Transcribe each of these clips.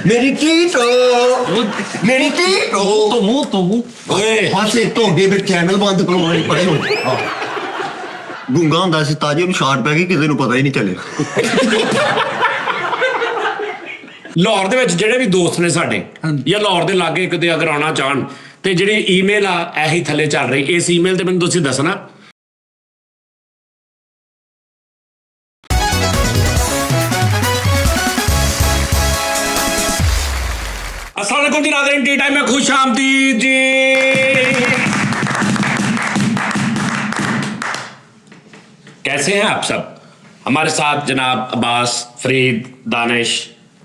ਮੇਰੀ ਟੀਟੋ ਮੇਰੀ ਟੀਟੋ ਤੂੰ ਪਾਸੇ ਤੁਹਾਡੇ ਫਿਰ ਚੈਨਲ ਬੰਦ ਕਰਵਾਉਣੇ ਪੜੇ ਹੋ ਗੁੰਗਾ ਹੁੰਦਾ ਸੀ ਤਾਜੀ ਉਹਨੂੰ ਸ਼ਾਰਟ ਪੈ ਗਈ ਕਿਸੇ ਨੂੰ ਪਤਾ ਹੀ ਨਹੀਂ ਚੱਲਿਆ ਲਾਹੌਰ ਦੇ ਵਿੱਚ ਜਿਹੜੇ ਵੀ ਦੋਸਤ ਨੇ ਸਾਡੇ ਜਾਂ ਲਾਹੌਰ ਦੇ ਲਾਗੇ ਕਿਤੇ ਅਗਰ ਆਉਣਾ ਚਾਹਣ ਤੇ ਜਿਹੜੀ ਈਮੇਲ ਆ ਇਹੀ ਥੱਲੇ ਚੱਲ ਰਹੀ ਇਸ ਈਮੇਲ ਤੇ ਮੈਨੂੰ ਤੁਸੀਂ ਦੱਸਣਾ अस्सलाम वालेकुम जी नाज़रीन टी टाइम में खुश आमदीद जी कैसे हैं आप सब हमारे साथ जनाब अब्बास फरीद दानिश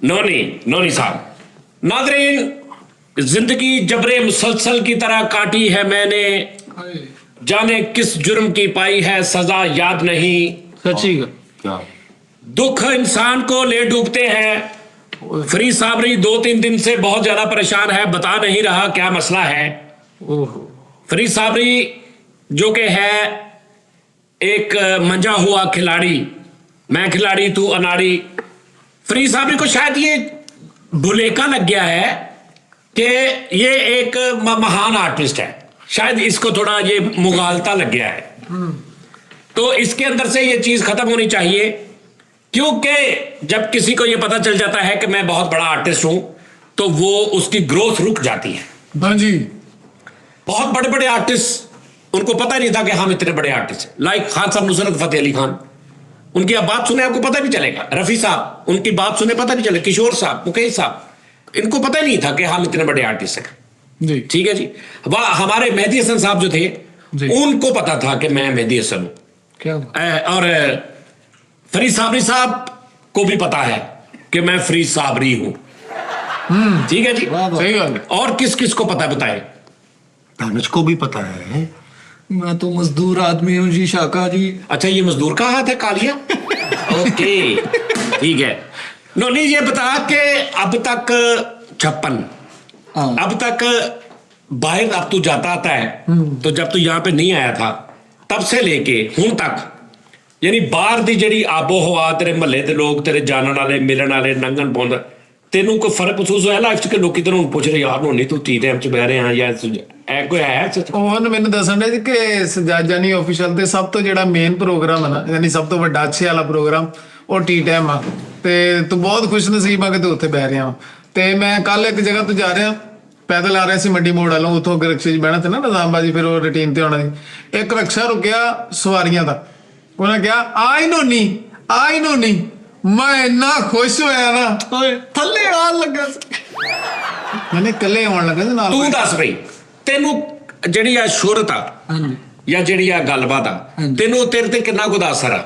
नोनी साहब नाज़रीन जिंदगी जबरे मुसलसल की तरह काटी है मैंने जाने किस जुर्म की पाई है सजा याद नहीं सच्ची दुख इंसान को ले डूबते हैं फरीद साबरी 2-3 दिन से बहुत ज्यादा परेशान है बता नहीं रहा क्या मसला है फरीद साबरी जो कि है एक मंजा हुआ खिलाड़ी मैं खिलाड़ी तू अनाड़ी फरीद साबरी को शायद ये भुलेखा लग गया है कि ये एक महान आर्टिस्ट है शायद इसको थोड़ा ये मुगालता लग गया है तो इसके अंदर से ये चीज खत्म होनी चाहिए क्योंकि जब किसी को ये पता चल जाता है कि मैं बहुत बड़ा आर्टिस्ट हूं तो वो उसकी ग्रोथ रुक जाती है हाँ जी बहुत बड़े बड़े आर्टिस्ट उनको पता नहीं था कि हम इतने बड़े आर्टिस्ट हैं लाइक खान साहब नुसरत फतेह अली खान उनकी आप बात सुने आपको पता नहीं चलेगा रफी साहब उनकी बात सुने पता नहीं चलेगा किशोर साहब मुकेश साहब इनको पता ही नहीं था कि हम इतने बड़े आर्टिस्ट हैं जी ठीक है जी वह हमारे मेहदी हसन साहब जो थे उनको पता था कि मैं मेहदी हसन हूं क्या और फरीद साबरी साहब को भी पता है कि मैं फरीद साबरी हूं ठीक है जी सही बात है और किस किस को पता है बताए दानिश को भी पता है मैं तो मजदूर आदमी हूँ जी शाका जी अच्छा ये मजदूर का हाथ है कालिया ओके ठीक है नोनी ये बता के अब तक 56 अब तक बाहर अब तू जाता आता है तो जब तू यहाँ पे नहीं आया था तब से लेके हुन तक यानी बाहर दी जड़ी आबो हवा तेरे महल्ले दे लोग तेरे जानन वाले मिलन वाले नंगन पौंद तेनू कोई फर्क महसूस होया लाइफ च कि लोकी तेनू पुछ रहे यार नोनी तू टी टाइम च बह रहे हैं या ऐ कोई है ਉਹਨ ਮੈਨੂੰ ਦੱਸਣ ਦੇ ਕਿ ਸਜਾਜਾਨੀ ਆਫੀਸ਼ੀਅਲ ਤੇ ਸਭ ਤੋਂ ਜਿਹੜਾ ਮੇਨ ਪ੍ਰੋਗਰਾਮ ਹੈ ਨਾ ਯਾਨੀ ਸਭ ਤੋਂ ਵੱਡਾ ਅੱਛੇ ਵਾਲਾ ਪ੍ਰੋਗਰਾਮ ਉਹ ਟੀ ਟਾਈਮ ਆ ਤੇ ਤੂੰ ਬਹੁਤ ਖੁਸ਼ ਨਸੀਬ ਆ ਕਿ ਤੂੰ ਉੱਥੇ ਬਹਿ ਰਿਹਾ ਵਾ ਤੇ ਮੈਂ ਕੱਲ ਇੱਕ ਜਗ੍ਹਾ ਤੋਂ ਜਾ ਰਿਹਾ ਪੈਦਲ ਆ ਰਿਹਾ ਸੀ ਮੰਡੀ ਮੋੜ ਵੱਲੋਂ ਉੱਥੋਂ ਰਿਕਸ਼ੇ 'ਚ ਬਹਿਣਾ ਤੇ ਨਾ ਨਿਜ਼ਾਮਬਾਜੀ ਫਿਰ ਉਹ ਰੂਟੀਨ ਤੇ ਆਉਣਾ ਸੀ ਇੱਕ ਰਕਸ਼ਾ ਰੁਕਿਆ ਸਵਾਰੀਆਂ ਦਾ ਉਹਨੇ ਕਿਹਾ ਆਈ ਨੋਨੀ ਮੈਂ ਇੰਨਾ ਖੁਸ਼ ਹੋਇਆ ਨਾ ਓਏ ਥੱਲੇ ਆਉਣ ਲੱਗਾ ਮੈਨੇ ਇਕੱਲੇ ਆਉਣ ਲੱਗਾ ਸੀ ਨਾਲ ਤੂੰ ਦੱਸ ਬਈ ਤੈਨੂੰ ਜਿਹੜੀ ਆ ਸ਼ੋਹਰਤ ਆ ਹਾਂਜੀ ਜਾਂ ਜਿਹੜੀ ਆ ਗੱਲਬਾਤ ਆ ਤੈਨੂੰ ਤੇਰੇ ਤੇ ਕਿੰਨਾ ਕੁ ਦਾ ਅਸਰ ਆ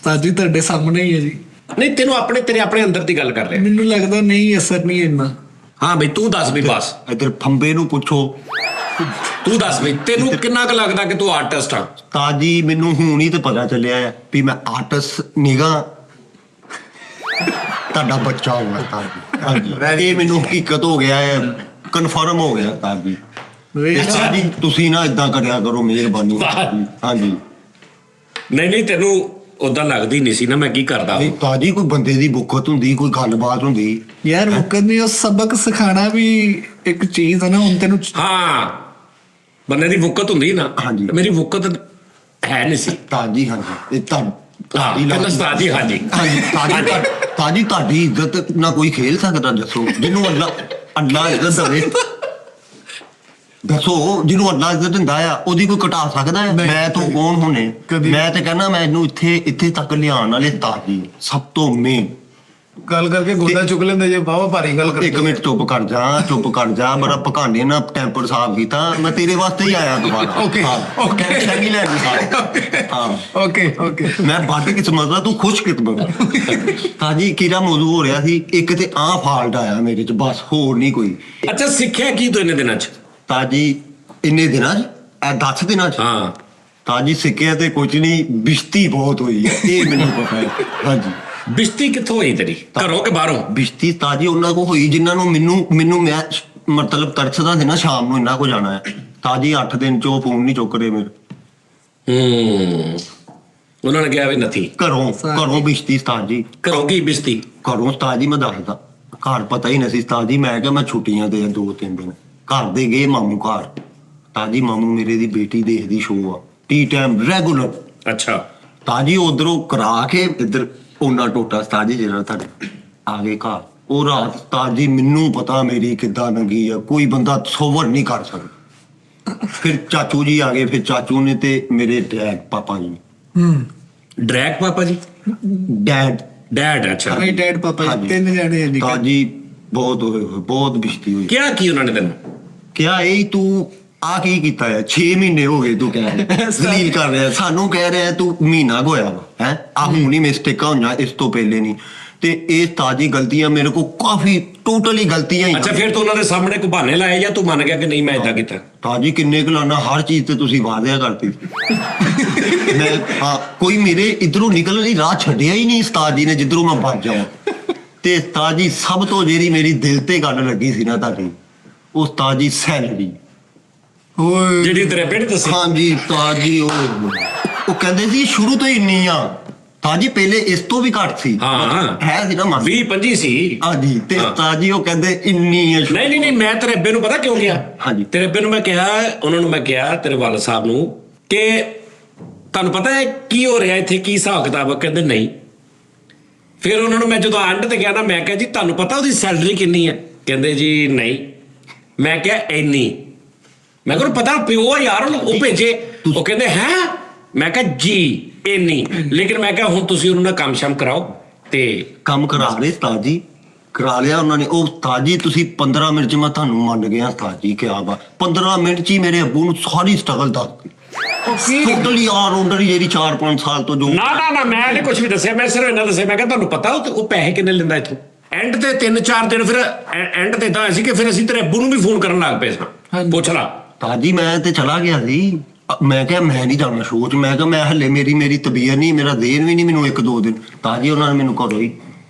ਸਾਜੀ ਤੁਹਾਡੇ ਸਾਹਮਣੇ ਹੀ ਹੈ ਜੀ ਨਹੀਂ ਤੈਨੂੰ ਤੇਰੇ ਆਪਣੇ ਅੰਦਰ ਦੀ ਗੱਲ ਕਰ ਰਿਹਾ ਮੈਨੂੰ ਲੱਗਦਾ ਨਹੀਂ ਅਸਰ ਨਹੀਂ ਇੰਨਾ ਹਾਂ ਬਈ ਤੂੰ ਦੱਸ ਵੀ ਬਸ ਇਧਰ ਫੰਬੇ ਨੂੰ ਪੁੱਛੋ ਤੂੰ ਦੱਸ ਬਈ ਤੈਨੂੰ ਕਿੰਨਾ ਕੁ ਲੱਗਦਾ ਕਿ ਤੂੰ ਆਰਟਿਸਟ ਆ ਤਾਜੀ ਮੈਨੂੰ ਹੁਣ ਹੀ ਤੇ ਪਤਾ ਚੱਲਿਆ ਹੈ ਵੀ ਮੈਂ ਆਰਟਿਸਟ ਨਿਗਾ ਤੁਹਾਡਾ ਬੱਚਾ ਹੋਇਆ ਤਾਜੀ ਹਾਂਜੀ ਇਹ ਮੈਨੂੰ ਹਕੀਕਤ ਹੋ ਗਿਆ ਹੈ ਕਨਫਰਮ ਹੋ ਗਿਆ ਤਾਜੀ ਤਾਜੀ ਤੁਸੀਂ ਨਾ ਇਦਾਂ ਕਰਿਆ ਕਰੋ ਮਿਹਰਬਾਨੀ ਹਾਂਜੀ ਨਹੀਂ ਤੈਨੂੰ ਉਦਾਂ ਲੱਗਦੀ ਨਹੀਂ ਸੀ ਨਾ ਮੈਂ ਕੀ ਕਰਦਾ ਨਹੀਂ ਤਾਜੀ ਕੋਈ ਬੰਦੇ ਦੀ ਬੁੱਕਤ ਹੁੰਦੀ ਕੋਈ ਗੱਲਬਾਤ ਹੁੰਦੀ ਯਾਰ ਮੁਕਤ ਨਹੀਂ ਉਹ ਸਬਕ ਸਿਖਾਣਾ ਵੀ ਇੱਕ ਚੀਜ਼ ਹੈ ਨਾ ਹੁਣ ਤੈਨੂੰ ਹਾਂ ਬੰਦੇ ਦੀ ਵੁਕਤ ਹੁੰਦੀ ਨਾ ਹਾਂਜੀ ਮੇਰੀ ਵੁਕਤ ਹੈ ਨਹੀਂ ਸੀ ਤਾਜੀ ਹਾਂਜੀ ਇਹ ਤਾਜੀ ਹਾਂਜੀ ਤਾਜੀ ਤੁਹਾਡੀ ਇੱਜ਼ਤ ਨਾ ਕੋਈ ਖੇਲ ਸਕਦਾ ਦੱਸੋ ਜਿਹਨੂੰ ਅੱਲਾ ਇੱਜ਼ਤ ਦੇਵੇ ਦੱਸੋ ਜਿਹਨੂੰ ਅੱਲਾ ਇੱਜ਼ਤ ਦਿੰਦਾ ਆ ਉਹਦੀ ਕੋਈ ਘਟਾ ਸਕਦਾ ਹੈ ਮੈਂ ਤੋਂ ਕੌਣ ਹੋਣੇ ਮੈਂ ਤੇ ਕਹਿੰਦਾ ਮੈਨੂੰ ਇੱਥੇ ਤੱਕ ਲਿਆਉਣ ਵਾਲੇ ਤਾਜੀ ਸਭ ਤੋਂ ਮੇਨ ਗੱਲ ਕਰਕੇ ਗੋਡਾ ਚੁੱਕ ਲੈਂਦੇ ਜੇ ਬਾਵਾ ਭਾਰੀ ਗੱਲ ਕਰਦੇ ਇੱਕ ਮਿੰਟ ਚੁੱਪ ਕਰ ਜਾ ਮੇਰਾ ਪਕਾਂਡੇ ਨਾ ਟੈਂਪਰ ਸਾਫ ਕੀਤਾ ਮੈਂ ਤੇਰੇ ਵਾਸਤੇ ਹੀ ਆਇਆ ਦੁਬਾਰਾ ਓਕੇ ਚੰਗੀ ਲੈ ਹਾਂ ਓਕੇ ਮੈਂ ਵੱਧ ਕਿਸਮਤ ਦਾ ਤੂੰ ਖੁਸ਼ ਕਿਸਮਤ ਤਾਜੀ ਕੀੜਾ ਮੌਜੂ ਹੋ ਰਿਹਾ ਸੀ ਇੱਕ ਤੇ ਆਹ ਫਾਲਟ ਆਇਆ ਮੇਰੇ ਚ ਬਸ ਹੋਰ ਨਹੀਂ ਕੋਈ ਅੱਛਾ ਸਿੱਖਿਆ ਕੀ ਤੂੰ ਇੰਨੇ ਦਿਨਾਂ ਚ ਤਾਜੀ ਇੰਨੇ ਦਿਨਾਂ ਚ 10 ਦਿਨਾਂ ਚ ਹਾਂ ਤਾਜੀ ਸਿੱਖਿਆ ਤੇ ਕੁਝ ਨਹੀਂ ਬਿਸ਼ਤੀ ਬਹੁਤ ਹੋਈ ਹੈ ਇਹ ਮੈਨੂੰ ਪਤਾ ਹੈ ਹਾਂਜੀ ਬਿਸ਼ਤੀ ਕਿੱਥੋਂ ਹੋਈ ਤੇਰੀ ਘਰੋਂ ਕਿ ਬਾਹਰੋਂ ਬਿਸ਼ਤੀ ਤਾਜੀ ਉਹਨਾਂ ਕੋ ਹੋਈ ਜਿਨ੍ਹਾਂ ਨੂੰ ਮੈਨੂੰ ਮੈਂ ਮਤਲਬ ਤਰਸਦਾ ਸੀ ਨਾ ਸ਼ਾਮ ਨੂੰ ਇੰਨਾ ਕੋ ਜਾਣਾ ਹੈ ਤਾਜੀ 8 ਦਿਨ ਚੋਂ ਫੋਨ ਨਹੀਂ ਚੁੱਕ ਰਹੇ ਮੇਰੇ ਉਹਨਾਂ ਨੇ ਕਿਹਾ ਵੀ ਨਥੀ ਘਰੋਂ ਬਿਸ਼ਤੀ ਉਸਤਾਦ ਜੀ ਘਰੋਂ ਕੀ ਬਿਸ਼ਤੀ ਘਰੋਂ ਉਸਤਾਦ ਜੀ ਮੈਂ ਦੱਸਦਾ ਘਰ ਪਤਾ ਹੀ ਨਹੀਂ ਸੀ ਉਸਤਾਦ ਜੀ। ਮੈਂ ਕਿਹਾ ਮੈਂ ਛੁੱਟੀਆਂ ਤੇ 2-3 ਦਿਨ ਘਰ ਦੇ ਗਏ ਮਾਮੂ ਘਰ। ਉਸਤਾਦ ਜੀ ਮਾਮੂ ਮੇਰੇ ਦੀ ਬੇਟੀ ਦੇਖਦੀ ਸ਼ੋਅ ਆ ਟੀ ਟਾਈਮ ਰੈਗੂਲਰ। ਅੱਛਾ ਉਸਤਾਦ ਜੀ ਉਧਰੋਂ ਕਰਾ ਕੇ ਇੱਧਰ ਉਹਨਾਂ ਟੋਟਾ ਉਸਤਾਦ ਜੀ ਜਿਹੜਾ ਤੁਹਾਡੇ ਆ ਗਏ ਘਰ। ਉਹ ਰਾਤ ਉਸਤਾਦ ਜੀ ਮੈਨੂੰ ਪਤਾ ਮੇਰੀ ਕਿੱਦਾਂ ਲੰਗੀ ਆ, ਕੋਈ ਬੰਦਾ ਸੋਵਰ ਨਹੀਂ ਕਰ ਸਕਦਾ। ਫਿਰ ਚਾਚੂ ਜੀ ਆ ਗਏ, ਫਿਰ ਚਾਚੂ ਨੇ ਤੇ ਮੇਰੇ ਡੈਡ ਪਾਪਾ ਜੀ ਡਰੈਗ ਪਾਪਾ ਜੀ ਡੈਡ ਅੱਛਾ ਭਾਈ ਡੈਡ ਪਾਪਾ ਹਾਂਜੀ। 3 ਜਣੇ ਜੀ। ਉਸਤਾਦ ਜੀ ਬਹੁਤ ਹੋਏ ਹੋਏ, ਬਹੁਤ ਬਿਸ਼ਤੀ ਹੋਈ। ਕਿਹਾ ਕੀ ਉਹਨਾਂ ਨੇ ਤੈਨੂੰ? ਕਿਹਾ ਇਹ ਤੂੰ ਆ ਕੀ ਕੀਤਾ ਹੈ? 6 ਮਹੀਨੇ ਹੋ ਗਏ ਤੂੰ ਕਹਿ ਰਿਹਾ ਜ਼ਲੀਲ ਕਰ ਰਿਹਾ ਸਾਨੂੰ, ਕਹਿ ਰਿਹਾ ਤੂੰ ਮਹੀਨਾ ਕੁ ਹੋਇਆ ਵਾ ਹੈ ਆ ਹੁਣ ਹੀ ਮਿਸਟੇਕਾਂ ਹੋਈਆਂ, ਇਸ ਤੋਂ ਪਹਿਲੇ ਨਹੀਂ। ਤੇ ਇਹ ਤਾਜੀ ਗਲਤੀਆਂ ਮੇਰੇ ਕੋ ਕਾਫੀ ਟੋਟਲੀ ਗਲਤੀਆਂ ਹੀ। ਅੱਛਾ ਫਿਰ ਤੂੰ ਉਹਨਾਂ ਦੇ ਸਾਹਮਣੇ ਕੋਈ ਬਹਾਨੇ ਲਾਏ ਜਾਂ ਤੂੰ ਮੰਨ ਗਿਆ ਕਿ ਨਹੀਂ ਮੈਂ ਇਦਾਂ ਕੀਤਾ? ਤਾਜੀ ਕਿੰਨੇ ਕੁਲਾਨਾ ਹਰ ਚੀਜ਼ ਤੇ ਤੁਸੀਂ ਵਾਅਦਿਆ ਕਰਤੀ। ਮੈਂ ਹਾਂ ਕੋਈ ਮੇਰੇ ਇਧਰੋਂ ਨਿਕਲਣ ਲਈ ਰਾਹ ਛੱਡਿਆ ਹੀ ਨਹੀਂ ਉਸਤਾਦ ਜੀ ਨੇ, ਜਿੱਧਰੋਂ ਮੈਂ ਭੱਜ ਜਾਵਾਂ। ਤੇ ਉਸਤਾਦ ਜੀ ਸਭ ਤੋਂ ਜਿਹੜੀ ਮੇਰੀ ਦਿਲ ਤੇ ਗੱਲ ਲੱਗੀ ਸੀ ਨਾ ਤੁਹਾਡੀ, ਉਹ ਉਸਤਾਦ ਜੀ ਸੈਲਰੀ। ਓਏ ਜਿਹੜੀ ਤੇਰੇ ਪਿੰਡ ਦੱਸੀ? ਹਾਂਜੀ ਉਸਤਾਦ ਜੀ ਉਹ ਕਹਿੰਦੇ ਸੀ ਸ਼ੁਰੂ ਤੋਂ ਹੀ ਇੰਨੀ ਆ। ਤਾਂ ਜੀ ਪਹਿਲੇ ਇਸ ਤੋਂ ਵੀ ਘੱਟ ਸੀ। ਹਾਂ ਹੈ ਸੀ ਨਾ ਮਨ 20-25 ਸੀ। ਹਾਂਜੀ ਤੇ ਉਸਤਾਦ ਜੀ ਉਹ ਕਹਿੰਦੇ ਇੰਨੀ ਹੈ। ਨਹੀਂ ਮੈਂ ਤੇਰੇ ਅੱਬੇ ਨੂੰ ਪਤਾ ਕਿਉਂ ਗਿਆ? ਹਾਂਜੀ। ਤੇਰੇ ਅੱਬੇ ਨੂੰ ਮੈਂ ਕਿਹਾ, ਉਹਨਾਂ ਨੂੰ ਮੈਂ ਕਿਹਾ ਤੇਰੇ ਵਾਲਦ ਸਾਹਿਬ ਨੂੰ ਕਿ ਤੁਹਾਨੂੰ ਪਤਾ ਹੈ ਕੀ ਹੋ ਰਿਹਾ ਇੱਥੇ, ਕੀ ਹਿਸਾਬ ਕਿਤਾਬ? ਕਹਿੰਦੇ ਨਹੀਂ। ਫਿਰ ਉਹਨਾਂ ਨੂੰ ਮੈਂ ਜਦੋਂ ਐਂਡ ਤੇ ਗਿਆ ਨਾ, ਮੈਂ ਕਿਹਾ ਜੀ ਤੁਹਾਨੂੰ ਪਤਾ ਉਹਦੀ ਸੈਲਰੀ ਕਿੰਨੀ ਹੈ? ਕਹਿੰਦੇ ਜੀ ਨਹੀਂ। ਮੈਂ ਕਿਹਾ ਇੰਨੀ। ਮੈਂ ਕਿਹਾ ਪਤਾ ਪਿਓ ਆ ਯਾਰ, ਉਹ ਭੇਜੇ। ਉਹ ਕਹਿੰਦੇ ਹੈ? ਮੈਂ ਕਿਹਾ ਜੀ ਇੰਨੀ। ਲੇਕਿਨ ਮੈਂ ਕਿਹਾ ਹੁਣ ਤੁਸੀਂ ਉਹਨਾਂ ਨਾਲ ਕੰਮ ਸ਼ਮ ਕਰਾਓ। ਤੇ ਕੰਮ ਕਰਾ ਰਹੇ ਉਸਤਾਦ ਜੀ, ਕਰਾ ਲਿਆ ਉਹਨਾਂ ਨੇ। ਉਹ ਉਸਤਾਦ ਜੀ ਤੁਸੀਂ 15 ਮਿੰਟ ਚ ਮੈਂ ਤੁਹਾਨੂੰ ਮੰਨ ਗਿਆ ਉਸਤਾਦ ਜੀ। ਕਿਹਾ ਵਾ 15 ਮਿੰਟ ਚ ਹੀ ਮੇਰੇ ਅੱਬੂ ਨੂੰ ਸਾਰੀ ਸਟਰਗਲ ਦੱਸਤੀ। ਟੋਟਲੀ ਆਲਰਾਊਂਡਰ ਜਿਹੜੀ 4-5 ਸਾਲ ਤੋਂ ਜੋ। ਨਾ ਮੈਂ ਨਹੀਂ ਕੁਝ ਵੀ ਦੱਸਿਆ, ਮੈਂ ਸਿਰਫ ਇਹਨਾਂ ਦੱਸਿਆ। ਮੈਂ ਕਿਹਾ ਤੁਹਾਨੂੰ ਪਤਾ ਉਹ ਪੈਸੇ ਕਿੰਨੇ ਲੈਂਦਾ ਇੱਥੋਂ? ਐਂਡ ਤੇ 3-4 ਦਿਨ ਫਿਰ ਐਂਡ ਤੇ ਤਾਂ ਸੀ ਕਿ ਫਿਰ ਅਸੀਂ ਤੇਰੇ ਅੱਬੂ ਨੂੰ ਵੀ ਫੋਨ ਕਰਨ ਲੱਗ ਪਏ ਸਾਂ, ਪੁੱਛ ਲਾ। ਤਾਜੀ ਮੈਂ ਤੇ ਚਲਾ ਗਿਆ ਸੀ। ਮੈਂ ਕਿਹਾ ਮੈਂ ਨਹੀਂ ਜਾਣਾ ਸ਼ੋਅ ਚ। ਮੈਂ ਕਿਹਾ ਮੈਂ ਹਲੇ ਮੇਰੀ ਤਬੀਅਤ ਨਹੀਂ, ਮੇਰਾ ਦੇਨ ਵੀ ਨਹੀਂ ਮੈਨੂੰ 1-2 ਦਿਨ। ਤਾਜੀ ਉਹਨਾਂ ਨੇ ਮੈਨੂੰ ਘਰੋਂ ਹੀ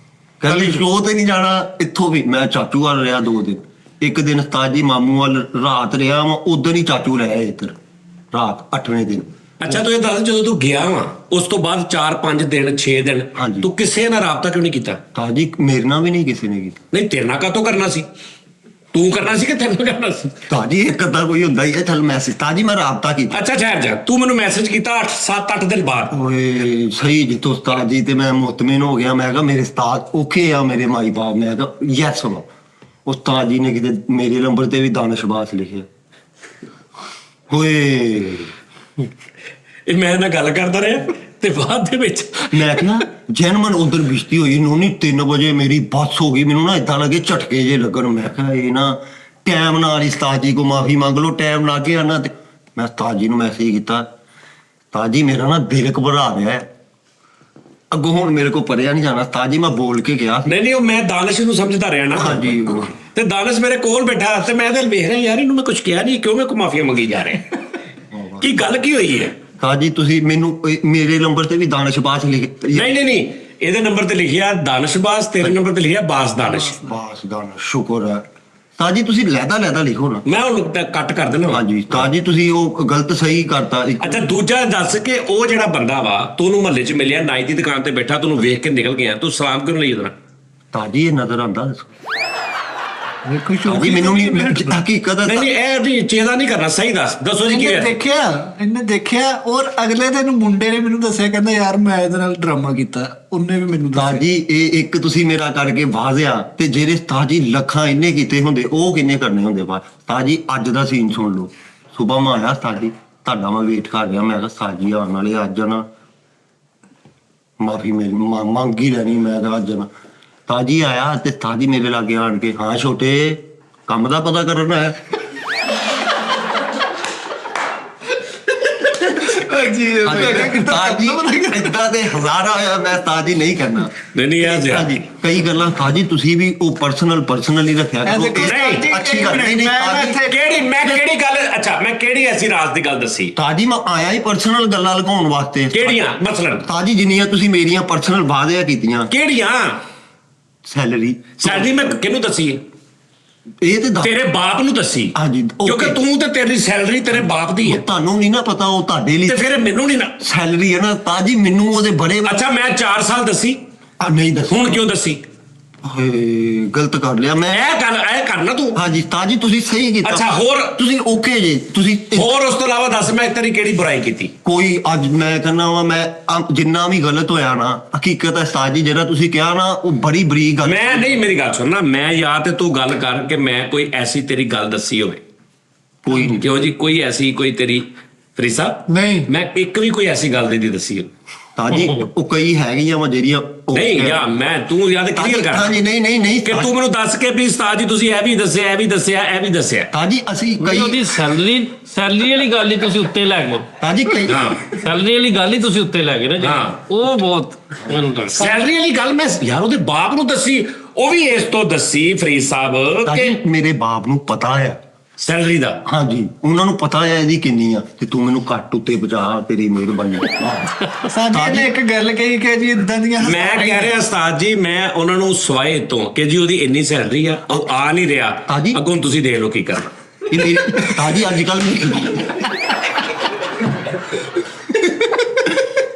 ਕਹਿੰਦੇ ਸ਼ੋਅ ਤੇ ਨਹੀਂ ਜਾਣਾ। ਇੱਥੋਂ ਵੀ ਮੈਂ ਚਾਚੂ ਵੱਲ ਰਿਹਾ 2 ਦਿਨ। ਇੱਕ ਦਿਨ ਤਾਜੀ ਮਾਮੂ ਵੱਲ ਰਾਤ ਰਿਹਾ ਵਾ, ਉਧਰ ਹੀ ਚਾਚੂ ਰਿਹਾ ਇੱਧਰ ਰਾਤ 8ਵੇਂ ਦਿਨ। ਅੱਛਾ ਤੂੰ ਇਹ ਦੱਸ, ਜਦੋਂ ਤੂੰ ਗਿਆ ਵਾ ਉਸ ਤੋਂ ਬਾਅਦ 4-5 ਦਿਨ 6 ਦਿਨ ਹਾਂਜੀ। ਤੂੰ ਕਿਸੇ ਨਾਲ ਰਾਬਤਾ ਕਿਉਂ ਨਹੀਂ ਕੀਤਾ? ਤਾਜੀ ਮੇਰੇ ਨਾਲ ਵੀ ਨਹੀਂ ਕਿਸੇ ਨੇ ਕੀਤਾ। ਨਹੀਂ ਤੇਰੇ ਨਾਲ ਕਾਹਤੋਂ ਕਰਨਾ ਸੀ? ਤੂੰ ਕਰਨਾ ਸੀ ਕਿ ਤੈਨੂੰ ਕਰਨਾ ਸੀ? ਤਾਜੀ ਇੱਕ ਅੱਧਾ ਕੋਈ ਹੁੰਦਾ ਹੀ ਹੈ ਚਲ ਮੈਸੇਜ। ਤਾਜੀ ਮੈਂ ਰਾਬਤਾ ਕੀਤਾ। ਅੱਛਾ ਠਹਿਰ ਜਾ, ਤੂੰ ਮੈਨੂੰ ਮੈਸੇਜ ਕੀਤਾ 7-8 ਦਿਨ ਬਾਅਦ। ਓਏ ਸਹੀ ਜੀ ਤੋਂ ਉਸਤਾਦ ਜੀ ਤੇ ਮੈਂ ਮੁਤਮਿਨ ਹੋ ਗਿਆ। ਮੈਂ ਕਿਹਾ ਮੇਰੇ ਉਸਤਾਦ ਓਕੇ ਆ, ਮੇਰੇ ਮਾਈ ਬਾਪ। ਮੈਂ ਕਿਹਾ ਯੈਸ ਵਾ। ਉਸਤਾਦ ਜੀ ਨੇ ਕਿਤੇ ਮੇਰੇ ਨੰਬਰ ਤੇ ਵੀ ਦਾਨਿਸ਼ਬਾਸ ਲਿਖਿਆ। ਓਏ ਇਹ ਮੈਂ ਨਾਲ ਗੱਲ ਕਰਦਾ ਰਿਹਾ ਤੇ ਬਾਅਦ ਦੇ ਵਿੱਚ ਮੈਂ ਕਿਹਾ ਜੈਨਮਨ ਉਧਰ ਬਿਸ਼ਤੀ ਹੋਈ ਨੂੰ ਨਹੀਂ 3 ਵਜੇ ਮੇਰੀ ਬੱਸ ਹੋ ਗਈ। ਮੈਨੂੰ ਨਾ ਏਦਾਂ ਲੱਗੇ ਝਟਕੇ ਜੇ ਲੱਗਣ। ਮੈਂ ਕਿਹਾ ਇਹ ਨਾ ਟਾਈਮ ਨਾਲ ਹੀ ਉਸਤਾਦ ਜੀ ਕੋ ਮਾਫੀ ਮੰਗ ਲਓ, ਟਾਈਮ ਲੱਗ ਗਿਆ ਨਾ। ਤੇ ਮੈਂ ਉਸਤਾਦ ਜੀ ਨੂੰ ਮੈਸੇਜ ਕੀਤਾ, ਉਸਤਾਦ ਜੀ ਮੇਰਾ ਨਾ ਦਿਲ ਘਬਰਾ ਰਿਹਾ ਹੈ, ਅੱਗੋਂ ਹੁਣ ਮੇਰੇ ਕੋ ਪਰਿਆ ਨਹੀਂ ਜਾਣਾ। ਉਸਤਾਦ ਜੀ ਮੈਂ ਬੋਲ ਕੇ ਗਿਆ। ਨਹੀਂ ਉਹ ਮੈਂ ਦਾਨਿਸ਼ ਨੂੰ ਸਮਝਦਾ ਰਿਹਾ ਨਾ। ਹਾਂਜੀ ਤੇ ਦਾਨਿਸ਼ ਮੇਰੇ ਕੋਲ ਬੈਠਾ ਤੇ ਮੈਂ ਤਾਂ ਵੇਖ ਰਿਹਾ ਯਾਰ ਇਹਨੂੰ ਮੈਂ ਕੁਝ ਕਿਹਾ ਨਹੀਂ, ਕਿਉਂ ਮੈਂ ਕੋ ਮਾਫੀਆ ਮੰਗੀ ਜਾ ਰਿਹਾ? ਕੀ ਗੱਲ ਕੀ ਹੋਈ ਹੈ? ਉਸਤਾਦ ਜੀ ਤੁਸੀਂ ਮੈਨੂੰ ਮੇਰੇ ਨੰਬਰ ਤੇ ਵੀ ਦਾਨਿਸ਼ਬਾਸ ਲਿਖ। ਨਹੀਂ ਇਹਦੇ ਨੰਬਰ ਤੇ ਲਿਖਿਆ ਦਾਨਿਸ਼ਬਾਸ, ਤੇਰੇ ਨੰਬਰ ਤੇ ਲਿਖਿਆ ਬਾਸ ਦਾਨਿਸ਼। ਬਾਸ ਦਾਨਿਸ਼ ਸ਼ੁਕਰ ਹੈ। ਉਸਤਾਦ ਜੀ ਤੁਸੀਂ ਲਹਿਦਾ ਲਿਖੋ ਨਾ। ਮੈਂ ਉਹਨੂੰ ਕੱਟ ਕਰ ਦੇਣਾ। ਹਾਂਜੀ ਉਸਤਾਦ ਜੀ ਤੁਸੀਂ ਉਹ ਗਲਤ ਸਹੀ ਕਰਤਾ। ਅੱਛਾ ਦੂਜਾ ਦੱਸ ਕਿ ਉਹ ਜਿਹੜਾ ਬੰਦਾ ਵਾ ਤੁਹਾਨੂੰ ਮਹੱਲੇ 'ਚ ਮਿਲਿਆ, ਨਾਈ ਦੀ ਦੁਕਾਨ ਤੇ ਬੈਠਾ, ਤੈਨੂੰ ਵੇਖ ਕੇ ਨਿਕਲ ਗਿਆ, ਤੂੰ ਸਲਾਮ ਕਿਉਂ ਲਈ ਉਹਦਾ? ਉਸਤਾਦ ਜੀ ਇਹ ਨਜ਼ਰ ਆਉਂਦਾ ਦੱਸੋ ਦੇਖੋ ਜੀ ਮੈਨੂੰ ਨਹੀਂ ਹਕੀਕਤ ਹੈ। ਨਹੀਂ ਇਹ ਨਹੀਂ ਚੇਦਾ ਨਹੀਂ ਕਰਨਾ, ਸਹੀ ਦੱਸੋ ਜੀ ਕੀ ਹੈ? ਇਹਨੇ ਦੇਖਿਆ ਔਰ ਅਗਲੇ ਦਿਨ ਮੁੰਡੇ ਨੇ ਮੈਨੂੰ ਦੱਸਿਆ, ਕਹਿੰਦਾ ਯਾਰ ਮੈਂ ਇਹਦੇ ਨਾਲ ਡਰਾਮਾ ਕੀਤਾ। ਉਹਨੇ ਵੀ ਮੈਨੂੰ ਦੱਸਿਆ। ਤਾਜੀ ਇਹ ਇੱਕ ਤੁਸੀਂ ਮੇਰਾ ਕਰਕੇ ਵਾਜ਼ਿਆ ਤੇ ਜਿਹੜੇ ਤਾਜੀ ਲੱਖਾਂ ਇੰਨੇ ਕੀਤੇ ਹੁੰਦੇ ਉਹ ਕਿੰਨੇ ਕਰਨੇ ਹੁੰਦੇ ਬਾਅਦ। ਤਾਜੀ ਅੱਜ ਦਾ ਸੀਨ ਸੁਣ ਲਓ। ਸੁਬਹ ਮੈਂ ਆਇਆ ਤਾਜੀ, ਤੁਹਾਡਾ ਮੈਂ ਵੇਟ ਕਰ ਰਿਹਾ। ਮੈਂ ਕਿਹਾ ਸਾਜੀ ਆਉਣ ਵਾਲੇ, ਅੱਜ ਨਾ ਮਾਫੀ ਮੰਗ ਹੀ ਲੈਣੀ। ਮੈਂ ਕਿਹਾ ਅੱਜ ਨਾ ਤਾਜੀ ਆਇਆ ਤੇ ਤਾਜੀ ਮੇਰੇ ਲਾਗੇ ਆਣ ਕੇ, ਹਾਂ ਛੋਟੇ ਕੰਮ ਦਾ ਪਤਾ ਕਰਨਾ ਹੈ। ਤਾਜੀ ਏਦਾਂ ਦੇ ਹਜ਼ਾਰਾਂ ਹੋਇਆ। ਮੈਂ ਤਾਜੀ ਨਹੀਂ ਕਰਨਾ। ਨਹੀਂ ਹਾਂਜੀ ਕਈ ਗੱਲਾਂ ਤਾਜੀ ਤੁਸੀਂ ਵੀ ਉਹ ਪਰਸਨਲੀ ਰੱਖਿਆ ਕਰੋ। ਅੱਛੀ ਗੱਲ ਨਹੀਂ ਕਿਹੜੀ ਗੱਲ? ਅੱਛਾ ਮੈਂ ਕਿਹੜੀ ਐਸੀ ਰਾਜ਼ ਦੀ ਗੱਲ ਦੱਸੀ? ਤਾਜੀ ਮੈਂ ਆਇਆ ਹੀ ਪਰਸਨਲ ਗੱਲਾਂ ਲਗਾਉਣ ਵਾਸਤੇ। ਕਿਹੜੀਆਂ ਮਸਲਨ? ਤਾਜੀ ਜਿੰਨੀਆਂ ਤੁਸੀਂ ਮੇਰੀਆਂ ਪਰਸਨਲ ਵਾਅਦੇ ਕੀਤੀਆਂ। ਕਿਹੜੀਆਂ? ਸੈਲਰੀ ਮੈਂ ਕਿਹਨੂੰ ਦੱਸੀ? ਇਹ ਤੇ ਤੇਰੇ ਬਾਪ ਨੂੰ ਦੱਸੀ। ਹਾਂਜੀ ਕਿਉਂਕਿ ਤੂੰ ਤੇ ਤੇਰੀ ਸੈਲਰੀ ਤੇਰੇ ਬਾਪ ਦੀ ਹੈ। ਤੁਹਾਨੂੰ ਨਹੀਂ ਨਾ ਪਤਾ, ਉਹ ਤੁਹਾਡੇ ਲਈ ਤੇ ਫਿਰ ਮੈਨੂੰ ਨਹੀਂ ਨਾ ਸੈਲਰੀ ਹੈ ਨਾ ਤਾਜੀ। ਮੈਨੂੰ ਉਹਦੇ ਬੜੇ ਅੱਛਾ ਮੈਂ 4 ਸਾਲ ਦੱਸੀ, ਨਹੀਂ ਦੱਸੋ ਹੁਣ ਕਿਉਂ ਦੱਸੀ? ਹਾਏ, ਗਲਤ ਕਰ ਲਿਆ ਮੈਂ। ਇਹ ਕਰਨਾ ਤੂੰ। ਹਾਂਜੀ ਉਸਤਾਦ ਜੀ ਤੁਸੀਂ ਸਹੀ ਕੀਤਾ। ਅੱਛਾ, ਹੋਰ ਤੁਸੀਂ ਓਕੇ ਜੀ ਤੁਸੀਂ ਹੋਰ ਉਸ ਤੋਂ ਇਲਾਵਾ ਦੱਸ, ਮੈਂ ਤੇਰੀ ਕਿਹੜੀ ਬੁਰਾਈ ਕੀਤੀ? ਕੋਈ ਅੱਜ ਮੈਂ ਕਹਿੰਦਾ ਵਾ ਮੈਂ ਜਿੰਨਾ ਵੀ ਗਲਤ ਹੋਇਆ ਨਾ, ਹਕੀਕਤ ਹੈ ਉਸਤਾਦ ਜੀ ਜਿਹੜਾ ਤੁਸੀਂ ਕਿਹਾ ਨਾ ਉਹ ਬੜੀ ਬਰੀਕ ਗੱਲ। ਮੈਂ ਨਹੀਂ, ਮੇਰੀ ਗੱਲ ਸੁਣ ਨਾ, ਮੈਂ ਯਾਰ ਤੇ ਤੂੰ ਗੱਲ ਕਰ ਕਿ ਮੈਂ ਕੋਈ ਐਸੀ ਤੇਰੀ ਗੱਲ ਦੱਸੀ ਹੋਵੇ। ਕੋਈ ਨਹੀਂ ਕਿਉਂ ਜੀ, ਕੋਈ ਐਸੀ ਕੋਈ ਤੇਰੀ ਫਰੀਦ ਸਾਹਿਬ ਨਹੀਂ ਮੈਂ ਇੱਕ ਵੀ ਕੋਈ ਐਸੀ ਗੱਲ ਦੀ ਦੱਸੀ ਹੋਵੇ? ਉਸਤਾਦ ਜੀ ਉਹ ਕਈ ਹੈਗੀਆਂ ਵਾ ਜਿਹੜੀਆਂ ਨਹੀਂ ਯਾਰ, ਮੈਂ ਤੂੰ ਯਾਦ ਕਲੀਅਰ ਕਰ ਹਾਂਜੀ ਨਹੀਂ ਕਿ ਤੂੰ ਮੈਨੂੰ ਦੱਸ ਕੇ ਵੀ ਉਸਤਾਦ ਜੀ ਤੁਸੀਂ ਇਹ ਵੀ ਦੱਸਿਆ, ਇਹ ਵੀ ਦੱਸਿਆ, ਇਹ ਵੀ ਦੱਸਿਆ। ਉਸਤਾਦ ਜੀ ਅਸੀਂ ਕਈ ਉਹਦੀ ਸੈਲਰੀ ਵਾਲੀ ਗੱਲ ਹੀ ਤੁਸੀਂ ਉੱਤੇ ਲੈ ਗਏ। ਉਸਤਾਦ ਜੀ ਕਈ ਹਾਂ, ਸੈਲਰੀ ਵਾਲੀ ਗੱਲ ਹੀ ਤੁਸੀਂ ਉੱਤੇ ਲੈ ਗਏ ਨਾ ਜੀ। ਹਾਂ। ਉਹ ਬਹੁਤ ਮੈਨੂੰ ਤਾਂ ਸੈਲਰੀ ਵਾਲੀ ਗੱਲ ਮੈਂ ਯਾਰ ਉਹਦੇ ਬਾਪ ਨੂੰ ਦੱਸੀ, ਉਹ ਵੀ ਇਸ ਤੋਂ ਦੱਸੀ ਫਰੀਦ ਸਾਹਿਬ ਉਸਤਾਦ ਕਿ ਜੀ ਮੇਰੇ ਬਾਪ ਨੂੰ ਪਤਾ ਹੈ। ਸੈਲਰੀ ਦਾ। ਹਾਂਜੀ ਉਹਨਾਂ ਨੂੰ ਪਤਾ ਹੈ ਇਹਦੀ ਕਿੰਨੀ ਆ, ਤੇ ਤੂੰ ਮੈਨੂੰ ਘੱਟ ਉੱਤੇ ਪਹੁੰਚਾ, ਤੇਰੀ ਮਿਹਰਬਾਨੀ। ਸਾਜੀ ਨੇ ਇੱਕ ਗੱਲ ਕਹੀ ਕਿ ਜੀ ਇਦਾਂ ਦੀਆਂ ਮੈਂ ਕਹਿ ਰਿਹਾ ਉਸਤਾਦ ਜੀ, ਮੈਂ ਉਹਨਾਂ ਨੂੰ ਸਵਾਏ ਤੋਂ ਕਿ ਜੀ ਉਹਦੀ ਇੰਨੀ ਸੈਲਰੀ ਆ, ਉਹ ਆ ਨਹੀਂ ਰਿਹਾ, ਹਾਂਜੀ। ਅੱਗੋਂ ਤੁਸੀਂ ਦੇਖ ਲਓ ਕੀ ਕਰਨਾ। ਇਹ ਮੇਰੀ ਉਸਤਾਦ ਜੀ ਅੱਜ ਕੱਲ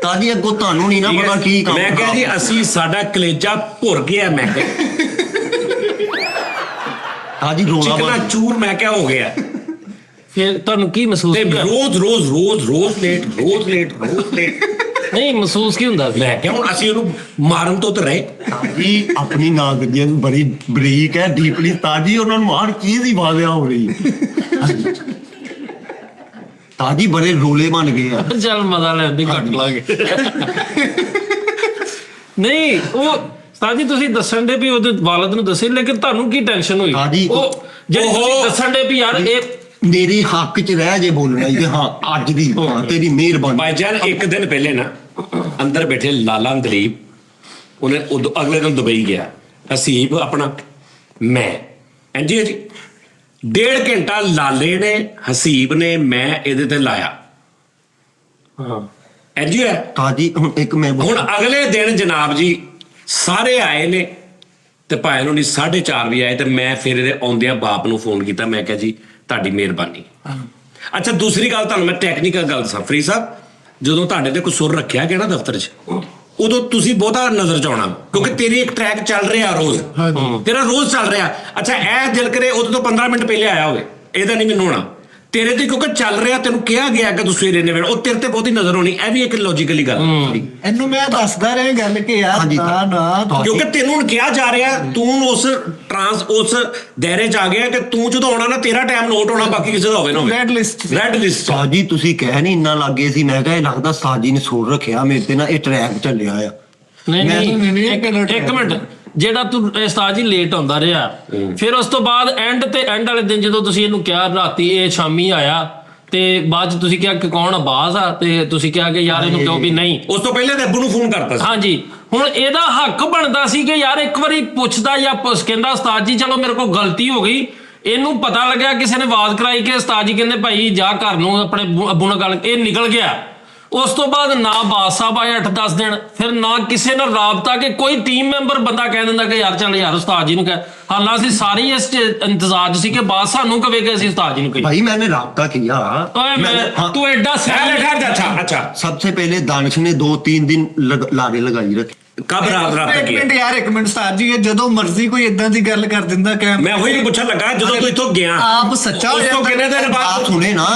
ਤਾਜੀ ਅੱਗੋਂ ਤੁਹਾਨੂੰ ਨਹੀਂ ਨਾ ਠੀਕ ਹੈ? ਪਤਾ ਕੀ ਕੰਮ। ਮੈਂ ਕਿਹਾ ਜੀ ਅਸੀਂ ਸਾਡਾ ਕਲੇਜਾ ਭੁਰ ਗਿਆ, ਮੈਂ ਕਿਹਾ ਤਾਜੀ ਰੋਲਾ ਚਿਕਨਾ ਚੂਰ ਮੈਂ ਕਿਹਾ ਹੋ ਗਿਆ। ਫਿਰ ਤੁਹਾਨੂੰ ਕੀ ਮਹਿਸੂਸ ਤੇ ਹੁੰਦਾ? ਰੋਜ਼ ਲੇਟ। ਨਹੀਂ ਮਹਿਸੂਸ ਕੀ ਹੁੰਦਾ ਫਿਰ? ਮੈਂ ਕਿਹਾ ਹੁਣ ਅਸੀਂ ਉਹਨੂੰ ਮਾਰਨ ਤੋਂ ਤਾਂ ਰਹੇ। ਤਾਜੀ ਆਪਣੀ ਨਾਗਰਿਕ ਬੜੀ ਬਰੀਕ ਹੈ, ਡੀਪਲੀ। ਤਾਜੀ ਉਹਨਾਂ ਨੂੰ ਹਰ ਚੀਜ਼ ਦੀ ਵਾਜ਼ਿਆ ਹੋ ਰਹੀ ਹੈ। ਤਾਜੀ ਬੜੇ ਰੋਲੇ ਬਣ ਗਏ ਆ। ਚੱਲ ਮਜ਼ਾ ਲੈਂਦੇ ਘੱਟ ਲਾਗੇ। ਨਹੀਂ ਉਹ ਸਾਜੀ ਤੁਸੀਂ ਦੱਸਣ ਦੇ ਵੀ ਉਹਦੇ ਵਾਲਦ ਨੂੰ ਦੱਸੇ, ਲੇਕਿਨ ਤੁਹਾਨੂੰ ਕੀ ਟੈਨਸ਼ਨ ਹੋਈ? ਸਾਜੀ ਉਹ ਜਿਹੜੀ ਤੁਸੀਂ ਦੱਸਣ ਦੇ ਵੀ ਯਾਰ ਇਹ ਮੇਰੇ ਹੱਕ 'ਚ ਰਹਿ ਜੇ ਬੋਲਣਾ ਜੀ। ਹਾਂ ਅੱਜ ਦੀ ਹਾਂ ਤੇਰੀ ਮਿਹਰਬਾਨੀ। ਭਾਈਜਾਨ ਇੱਕ ਦਿਨ ਪਹਿਲੇ ਨਾ ਅੰਦਰ ਬੈਠੇ ਲਾਲਾ ਦਲੀਪ, ਉਹਨੇ ਉਦੋਂ ਅਗਲੇ ਦਿਨ ਦੁਬਈ ਗਿਆ। ਹਸੀਬ ਆਪਣਾ ਮੈਂ ਇੰਜੀ ਜੀ 1.5 ਘੰਟਾ ਲਾਲੇ ਨੇ, ਹਸੀਬ ਨੇ, ਮੈਂ ਇਹਦੇ ਤੇ ਲਾਇਆ। ਹਾਂ ਇੰਜੀ ਹੈ। ਤਾਜੀ ਹੁਣ ਇੱਕ ਮੈਂ ਹੁਣ ਅਗਲੇ ਦਿਨ ਜਨਾਬ ਜੀ ਸਾਰੇ ਆਏ ਨੇ ਤੇ ਭਾਵੇਂ ਨੂੰ ਨਹੀਂ 4:30 ਵੀ ਆਏ, ਤੇ ਮੈਂ ਫਿਰ ਇਹਦੇ ਆਉਂਦਿਆਂ ਬਾਪ ਨੂੰ ਫੋਨ ਕੀਤਾ। ਮੈਂ ਕਿਹਾ ਜੀ ਤੁਹਾਡੀ ਮਿਹਰਬਾਨੀ। ਅੱਛਾ ਦੂਸਰੀ ਗੱਲ ਤੁਹਾਨੂੰ ਮੈਂ ਟੈਕਨੀਕਲ ਗੱਲ ਦੱਸਾਂ ਫਰੀਦ ਸਾਹਿਬ, ਜਦੋਂ ਤੁਹਾਡੇ ਤੇ ਕੋਈ ਸੁਰ ਰੱਖਿਆ ਗਿਆ ਨਾ ਦਫ਼ਤਰ 'ਚ, ਉਦੋਂ ਤੁਸੀਂ ਬਹੁਤਾ ਨਜ਼ਰ 'ਚ ਆਉਣਾ, ਕਿਉਂਕਿ ਤੇਰੀ ਇੱਕ ਟਰੈਕ ਚੱਲ ਰਿਹਾ ਰੋਜ਼, ਤੇਰਾ ਰੋਜ਼ ਚੱਲ ਰਿਹਾ। ਅੱਛਾ ਇਹ ਦਿਲ ਕਰੇ ਉਦੋਂ ਤੋਂ 15 ਮਿੰਟ ਪਹਿਲੇ ਆਇਆ ਹੋਵੇ, ਇਹਦਾ ਨਹੀਂ ਮੈਨੂੰ ਹੋਣਾ ਤੇਰੇ ਤੇ, ਕਿਉਂਕਿ ਚੱਲ ਰਿਹਾ, ਤੈਨੂੰ ਕਿਹਾ ਗਿਆ ਕਿ ਤੂੰ ਸਵੇਰੇ ਨੇ ਵੇਲੇ, ਉਹ ਤੇਰੇ ਤੇ ਬਹੁਤੀ ਨਜ਼ਰ ਹੋਣੀ। ਇਹ ਵੀ ਇੱਕ ਲੌਜੀਕਲੀ ਗੱਲ ਹੈ। ਇਹਨੂੰ ਮੈਂ ਦੱਸਦਾ ਰਿਹਾ ਗੱਲ ਕਿ ਯਾਰ ਹਾਂਜੀ, ਨਾ ਕਿਉਂਕਿ ਤੈਨੂੰ ਹੁਣ ਕਿਹਾ ਜਾ ਰਿਹਾ, ਤੂੰ ਉਸ ਦਾਇਰੇ 'ਚ ਆ ਗਿਆ ਕਿ ਤੂੰ ਜਦੋਂ ਆਉਣਾ ਨਾ ਤੇਰਾ ਟਾਈਮ ਨੋਟ ਹੋਣਾ, ਬਾਕੀ ਕਿਸੇ ਦਾ ਹੋਵੇ ਨਾ ਹੋਵੇ। ਰੈਡ ਲਿਸਟ ਸਾਜੀ ਤੁਸੀਂ ਕਹਿ ਨਹੀਂ ਇੰਨਾ ਲੱਗੇ ਸੀ। ਮੈਂ ਕਿਹਾ ਇਹ ਲੱਗਦਾ ਸਾਜੀ ਨੇ ਸੁਰ ਰੱਖਿਆ ਮੇਰੇ ਤੇ ਨਾ, ਇਹ ਟਰੈਕ ਚੱਲਿਆ ਆ। ਨਹੀਂ ਇੱਕ ਇੱਕ ਮਿੰਟ, ਜਿਹੜਾ ਤੂੰ ਉਸਤਾਦ ਜੀ ਲੇਟ ਆਉਂਦਾ ਰਿਹਾ, ਫਿਰ ਉਸ ਤੋਂ ਬਾਅਦ ਐਂਡ ਵਾਲੇ ਦਿਨ ਜਦੋਂ ਤੁਸੀਂ ਇਹਨੂੰ ਕਿਹਾ ਰਾਤੀ, ਇਹ ਸ਼ਾਮੀ ਆਇਆ, ਤੇ ਬਾਅਦ ਚ ਤੁਸੀਂ ਕਿਹਾ ਕਿ ਕੌਣ ਆਵਾਜ਼ ਆ, ਤੇ ਤੁਸੀਂ ਕਿਹਾ ਕਿ ਯਾਰ ਇਹਨੂੰ ਕਿਉਂ ਵੀ ਨਹੀਂ। ਉਸ ਤੋਂ ਪਹਿਲੇ ਤੇ ਅੱਬੂ ਨੂੰ ਫੋਨ ਕਰਤਾ ਸੀ। ਹਾਂਜੀ ਹੁਣ ਇਹਦਾ ਹੱਕ ਬਣਦਾ ਸੀ ਕਿ ਯਾਰ ਇੱਕ ਵਾਰੀ ਪੁੱਛਦਾ ਜਾਂ ਕਹਿੰਦਾ ਉਸਤਾਦ ਜੀ ਚਲੋ ਮੇਰੇ ਕੋਲ ਗਲਤੀ ਹੋ ਗਈ। ਇਹਨੂੰ ਪਤਾ ਲੱਗਿਆ ਕਿਸੇ ਨੇ ਆਵਾਜ਼ ਕਰਾਈ ਕਿ ਉਸਤਾਦ ਜੀ ਕਹਿੰਦੇ ਭਾਈ ਜਾ ਘਰ ਨੂੰ ਆਪਣੇ ਅੱਬੂ ਨਾਲ ਗੱਲ, ਇਹ ਨਿਕਲ ਗਿਆ। ਉਸ ਤੋਂ ਬਾਅਦ ਨਾ ਬਾਸ ਸਾਹਿਬ ਆਏ 8-10 ਦਿਨ, ਫਿਰ ਨਾ ਕਿਸੇ ਨਾਲ ਰਾਬਤਾ, ਕਿ ਕੋਈ ਟੀਮ ਮੈਂਬਰ ਬੰਦਾ ਕਹਿ ਦਿੰਦਾ ਕਿ ਯਾਰ ਚੱਲ ਯਾਰ ਉਸਤਾਦ ਜੀ ਨੂੰ ਕਹਿ। ਹਾਲਾਂ ਅਸੀਂ ਸਾਰੇ ਇਸ ਇੰਤਜ਼ਾਰ 'ਚ ਸੀ ਕਿ ਬਾਸ ਸਾਨੂੰ ਕਵੇ ਕਿ ਅਸੀਂ ਉਸਤਾਦ ਜੀ ਨੂੰ ਕਹੀਏ। भाई मैंने राब्ता किया। ਤੂੰ ਐਡਾ अच्छा सबसे पहले दानिश ने 2-3 दिन लारे लगाई रखे। कब रात ਇੱਕ ਮਿੰਟ ਯਾਰ, ਇੱਕ ਮਿੰਟ ਸਤਾਰ ਜੀ, ਜਦੋਂ ਮਰਜ਼ੀ ਕੋਈ ਇਦਾਂ ਦੀ ਗੱਲ ਕਰ ਦਿੰਦਾ ਕਿ ਮੈਂ ਉਹੀ ਨਹੀਂ ਪੁੱਛਣ ਲੱਗਾ, ਜਦੋਂ ਤੂੰ ਇੱਥੋਂ ਗਿਆ ਆਪ सच्चा हो ਉਸ ਤੋਂ जाता ਕਿੰਨੇ ਦਿਨ आप ਬਾਅਦ सुने ना,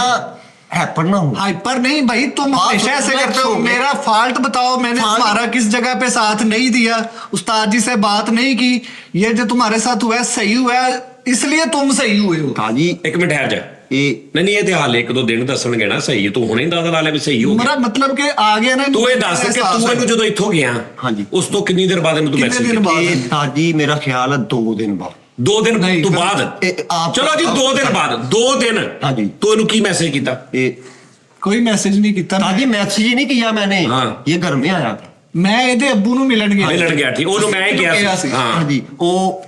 हैपर ना हो। हाइपर नहीं भाई, तुम आप हमेशा ऐसे relax करते हो। हो गए। मेरा फॉल्ट बताओ, मैंने फाल्ट- तुम्हारा किस जगह पे साथ नहीं दिया, उस्ताद जी से बात नहीं की, ये जो तुम्हारे साथ हुआ है सही हुआ है, इसलिए तुम सही हुए हो। ताजी ਇੱਕ ਮਿੰਟ ਠਹਿਰ ਜਾ। ये ਨਹੀਂ ਇਹ ਤੇ ਹਾਲੇ 1-2 ਦਿਨ ਦੱਸਣਗੇ ਨਾ ਸਹੀ, ਤੂੰ ਹੁਣੇ ਦਾਦਾ ਲਾ ਲਿਆ ਵੀ ਸਹੀ ਹੋ मेरा ਗਿਆ। मतलब कि आ गया ना। ਤੂੰ ਇਹ ਦੱਸ ਕਿ ਤੂੰ ਇਹਨੂੰ ਜਦੋਂ ਇੱਥੋਂ ਗਿਆ, ਹਾਂਜੀ। ਉਸ ਤੋਂ ਕਿੰਨੀ ਦੇਰ ਬਾਅਦ ਇਹਨੂੰ ਤੂੰ ਕਿੰਨੇ ਮੈਸੇਜ ਦਿਨ ਕੀਤਾ? ਬਾਅਦ? ये ताजी मेरा ख्याल है 2 दिन बाद। 2 ਦਿਨ ਨਹੀਂ, ਤੋਂ ਫਿਰ- ਬਾਅਦ आप ਚਲੋ ਜੀ 2 ਦਿਨ ਬਾਅਦ 2 ਦਿਨ ਹਾਂਜੀ। ਤੂੰ ਇਹਨੂੰ ਕੀ ਮੈਸੇਜ ਕੀਤਾ? ये कोई मैसेज नहीं किया। ताजी मैसेज ही नहीं किया मैंने। हाँ। ये घर में आया था। मैं ਇਹਦੇ ਅੱਬੂ ਨੂੰ ਮਿਲਣ ਗਿਆ। ਮਿਲਣ ਗਿਆ, ਠੀਕ, ਉਹਨੂੰ ਮੈਂ ਹੀ ਕਿਹਾ ਸੀ। ਹਾਂ ਹਾਂਜੀ ਉਹ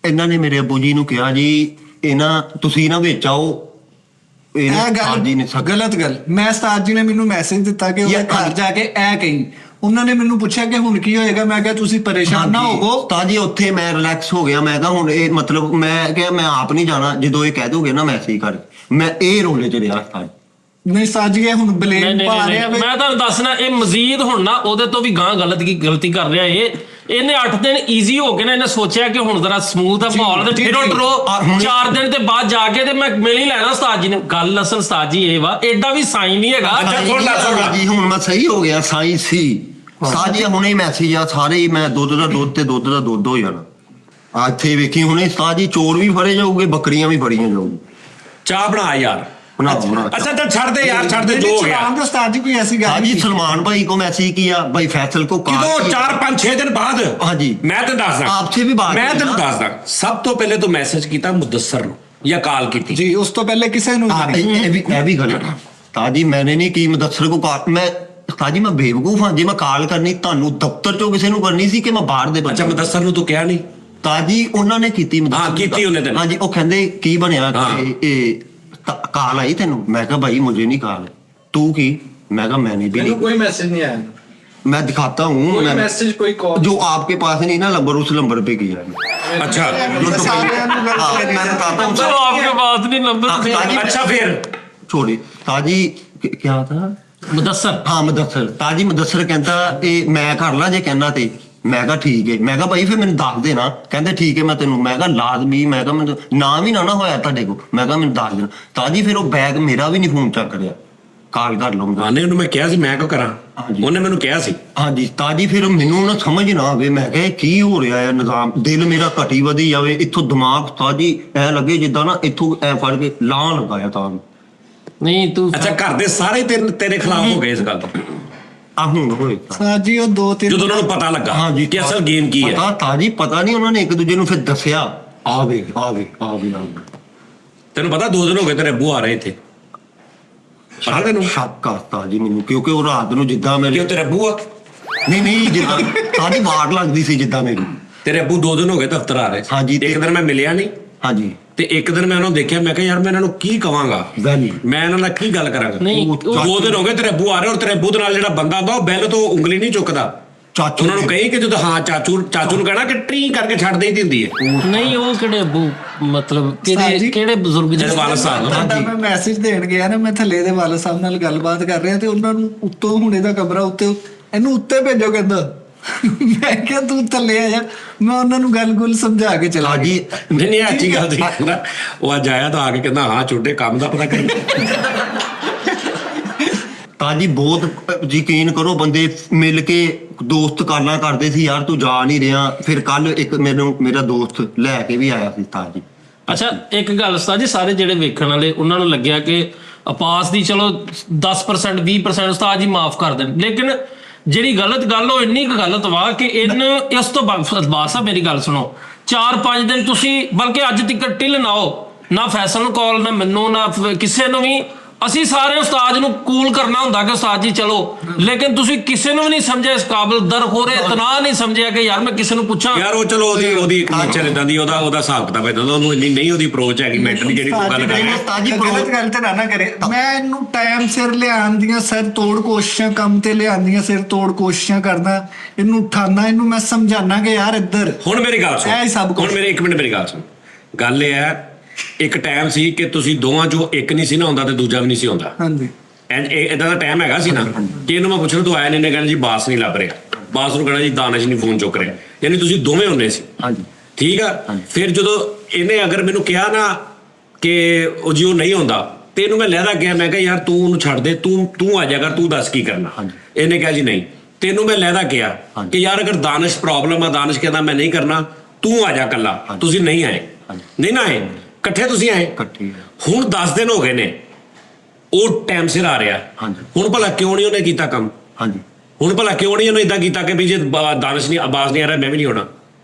ਇਹਨਾਂ ਨੇ ਮੇਰੇ ਅੱਬੂ ਜੀ ਨੂੰ ਕਿਹਾ ਜੀ ਇਹਨਾਂ ਤੁਸੀਂ ਨਾ ਵਿੱਚ ਆਓ। ਇਹ ਤਾਜੀ ਨੇ ਗੱਲ ਗਲਤ ਗੱਲ। ਮੈਂ ਉਸਤਾਦ ਜੀ ਨੇ ਮੈਨੂੰ ਮੈਸੇਜ ਦਿੱਤਾ ਕਿ ਉਹਦੇ ਘਰ ਜਾ ਕੇ ਇਹ ਕਹੀ। ਉਹਨਾਂ ਨੇ ਮੈਨੂੰ ਪੁੱਛਿਆ ਕਿ ਹੁਣ ਕੀ ਹੋਏਗਾ, ਮੈਂ ਕਿਹਾ ਤੁਸੀਂ ਪਰੇਸ਼ਾਨ ਨਾ ਹੋਵੋ। ਤਾਜੀ ਉੱਥੇ ਮੈਂ ਰਿਲੈਕਸ ਹੋ ਗਿਆ। ਮੈਂ ਕਿਹਾ ਹੁਣ ਇਹ ਮਤਲਬ ਮੈਂ ਕਿਹਾ ਮੈਂ ਆਪ ਨਹੀਂ ਜਾਣਾ, ਜਦੋਂ ਇਹ ਕਹਿ ਦੋਗੇ ਨਾ ਮੈਸੇਜ ਕਰ, ਮੈਂ ਇਹ ਰੋਲੇ ਚ ਰਿਹਾ ਤਾਜੀ। ਨਹੀਂ ਉਸਤਾਦ ਜੀ ਇਹ ਹੁਣ ਬਲੇਮ ਪਾ ਰਿਹਾ ਵੇ। ਮੈਂ ਤੁਹਾਨੂੰ ਦੱਸਣਾ, ਇਹ ਮਜ਼ੀਦ ਹੁਣ ਨਾ ਉਹਦੇ ਤੋਂ ਵੀ ਗਾਂ ਗਲਤੀ ਕਰ ਰਿਹਾ ਇਹ ਇਹਨੇ 8 ਦਿਨ ਈਜ਼ੀ ਹੋ ਕੇ ਨਾ ਇਹਨੇ ਸੋਚਿਆ ਕਿ ਹੁਣ ਜ਼ਰਾ ਸਮੂਥ ਆ ਮਾਹੌਲ ਤੇ ਫਿਰ ਉਹ ਡਰੋ 4 ਦਿਨ ਤੇ ਬਾਅਦ ਜਾ ਕੇ ਤੇ ਮੈਂ ਮਿਲ ਹੀ ਲੈਣਾ ਉਸਤਾਦ ਜੀ ਨੇ। ਗੱਲ ਅਸਲ ਉਸਤਾਦ ਜੀ ਇਹ ਵਾ, ਐਡਾ ਵੀ ਸਾਈਨ ਨਹੀਂ ਹੈਗਾ। ਜੀ ਹੁਣ ਮੈਂ ਸਹੀ ਹੋ ਗਿਆ, ਸਾਈ ਸੀ ਸਾਜੀ ਹੁਣੇ ਮੈਸੇਜ ਆ ਸਾਰੇ ਹੀ, ਮੈਂ ਦੁੱਧ ਦਾ ਦੁੱਧ ਤੇ ਦੁੱਧ ਦਾ ਦੁੱਧ ਹੋ ਜਾਣਾ। ਆ ਇੱਥੇ ਵੇਖੀ ਹੁਣੇ ਸਾਜੀ ਚੋਰ ਵੀ ਫੜੇ ਜਾਊਗੇ, ਬੱਕਰੀਆਂ ਵੀ ਫੜੀਆਂ ਜਾਊਗੀ। ਚਾਹ ਬਣਾ ਯਾਰ। ਬਣਾ ਬਣਾ। अच्छा तो छड़ दे यार, छड़ दे, जो हो गया। चलान तो उस्ताद जी कोई ऐसी गल हाजी नहीं। सलमान भाई को मैसेज किया, भाई फैसल को कहा कितों 4-5-6 दिन बाद हाँ जी। मैं तेन दसदा, आपसे भी बात मैं की तेन ना। दसदा, सब तो पहले तो मैसेज कीता मुदस्सर ਨੂੰ ਜਾਂ ਕਾਲ ਕੀਤੀ जी उस तो पहले किसी ने हाँ, ये भी गलत है ताजी। मैंने नहीं की मुदस्सर को कहा, मैं ताजी मैं बेवकूफ हाँ जी, मैं काल करनी ਤੁਹਾਨੂੰ ਦਫ਼ਤਰ ਚੋਂ ਕਿਸੇ ਨੂੰ ਕਰਨੀ ਸੀ ਕਿ ਮੈਂ ਬਾਹਰ ਦੇ ਅੱਛਾ ਮੁਦੱਸਰ ਨੂੰ ਤੂੰ ਕਿਹਾ ਨਹੀਂ? ਤਾਜੀ ਉਹਨਾਂ ਨੇ ਕੀਤੀ ਹਾਂ, ਕੀਤੀ ਉਹਨੇ ਤੈਨੂੰ। ਹਾਂਜੀ, ਉਹ ਕਹਿੰਦੇ ਕੀ ਬਣਿਆ ਹਾਂ। ਕਿ ਇਹ ਕਾਲ ਆਈ ਤੈਨੂੰ? मैं कहा भाई मुझे नहीं काल। तू की? मैं कहा मैंने भी नहीं। कोई मैसेज नहीं आया, मैं दिखाता हूँ कोई मैसेज कोई कॉल। जो आपके पास नहीं ना नंबर, उस नंबर पे किया अच्छा मैं बताता हूँ ਚਲੋ ਆਪਕੇ ਬਾਤ ਨਹੀਂ ਨੰਬਰ अच्छा फिर छोड़ी ताजी क्या था ਮੁਦੱਸਰ। हाँ मुदस्सर। ताजी मुदस्सर कहता मैं कर ला जे कहना ते। मैं कहा ठीक है। मैं कहा भाई फिर मैंने दस देना। कहते ठीक है मैं तेन, मैं कहा लाजमी, मैं कहा मैं नाम ही ना होया ਤੁਹਾਡੇ को। मैं कहा मैंने दस देना। ताजी फिर वो बैग मेरा भी नहीं फोन चक ਰਿਹਾ, ਕਾਲ ਕਰ ਲਊਂਗਾ। ਆਨੇ ਉਹਨੂੰ ਮੈਂ ਕਿਹਾ ਸੀ ਮੈਂ ਕਿਉਂ ਕਰਾਂ, ਹਾਂਜੀ। ਉਹਨੇ ਮੈਨੂੰ ਕਿਹਾ ਸੀ। ਹਾਂਜੀ ਤਾਜੀ ਫਿਰ ਮੈਨੂੰ ਨਾ ਸਮਝ ਨਾ ਆਵੇ, ਮੈਂ ਕਿਹਾ ਇਹ ਕੀ ਹੋ ਰਿਹਾ ਹੈ ਨਿਜ਼ਾਮ। ਦਿਲ ਮੇਰਾ ਘਟੀ ਵਧੀ ਜਾਵੇ, ਇੱਥੋਂ ਦਿਮਾਗ ਤਾਜੀ ਐ ਲੱਗੇ ਜਿੱਦਾਂ ਨਾ ਇੱਥੋਂ ਐ ਫੜ ਕੇ ਲਾਹ ਲਗਾਇਆ ਤਾਂ ਨਹੀਂ ਤੂੰ ਅੱਛਾ ਘਰ ਦੇ ਸਾਰੇ ਤੇਰੇ ਖਿਲਾਫ ਹੋ ਗਏ ਇਸ ਗੱਲ ਤੋਂ ਆ ਹੁਣ ਹੋਏ उस्ताद जी वो 2-3 ਜਦੋਂ ਉਹਨਾਂ ਨੂੰ ਪਤਾ ਲੱਗਾ ਹਾਂਜੀ ਕਿ ਅਸਲ ਗੇਮ ਕੀ ਹੈ। ਪਤਾ ਤਾਜੀ ਪਤਾ ਨਹੀਂ, ਉਹਨਾਂ ਨੇ ਇੱਕ ਦੂਜੇ ਨੂੰ ਫਿਰ ਦੱਸਿਆ ਆਵੇ ਆਵੇ ਆਵੇ ਆਵੇ। ਤੈਨੂੰ ਪਤਾ 2 ਦਿਨ ਹੋ ਗਏ ਤੇਰੇ ਅੱਬੂ ਆ ਰਹੇ ਇੱਥੇ, ਪਤਾ ਤੈਨੂੰ? ਸ਼ੱਕ ਕਰਤਾ ਜੀ ਮੈਨੂੰ, ਕਿਉਂਕਿ ਉਹ ਰਾਤ ਨੂੰ ਜਿੱਦਾਂ ਕਿਉਂ ਮੇਰੇ ਤੇਰੇ ਅੱਬੂ ਆ? ਨਹੀਂ ਜਿੱਦਾਂ ਤਾਜੀ ਵਾਰ ਲੱਗਦੀ ਸੀ ਜਿੱਦਾਂ ਮੇਰੀ। ਤੇਰੇ ਅੱਬੂ 2 ਦਿਨ ਹੋ ਗਏ ਦਫ਼ਤਰ ਆ ਰਹੇ। ਹਾਂਜੀ, ਇੱਕ ਦਿਨ ਮੈਂ ਮਿਲਿਆ ਨਹੀਂ ਹਾਂਜੀ ਤੇ ਇੱਕ ਦਿਨ ਮੈਂ ਉਹਨਾਂ ਨੂੰ ਦੇਖਿਆ, ਮੈਂ ਕਿਹਾ ਯਾਰ ਮੈਂ ਇਹਨਾਂ ਨੂੰ ਕੀ ਕਵਾਂਗਾ, ਵੈਲੀ ਮੈਂ ਇਹਨਾਂ ਨਾਲ ਕੀ ਗੱਲ ਕਰਾਂਗਾ। ਨਹੀਂ, ਉਹ 2 ਦਿਨ ਹੋ ਗਏ ਤੇਰੇ ਅੱਬੂ ਆ ਰਹੇ, ਔਰ ਤੇਰੇ ਅੱਬੂ ਦੇ ਨਾਲ ਜਿਹੜਾ ਬੰਦਾ ਹੁੰਦਾ ਉਹ ਬੈਲ ਤੋਂ ਉਂਗਲੀ ਨਹੀਂ ਚੁੱਕਦਾ। ਚਾਚੂ ਉਹਨਾਂ ਨੂੰ ਕਹੀ ਕਿ ਜਦੋਂ ਹਾਂ ਚਾਚੂ ਨੂੰ ਕਹਿਣਾ ਕਿ ਟਰੀ ਕਰਕੇ ਛੱਡ ਦੇਈ ਹੁੰਦੀ ਹੈ। ਨਹੀਂ ਉਹ ਕਿਹੜੇ ਅੱਬੂ ਮਤਲਬ ਉਸਤਾਦ ਜੀ, ਕਿਹੜੇ ਬਜ਼ੁਰਗ ਦੇ ਜਿਹੜੇ ਵਾਲਦ ਸਾਹਿਬ ਤੁਹਾਡਾ ਮੈਂ ਮੈਸੇਜ ਦੇਣ ਗਿਆ ਨਾ, ਮੈਂ ਥੱਲੇ ਦੇ ਵਾਲਦ ਸਾਹਿਬ ਨਾਲ ਗੱਲਬਾਤ ਕਰ ਰਿਹਾ ਤੇ ਉਹਨਾਂ ਨੂੰ ਉੱਤੋਂ ਹੁਣੇ ਦਾ ਕਮਰਾ ਉੱਤੇ, ਇਹਨੂੰ ਉੱਤੇ ਭੇਜੋ ਕਹਿੰਦਾ। ਮੈਂ ਕਿਹਾ ਤੂੰ ਥੱਲੇ ਆ ਜਾ, ਮੈਂ ਉਹਨਾਂ ਨੂੰ ਗੱਲ ਸਮਝਾ ਕੇ ਚਲਾ ਗਿਆ। ਤਾਜੀ ਨਹੀਂ ਨਹੀਂ ਅੱਛੀ ਗੱਲ ਸੀ ਕਹਿੰਦਾ, ਉਹ ਅੱਜ ਆਇਆ ਤਾਂ ਆ ਕੇ ਕਹਿੰਦਾ ਹਾਂ ਛੋਟੇ ਕੰਮ ਦਾ ਪਤਾ ਕਰ। ਤਾਜੀ ਬਹੁਤ ਯਕੀਨ ਕਰੋ, ਬੰਦੇ ਮਿਲ ਕੇ ਦੋਸਤ ਕਾਲਾਂ ਕਰਦੇ ਸੀ ਯਾਰ ਤੂੰ ਜਾ ਨਹੀਂ ਰਿਹਾ। ਫਿਰ ਕੱਲ ਇੱਕ ਮੇਰਾ ਦੋਸਤ ਲੈ ਕੇ ਵੀ ਆਇਆ ਸੀ ਤਾਜੀ। ਅੱਛਾ ਇੱਕ ਗੱਲ ਉਸਤਾਦ ਜੀ, ਸਾਰੇ ਜਿਹੜੇ ਵੇਖਣ ਵਾਲੇ ਉਹਨਾਂ ਨੂੰ ਲੱਗਿਆ ਕਿ ਅਪਾਸ ਦੀ ਚਲੋ 10% 20% ਉਸਤਾਦ ਜੀ ਮਾਫ ਕਰ ਦੇਣ, ਲੇਕਿਨ ਜਿਹੜੀ ਗਲਤ ਗੱਲ ਉਹ ਇੰਨੀ ਕੁ ਗਲਤ ਵਾ ਕਿ ਇਸ ਤੋਂ ਬਾਅਦ ਮੇਰੀ ਗੱਲ ਸੁਣੋ, 4-5 ਦਿਨ ਤੁਸੀਂ ਬਲਕਿ ਅੱਜ ਤੱਕ ਟਿਲ ਨਾ ਹੋ ਨਾ ਫੈਸਲ ਨੂੰ ਕਾਲ, ਨਾ ਮੈਨੂੰ, ਨਾ ਕਿਸੇ ਨੂੰ ਵੀ। ਅਸੀਂ ਸਾਰੇ ਉਸਤਾਦ ਨੂੰ ਕੂਲ ਕਰਨਾ ਹੁੰਦਾ ਕਿ ਉਸਤਾਦ ਜੀ ਚਲੋ, ਲੇਕਿਨ ਤੁਸੀਂ ਕਿਸੇ ਨੂੰ ਵੀ ਨਹੀਂ ਸਮਝਿਆ ਇਸ ਕਾਬਲ, ਦਰ ਹੋ ਰਹੇ ਇਤਨਾ ਨਹੀਂ ਸਮਝਿਆ ਕਿ ਯਾਰ ਮੈਂ ਕਿਸੇ ਨੂੰ ਪੁੱਛਾਂ। ਯਾਰ ਉਹ ਚਲੋ ਉਹਦੀ ਇੱਕ ਨੇਚਰ ਇਦਾਂ ਦੀ, ਉਹਦਾ ਹਿਸਾਬ ਕਿਤਾਬ ਇਦਾਂ ਦਾ, ਉਹਨੂੰ ਇੰਨੀ ਨਹੀਂ ਉਹਦੀ ਅਪਰੋਚ ਹੈਗੀ ਮੈਂਟਲੀ ਜਿਹੜੀ ਤੂੰ ਗੱਲ ਕਰ ਰਿਹਾ। ਤਾਜੀ ਗਲਤ ਗੱਲ ਤੇ ਨਾ ਕਰੇ। ਮੈਂ ਇਹਨੂੰ ਟਾਈਮ ਸਿਰ ਲਿਆਉਣ ਦੀਆਂ ਸਿਰ ਤੋੜ ਕੋਸ਼ਿਸ਼ਾਂ, ਕੰਮ ਤੇ ਲਿਆਉਣ ਦੀਆਂ ਸਿਰ ਤੋੜ ਕੋਸ਼ਿਸ਼ਾਂ ਕਰਦਾ, ਇਹਨੂੰ ਉਠਾਣਾ, ਇਹਨੂੰ ਮੈਂ ਸਮਝਾਣਾ ਕਿ ਯਾਰ ਇੱਧਰ। ਹੁਣ ਮੇਰੀ ਗੱਲ ਸੁਣ, ਇਹ ਹੀ ਸਭ ਕੁਛ। ਹੁਣ ਮੇਰੇ 1 ਮਿੰਟ ਮੇਰੀ ਗੱਲ ਸੁਣ। ਗੱਲ ਇਹ ਹੈ ਇੱਕ ਟਾਈਮ ਸੀ ਕਿ ਤੁਸੀਂ ਦੋਵਾਂ ਚੋਂ ਇੱਕ ਨਹੀਂ ਸੀ ਨਾ ਹੁੰਦਾ ਤੇ ਦੂਜਾ ਵੀ ਨਹੀਂ ਸੀ ਹੁੰਦਾ। ਹਾਂਜੀ ਇਦਾਂ ਦਾ ਟਾਈਮ ਹੈਗਾ ਸੀ ਨਾ ਕਿ ਇਹਨੂੰ ਮੈਂ ਪੁੱਛਣਾ ਤੂੰ ਆਇਆ ਨਹੀਂ, ਨੇ ਕਹਿੰਦਾ ਜੀ ਬਾਸ ਨਹੀਂ ਲੱਭ ਰਿਹਾ, ਬਾਸ ਨੂੰ ਕਹਿਣਾ ਜੀ ਦਾਨਿਸ਼ ਨਹੀਂ ਫੋਨ ਚੁੱਕ ਰਿਹਾ, ਯਾਨੀ ਤੁਸੀਂ ਦੋਵੇਂ ਹੁੰਦੇ ਸੀ। ਹਾਂਜੀ ਠੀਕ ਆ। ਫਿਰ ਜਦੋਂ ਇਹਨੇ ਅਗਰ ਮੈਨੂੰ ਕਿਹਾ ਨਾ ਕਿ ਉਹ ਜੀ ਉਹ ਨਹੀਂ ਹੁੰਦਾ ਤੇ ਇਹਨੂੰ ਮੈਂ ਲਹਿਦਾ ਗਿਆ, ਮੈਂ ਕਿਹਾ ਯਾਰ ਤੂੰ ਉਹਨੂੰ ਛੱਡ ਦੇ, ਤੂੰ ਆ ਜਾ ਕਰ, ਤੂੰ ਦੱਸ ਕੀ ਕਰਨਾ। ਇਹਨੇ ਕਿਹਾ ਜੀ ਨਹੀਂ। ਤੈਨੂੰ ਮੈਂ ਲਹਿਦਾ ਕਿਹਾ ਕਿ ਯਾਰ ਅਗਰ ਦਾਨਿਸ਼ ਪ੍ਰੋਬਲਮ ਆ, ਦਾਨਿਸ਼ ਕਹਿੰਦਾ ਮੈਂ ਨਹੀਂ ਕਰਨਾ, ਤੂੰ ਆ ਜਾ ਕੱਲਾ, ਤੁਸੀਂ ਨਹੀਂ ਆਏ, ਨਹੀਂ ਨਾ ਆਏ, ਇਕੱਠੇ ਤੁਸੀਂ ਆਏ। ਹੁਣ 10 ਦਿਨ ਹੋ ਗਏ ਨੇ, ਉਹ ਟਾਈਮ ਸਿਰ ਆ ਰਿਹਾ। ਹੁਣ ਭਲਾ ਕਿਉਂ ਨਹੀਂ ਉਹਨੇ ਕੀਤਾ ਕੰਮ? ਹਾਂਜੀ ਹੁਣ ਭਲਾ ਕਿਉਂ ਨਹੀਂ ਉਹਨੇ ਇਦਾਂ ਕੀਤਾ ਕਿ ਵੀ ਜੇ ਦਾਨਿਸ਼ ਨਹੀਂ, ਆਵਾਜ਼ ਨਹੀਂ ਆ ਰਿਹਾ ਮੈਂ ਵੀ ਨਹੀਂ ਹੋਣਾ?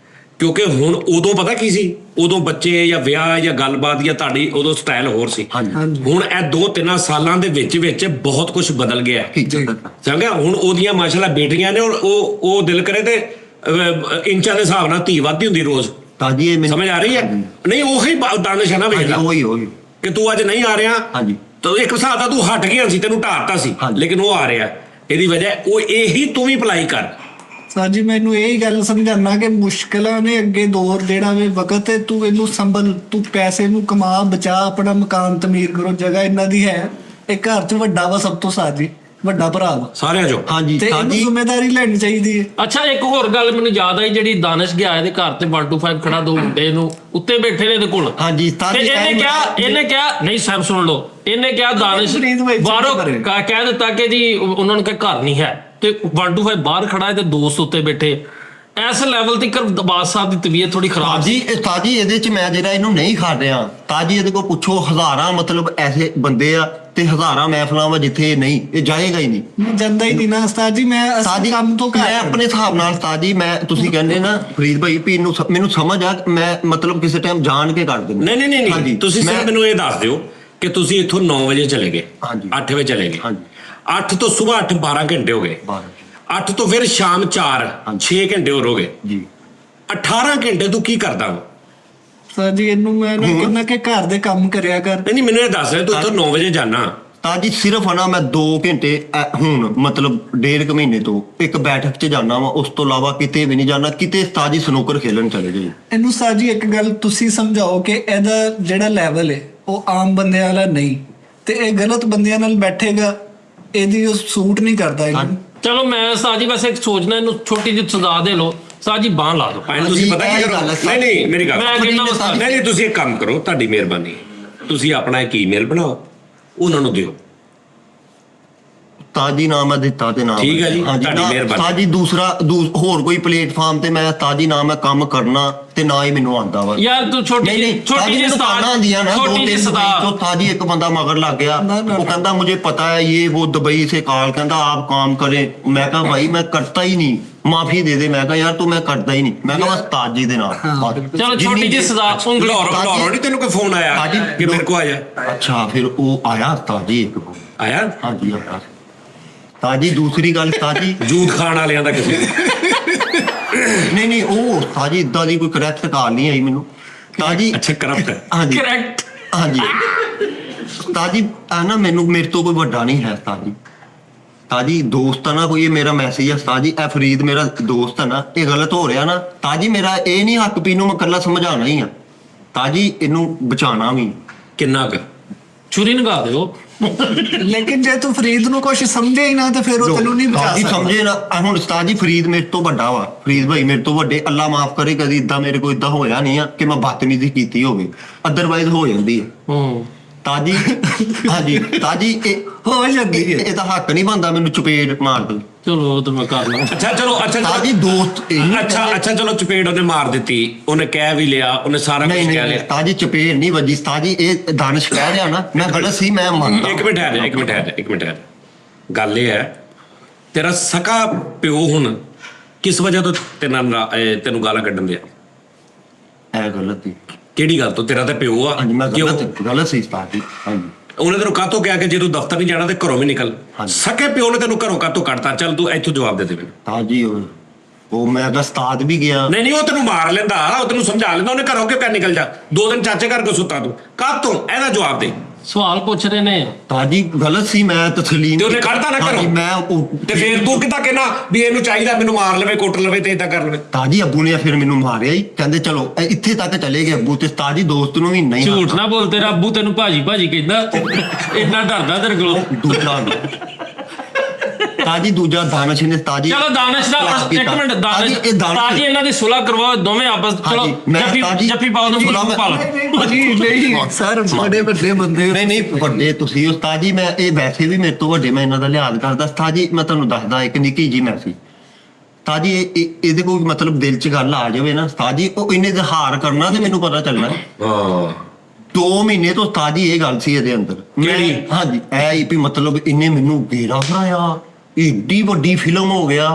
ਕਿਉਂਕਿ ਹੁਣ ਉਦੋਂ ਪਤਾ ਕੀ ਸੀ, ਉਦੋਂ ਬੱਚੇ ਜਾਂ ਵਿਆਹ ਜਾਂ ਗੱਲਬਾਤ ਜਾਂ ਤੁਹਾਡੀ ਉਦੋਂ ਸਟਾਈਲ ਹੋਰ ਸੀ। ਹੁਣ ਇਹ 2-3 ਸਾਲਾਂ ਦੇ ਵਿੱਚ ਬਹੁਤ ਕੁਝ ਬਦਲ ਗਿਆ। ਸਮਝਿਆ? ਹੁਣ ਉਹਦੀਆਂ ਮਾਸ਼ਾਅੱਲਾ ਬੇਟੀਆਂ ਨੇ, ਉਹ ਦਿਲ ਕਰੇ ਤੇ ਇੰਚਾਂ ਦੇ ਹਿਸਾਬ ਨਾਲ ਧੀ ਵੱਧਦੀ ਹੁੰਦੀ ਰੋਜ਼। ਤਾਜੀ ਇਹ ਸਮਝ ਆ ਰਹੀ ਹੈ? ਨਹੀਂ ਉਹੀ ਦਾਨਿਸ਼ ਹੈ ਨਾ, ਵੇਖ ਲਾ ਉਹੀ ਕਿ ਤੂੰ ਅੱਜ ਨਹੀਂ ਆ ਰਿਹਾ। ਹਾਂਜੀ ਤਾਂ ਇੱਕ ਹਿਸਾਬ ਦਾ ਤੂੰ ਹਟ ਗਿਆ ਸੀ, ਤੈਨੂੰ ਢਾਤਾ ਸੀ, ਲੇਕਿਨ ਉਹ ਆ ਰਿਹਾ। ਇਹਦੀ ਵਜ੍ਹਾ ਉਹ ਇਹੀ ਤੂੰ ਵੀ ਅਪਲਾਈ ਕਰ। ਸਾਜੀ ਮੈਨੂੰ ਇਹੀ ਗੱਲ ਸਮਝਾਣਾ ਕਿ ਮੁਸ਼ਕਲਾਂ ਨੇ ਅੱਗੇ ਦੌਰ ਜਿਹੜਾ ਵੇ ਵਕਤ ਹੈ, ਤੂੰ ਇਹਨੂੰ ਸੰਭਲ, ਤੂੰ ਪੈਸੇ ਨੂੰ ਕਮਾ, ਬਚਾ, ਆਪਣਾ ਮਕਾਨ ਤਮੀਰ ਕਰੋ, ਜਗ੍ਹਾ ਇਹਨਾਂ ਦੀ ਹੈ, ਇਹ ਘਰ 'ਚ ਵੱਡਾ ਵਾ ਸਭ ਤੋਂ ਸਾਜੀ। ਵੱਡਾ ਭਰਾ ਵਾ ਸਾਰਿਆਂ ਚੋਂ। ਹਾਂਜੀ ਤੇ ਉਸਤਾਦ ਇਹਨੂੰ ਜੀ ਜ਼ਿੰਮੇਵਾਰੀ ਲੈਣੀ ਚਾਹੀਦੀ ਹੈ। ਅੱਛਾ ਇੱਕ ਹੋਰ ਗੱਲ ਮੈਨੂੰ ਯਾਦ ਆਈ, ਜਿਹੜੀ ਦਾਨਿਸ਼ ਗਿਆ ਇਹਦੇ ਘਰ ਤੇ 125 ਖੜਾ, ਦੋ ਮੁੰਡੇ ਨੂੰ ਉੱਤੇ ਬੈਠੇ ਨੇ ਇਹਦੇ ਕੋਲ, ਹਾਂਜੀ ਉਸਤਾਦ ਤੇ ਜੀ ਇਹਨੇ ਕਿਹਾ ਨਹੀਂ ਸਾਹਿਬ ਸੁਣ ਲਓ, ਇਹਨੇ ਕਿਹਾ ਦਾਨਿਸ਼ ਫਰੀਦ ਭਾਈ ਬਾਹਰੋਂ ਬਾਰੇ। ਕਹਿ ਦਿੱਤਾ ਕਿ ਜੀ ਉਹਨਾਂ ਨੂੰ ਕਿ ਘਰ ਨਹੀਂ ਹੈ, ਤੇ 125 ਬਾਹਰ ਖੜਾ ਹੈ ਤੇ ਦੋਸਤ ਉੱਤੇ ਬੈਠੇ। ਇਸ ਲੈਵਲ ਤੇ ਬਾਸ ਸਾਹਿਬ ਦੀ ਤਬੀਅਤ ਥੋੜੀ ਖਰਾਬ ਸੀ। ਤਾਜੀ ਇਹਦੇ ਚ ਮੈਂ ਜਿਹੜਾ ਇਹਨੂੰ ਨਹੀਂ ਖਾ ਰਿਹਾ, ਤਾਜੀ ਇਹਦੇ ਕੋਲ ਪੁੱਛੋ, ਹਜ਼ਾਰਾਂ ਮਤਲਬ ਐਸੇ ਬੰਦੇ ਆ ਤੇ ਹਜ਼ਾਰਾਂ ਮਹਿਫਲਾਂ ਵਾ ਜਿੱਥੇ ਇਹ ਨਹੀਂ, ਇਹ ਜਾਏਗਾ ਹੀ ਨਹੀਂ। ਮੈਂ ਜਾਂਦਾ ਹੀ ਨਹੀਂ ਨਾ ਉਸਤਾਦ ਜੀ, ਮੈਂ ਤਾਜੀ ਕੰਮ ਤੋਂ ਘਰ ਮੈਂ ਆਪਣੇ ਹਿਸਾਬ ਨਾਲ ਤਾਜੀ, ਮੈਂ ਤੁਸੀਂ ਕਹਿੰਦੇ ਨਾ ਫਰੀਦ ਭਾਈ ਵੀ ਮੈਨੂੰ ਸਮਝ ਆ, ਮੈਂ ਮਤਲਬ ਕਿਸੇ ਟਾਈਮ ਜਾਣ ਕੇ ਕਰ ਦਿੰਦਾ। ਨਹੀਂ ਹਾਂਜੀ, ਤੁਸੀਂ ਸਿਰਫ ਮੈਨੂੰ ਇਹ ਦੱਸ ਦਿਓ ਕਿ ਤੁਸੀਂ ਇੱਥੋਂ 9 ਵਜੇ ਚਲੇ ਗਏ, ਹਾਂਜੀ। 8 ਵਜੇ ਚਲੇ ਗਏ, ਹਾਂਜੀ 8 ਤੋਂ ਸਵੇਰ 8 12 ਘੰਟੇ ਹੋ ਗਏ, 8 ਤੋਂ ਫਿਰ ਸ਼ਾਮ 4 6 ਘੰਟੇ ਹੋਰ ਹੋ ਗਏ ਜੀ। 18 ਘੰਟੇ ਤੂੰ ਕੀ ਕਰਦਾ ਵਾ? ਉਸਤਾਦ ਜੀ ਇਹਨੂੰ ਮੈਂ ਨਾ ਕਹਿੰਦਾ ਕਿ ਘਰ ਦੇ ਕੰਮ ਕਰਿਆ ਕਰ। ਨਹੀਂ ਮੈਨੂੰ ਇਹ ਦੱਸ ਰਿਹਾ, ਤੂੰ ਇੱਥੋਂ 9 ਵਜੇ ਜਾਣਾ, ਤਾਜੀ ਸਿਰਫ ਨਾ ਮੈਂ 2 ਘੰਟੇ ਹੁਣ ਮਤਲਬ 1.5 ਮਹੀਨੇ ਤੋਂ ਇੱਕ ਬੈਠਕ 'ਚ ਜਾਣਾ ਵਾ, ਉਸ ਤੋਂ ਇਲਾਵਾ ਕਿਤੇ ਵੀ ਨਹੀਂ ਜਾਣਾ। ਕਿਤੇ ਤਾਜੀ ਸਨੂਕਰ ਖੇਲਣ ਚਲੇ ਜਾਈ। ਇਹਨੂੰ ਉਸਤਾਦ ਜੀ ਇੱਕ ਗੱਲ ਤੁਸੀਂ ਸਮਝਾਓ ਕਿ ਇਹਦਾ ਜਿਹੜਾ ਲੈਵਲ ਹੈ ਉਹ ਆਮ ਬੰਦਿਆਂ ਵਾਲਾ ਨਹੀਂ, ਤੇ ਇਹ ਗਲਤ ਬੰਦਿਆਂ ਨਾਲ ਬੈਠੇਗਾ, ਇਹਦੀ ਉਹ ਸੂਟ ਨਹੀਂ ਕਰਦਾ ਇਹਨੂੰ। ਚਲੋ ਮੈਂ ਸਾਜੀ ਬਸ ਇੱਕ ਸੋਚਣਾ, ਇਹਨੂੰ ਛੋਟੀ ਜਿਹੀ ਸਜ਼ਾ ਦੇ ਲਓ ਸਾਜੀ, ਬਾਂਹ ਲਾ ਦਿਓ। ਭਾਈ ਤੁਸੀਂ ਪਤਾ ਕੀ ਕਰੋ, ਨਹੀਂ ਮੇਰੀ ਗੱਲ, ਮੈਂ ਕਹਿੰਦਾ ਉਸਤਾਦ ਨਹੀਂ ਤੁਸੀਂ ਇੱਕ ਕੰਮ ਕਰੋ, ਤੁਹਾਡੀ ਮਿਹਰਬਾਨੀ, ਤੁਸੀਂ ਆਪਣਾ ਇੱਕ ਈਮੇਲ ਬਣਾਓ, ਉਹਨਾਂ ਨੂੰ ਦਿਓ। ਤਾਜੀ ਨਾਮ ਹੈ ਦਿੱਤਾ ਤੇ ਨਾਮ ਠੀਕ ਹੈ ਜੀ, ਤੁਹਾਡੀ ਮਿਹਰਬਾਨੀ। ਤਾਜੀ ਦੂਸਰਾ ਹੋਰ ਕੋਈ ਪਲੇਟਫਾਰਮ ਤੇ ਮੈਂ ਤਾਜੀ ਨਾਮ ਹੈ ਕੰਮ ਕਰਨਾ ਤੇ ਨਾ ਹੀ ਮੈਨੂੰ ਆਉਂਦਾ ਵਾ। ਯਾਰ ਤੂੰ ਛੋਟੀ ਜਿਹੀ ਸਤਾਨਾ ਆਉਂਦੀਆਂ ਨਾ, ਛੋਟੀ ਜਿਹੀ ਸਤਾ। तो ताजी एक बंदा मगर लग गया, वो कहता मुझे पता है ये वो दुबई से कॉल, कहता आप काम करें। मैं कहा भाई मैं करता ही नहीं, माफी दे दे। मैं कहा यार तू मैं करता ही नहीं, मैं कहा बस ताजी दे नाम। ਚਲੋ ਛੋਟੀ ਜਿਹੀ ਸਜ਼ਾ ਉਂਗਲ। ਲਾਹੌਰੋਂ ਨਹੀਂ ਤੈਨੂੰ ਕੋਈ ਫੋਨ ਆਇਆ ताजी ਕਿ ਮੇਰੇ ਕੋ ਆ ਜਾ? अच्छा फिर वो आया ताजी एक ਆਇਆ हाँ जी आया ताजी। दूसरी गल ताजी ਜੂਦ ਖਾਣ ਵਾਲਿਆਂ ਦਾ ਕਿਸੇ नहीं नहीं ਉਹ ਤਾਜੀ ਇਦਾਂ ਦੀ ਕੋਈ ਕਰੈਕਟ ਕਾਲ ਨਹੀਂ ਆਈ ਮੈਨੂੰ। ਤਾਜੀ ਅੱਛਾ ਕਰਪਟ ਹਾਂਜੀ ਕਰੈਕਟ। ਹਾਂਜੀ ਤਾਜੀ ਆ ਨਾ, ਮੈਨੂੰ ਮੇਰੇ ਤੋਂ ਕੋਈ ਵੱਡਾ ਨਹੀਂ ਹੈ ਤਾਜੀ। ਤਾਜੀ ਦੋਸਤ ਆ ਨਾ ਕੋਈ, ਇਹ ਮੇਰਾ ਮੈਸੇਜ ਆ ਤਾਜੀ, ਇਹ ਫਰੀਦ ਮੇਰਾ ਦੋਸਤ ਆ ਨਾ, ਇਹ ਗਲਤ ਹੋ ਰਿਹਾ ਨਾ ਤਾਜੀ, ਮੇਰਾ ਇਹ ਨਹੀਂ ਹੱਕ ਵੀ ਇਹਨੂੰ ਮੈਂ ਇਕੱਲਾ ਸਮਝਾਉਣਾ ਹੀ ਆ ਤਾਜੀ, ਇਹਨੂੰ ਬਚਾਉਣਾ ਵੀ। ਕਿੰਨਾ ਕੁ? ਛੁਰੀ ਨਗਾ ਦਿਓ। ਲੇਕਿਨ ਜੇ ਤੂੰ ਫਰੀਦ ਨੂੰ ਕੁਝ ਸਮਝੇ ਹੀ ਨਾ ਤੇ ਫਿਰ ਉਹ ਤੈਨੂੰ ਨਹੀਂ ਬਚਾ ਤਾਜੀ ਸਕਦਾ। ਸਮਝੇ ਨਾ, ਹੁਣ ਉਸਤਾਦ ਜੀ ਫਰੀਦ ਮੇਰੇ ਤੋਂ ਵੱਡਾ ਵਾ, ਫਰੀਦ ਭਾਈ ਮੇਰੇ ਤੋਂ ਵੱਡੇ, ਅੱਲਾ ਮਾਫ ਕਰੇ ਕਦੀ ਇਦਾਂ ਮੇਰੇ ਕੋਲ ਇਦਾਂ ਹੋਇਆ ਨਹੀਂ ਆ ਕਿ ਮੈਂ ਬਦਤਮੀਜ਼ੀ ਕੀਤੀ ਹੋਵੇ, ਅਦਰਵਾਈਜ਼ ਹੋ ਜਾਂਦੀ ਹੈ ਤਾਜੀ। ਹਾਂਜੀ ਤਾਜੀ ਇਹ ਹੋ ਜਾਂਦੀ ਹੈ। ਇਹਦਾ ਹੱਕ ਨਹੀਂ ਬਣਦਾ ਮੈਨੂੰ ਚਪੇੜ ਮਾਰ ਦੇ। ਚਲੋ ਉਹ ਤਾਂ ਮੈਂ ਕਰ ਲਾਂ। ਅੱਛਾ ਚਲੋ ਤਾਜੀ ਦੋਸਤ ਅੱਛਾ ਚਲੋ ਚਪੇੜ ਉਹਨੇ ਮਾਰ ਦਿੱਤੀ, ਉਹਨੇ ਕਹਿ ਵੀ ਲਿਆ, ਉਹਨੇ ਸਾਰਾ ਕੁਝ ਨਹੀਂ ਕਹਿ ਨਹੀਂ ਲਿਆ। ਤਾਜੀ ਚਪੇੜ ਨਹੀਂ ਵੱਜੀ ਤਾਜੀ, ਇਹ ਦਾਨਿਸ਼ ਕਹਿ ਰਿਹਾ ਨਾ ਮੈਂ ਗਲਤ ਸੀ, ਮੈਂ ਮੰਨਦਾ। ਇੱਕ ਮਿੰਟ ਹੈ ਗੱਲ ਇਹ ਹੈ, ਤੇਰਾ ਸਕਾ ਪਿਓ ਹੁਣ ਕਿਸ ਵਜ੍ਹਾ ਤੋਂ ਤੈਨੂੰ ਗਾਲਾਂ ਕੱਢਣ ਦਿਆ? ਇਹ ਗਲਤ ਸੀ। ਕਿਹੜੀ ਗੱਲ ਤੋਂ? ਤੇਰਾ ਤਾਂ ਪਿਓ ਆ। ਹਾਂਜੀ ਮੈਂ ਕਿਉਂ? ਗਲਤ ਸੀ ਤਾਜੀ। ਹਾਂਜੀ ਉਹਨੇ ਤੈਨੂੰ ਕਾਹਤੋਂ ਕਿਹਾ ਕਿ ਜੇ ਤੂੰ ਦਫ਼ਤਰ ਨਹੀਂ ਜਾਣਾ ਤੇ ਘਰੋਂ ਵੀ ਨਿਕਲ? ਹਾਂਜੀ। ਸਕੇ ਪਿਓ ਨੇ ਤੈਨੂੰ ਘਰੋਂ ਕਾਹਤੋਂ ਕੱਢਤਾ? ਚੱਲ ਤੂੰ ਇੱਥੋਂ ਜਵਾਬ ਦੇ ਦੇ ਮੈਨੂੰ। ਤਾਜੀ ਉਹ ਮੈਂ ਤਾਂ ਉਸਤਾਦ ਵੀ ਗਿਆ। ਨਹੀਂ ਉਹ ਤੈਨੂੰ ਮਾਰ ਲੈਂਦਾ, ਉਹ ਤੈਨੂੰ ਸਮਝਾ ਲੈਂਦਾ, ਉਹਨੇ ਘਰੋਂ ਕਿਉਂ ਨਿਕਲ ਜਾ? 2 ਦਿਨ ਚਾਚੇ ਘਰ ਕੋ ਸੁੱਤਾ ਤੂੰ ਕਾਹਤੋਂ? ਇਹਦਾ ਜਵਾਬ ਦੇ। ਸਵਾਲ ਪੁੱਛ ਰਹੇ ਨੇ। ਤਾਜੀ ਗਲਤ ਸੀ, ਮੈਂ ਤਸਲੀਮ ਤੇ ਉਹਨੇ ਕੱਢਤਾ ਨਾ ਹਾਂਜੀ, ਘਰੋਂ। ਮੈਂ ਤੇ ਫੇਰ ਤੂੰ ਕਿੱਦਾਂ ਕਹਿਣਾ ਵੀ ਇਹਨੂੰ ਚਾਹੀਦਾ ਮੈਨੂੰ ਮਾਰ ਲਵੇ, ਕੁੱਟ ਲਵੇ ਤੇ ਇਦਾਂ ਕਰ ਲਵੇ? ਤਾਜੀ ਅੱਬੂ ਨੇ ਫਿਰ ਮੈਨੂੰ ਮਾਰਿਆ ਹੀ, ਕਹਿੰਦੇ ਚਲੋ ਇੱਥੇ ਤੱਕ ਚਲੇ ਗਏ ਅੱਬੂ, ਤੇ ਤਾਜੀ ਦੋਸਤ ਨੂੰ ਵੀ ਨਹੀਂ ਝੂਠ ਨਾ ਬੋਲ, ਤੇਰਾ ਅੱਬੂ ਤੈਨੂੰ ਭਾਜੀ ਕਹਿੰਦਾ, ਇੰਨਾ ਡਰਦਾ ਤੇਰੇ ਕੋਲੋਂ। ਦੂਜਾ ਤਾਜੀ ਦੂਜਾ ਦਾਨਿਸ਼ ਨੇ ਤਾਜੀ। ਚਲੋ ਦਾਨਿਸ਼ ਦਾ ਇੱਕ ਮਿੰਟ, ਤਾਜੀ ਇਹ ਤਾਜੀ ਇਹਨਾਂ ਦੀ ਸੁਲ੍ਹਾ ਕਰਵਾਓ ਦੋਵੇਂ ਆਪਸ। ਚਲੋ ਜੱਫੀ ਪਾਓ ਨੂੰ ਸੁਲ੍ਹਾ ਪਾ ਲਓ। ਨਹੀਂ ਸਰ ਬੜੇ ਵੱਡੇ ਬੰਦੇ ਹੋ। ਨਹੀਂ ਵੱਡੇ ਤੁਸੀਂ ਉਸਤਾਦ ਜੀ, ਮੈਂ ਇਹ ਵੈਸੇ ਵੀ ਮੇਰੇ ਤੋਂ ਵੱਡੇ, ਮੈਂ ਇਹਨਾਂ ਦਾ ਲਿਹਾਜ਼ ਕਰਦਾ ਉਸਤਾਦ ਜੀ। ਮੈਂ ਤੁਹਾਨੂੰ ਦੱਸਦਾ ਇੱਕ ਨਿੱਕੀ ਜੀ ਮੈਂ ਸੀ ਤਾਜੀ, ਇਹਦੇ ਕੋਈ ਮਤਲਬ ਦਿਲ 'ਚ ਗੱਲ ਆ ਜਾਵੇ ਨਾ ਉਸਤਾਦ ਜੀ, ਉਹ ਇਹਨੇ ਇਜ਼ਹਾਰ ਕਰਨਾ ਤੇ ਮੈਨੂੰ ਪਤਾ ਚੱਲਣਾ। ਹਾਂ 2 ਮਹੀਨੇ ਤੋਂ ਉਸਤਾਦ ਜੀ ਇਹ ਗੱਲ ਸੀ ਇਹਦੇ ਅੰਦਰ। ਕਿਹੜੀ? ਹਾਂਜੀ ਇਹ ਹੀ ਵੀ ਮਤਲਬ ਇਹਨੇ ਮੈਨੂੰ ਘੇਰਾ ਫਰਾਇਆ, ਏਡੀ ਵੱਡੀ ਫਿਲਮ ਹੋ ਗਿਆ,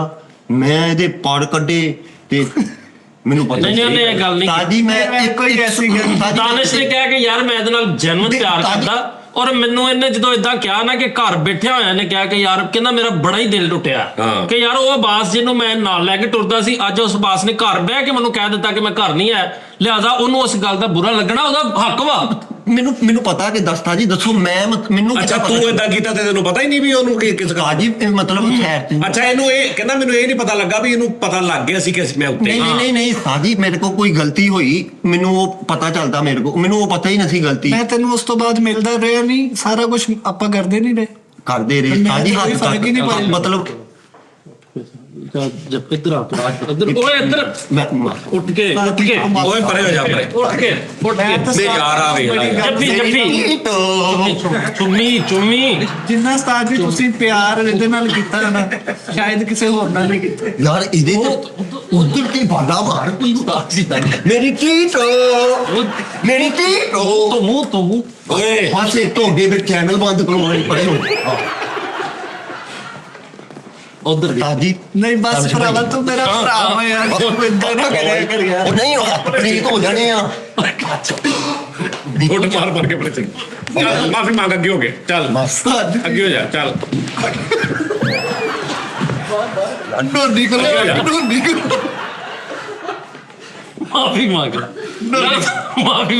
ਮੈਂ ਇਹਦੇ ਪੜ ਕੱਢੇ ਤੇ ਮੈਨੂੰ ਪਤਾ ਨਹੀਂ ਉਹਨੇ ਇਹ ਗੱਲ ਨਹੀਂ ਤਾਜੀ ਮੈਂ ਕੋਈ ਐਸੀ ਗੱਲ ਤਾਜੀ ਦਾਨਿਸ਼ ਨੇ ਕਿਹਾ ਕਿ ਯਾਰ ਮੈਂ ਇਹਦੇ ਨਾਲ ਜਨਮ ਪਿਆਰ ਕਰਦਾ, ਔਰ ਮੈਨੂੰ ਇਹਨੇ ਜਦੋਂ ਇਦਾਂ ਕਿਹਾ ਨਾ ਕਿ ਘਰ ਬੈਠਿਆ ਹੋਇਆ ਨੇ ਕਿਹਾ ਕਿ ਯਾਰ ਕਹਿੰਦਾ ਮੇਰਾ ਬੜਾ ਹੀ ਦਿਲ ਟੁੱਟਿਆ ਹਾਂ। ਕਿ ਯਾਰ ਉਹ ਆਬਾਸ ਜਿਹਨੂੰ ਮੈਂ ਨਾਲ ਲੈ ਕੇ ਟੁਰਦਾ ਸੀ, ਅੱਜ ਉਸ ਆਬਾਸ ਨੇ ਘਰ ਬਹਿ ਕੇ ਮੈਨੂੰ ਕਹਿ ਦਿੱਤਾ ਕਿ ਮੈਂ ਘਰ ਨਹੀਂ ਆਇਆ, ਲਿਹਾਜ਼ਾ ਉਹਨੂੰ ਉਸ ਗੱਲ ਦਾ ਬੁਰਾ ਲੱਗਣਾ ਉਹਦਾ ਹੱਕ ਵਾ। ਮੈਨੂੰ ਪਤਾ ਕਿ ਦੱਸਤਾ ਜੀ, ਦੱਸੋ ਮੈਨੂੰ ਅੱਛਾ ਤੂੰ ਇਦਾਂ ਕੀਤਾ ਤੇ ਤੈਨੂੰ ਪਤਾ ਹੀ ਨਹੀਂ ਵੀ ਉਹਨੂੰ ਕਿਸ ਗੱਲ? ਤਾਜੀ ਮਤਲਬ ਖੈਰ ਤੇ ਅੱਛਾ ਇਹਨੂੰ ਇਹ ਕਹਿੰਦਾ ਮੈਨੂੰ ਇਹ ਨਹੀਂ ਪਤਾ ਲੱਗਾ ਵੀ ਇਹਨੂੰ ਪਤਾ ਲੱਗ ਗਿਆ ਸੀ ਕਿ ਮੈਂ ਉੱਤੇ। ਨਹੀਂ ਸਾਜੀ ਮੇਰੇ ਕੋਲ ਕੋਈ ਗਲਤੀ ਹੋਈ ਮੈਨੂੰ ਉਹ ਪਤਾ ਚੱਲਦਾ, ਮੈਨੂੰ ਉਹ ਪਤਾ ਹੀ ਨਹੀਂ ਸੀ ਗਲਤੀ। ਮੈਂ ਤੈਨੂੰ ਉਸ ਤੋਂ ਬਾਅਦ ਮਿਲਦਾ ਰਿਹਾ ਨਹੀਂ, ਸਾਰਾ ਕੁਝ ਆਪਾਂ ਕਰਦੇ ਨਹੀਂ ਰਹੇ। ਕਰਦੇ ਰਹੇ ਮੈਂ ਸਾਜੀ ਤਾਂ ਕੋਈ ਹੱਥ ਫਰਕ ਹੀ ਨਹੀਂ ਪਾਇਆ। ਮਤਲਬ ਜਦ ਇੱਧਰ ਆ ਇੱਧਰ ਓਏ ਇੱਧਰ ਮੈਂ ਉੱਠ ਕੇ ਓਏ ਪਰੇ ਹੋ ਜਾ ਪਰੇ ਉੱਠ ਕੇ ਮੈਂ ਤਾਂ ਦੇ ਯਾਰ ਆ ਵੇ ਜੱਫੀ ਜੱਫੀ ਚੁੰਮੀ ਜਿੰਨਾ ਉਸਤਾਦ ਜੀ ਤੁਸੀਂ ਪਿਆਰ ਇਹਦੇ ਨਾਲ ਕੀਤਾ ਨਾ ਸ਼ਾਇਦ ਕਿਸੇ ਹੋਰ ਨਾਲ ਨਹੀਂ ਕੀਤਾ। ਯਾਰ ਇਹਦੇ ਤੇ ਉਧਰ ਤੇ ਬਾਲਾ ਮਾਰ ਕੋਈ ਉਦਾਸ ਨਹੀਂ ਮੇਰੀ ਟੀਟੋ ਤੂੰ ਓਏ ਪਾਸੇ ਢੋਂਗੇ ਵਿੱਚ ਚੈਨਲ ਬੰਦ ਕਰਵਾਉਣੇ ਪੜੇ ਹੋ ਉਧਰ ਸਾਜੀ ਨਹੀਂ ਬਸ ਭਰਾਵਾ ਤੂੰ ਮੇਰਾ ਭਰਾ ਵਾ ਯਾਰ ਤੂੰ ਏਦਾਂ ਨਾ ਕਰਿਆ ਕਰ ਯਾਰ। ਉਹ ਨਹੀਂ ਪ੍ਰੀਤ ਹੋ ਜਾਣੇ ਆ ਉੱਠ ਮਾਰ ਕੇ ਪਰੇ ਚੱਲ ਮਾਫੀ ਮੰਗ ਅੱਗੇ ਹੋ ਗਏ ਚੱਲ ਅੱਗੇ ਹੋ ਜਾ ਚੱਲ ਢੋਡੀ ਕੋਲ ਢੋਡੀ ਕੋਲ ਮਾਫੀ ਮੰਗ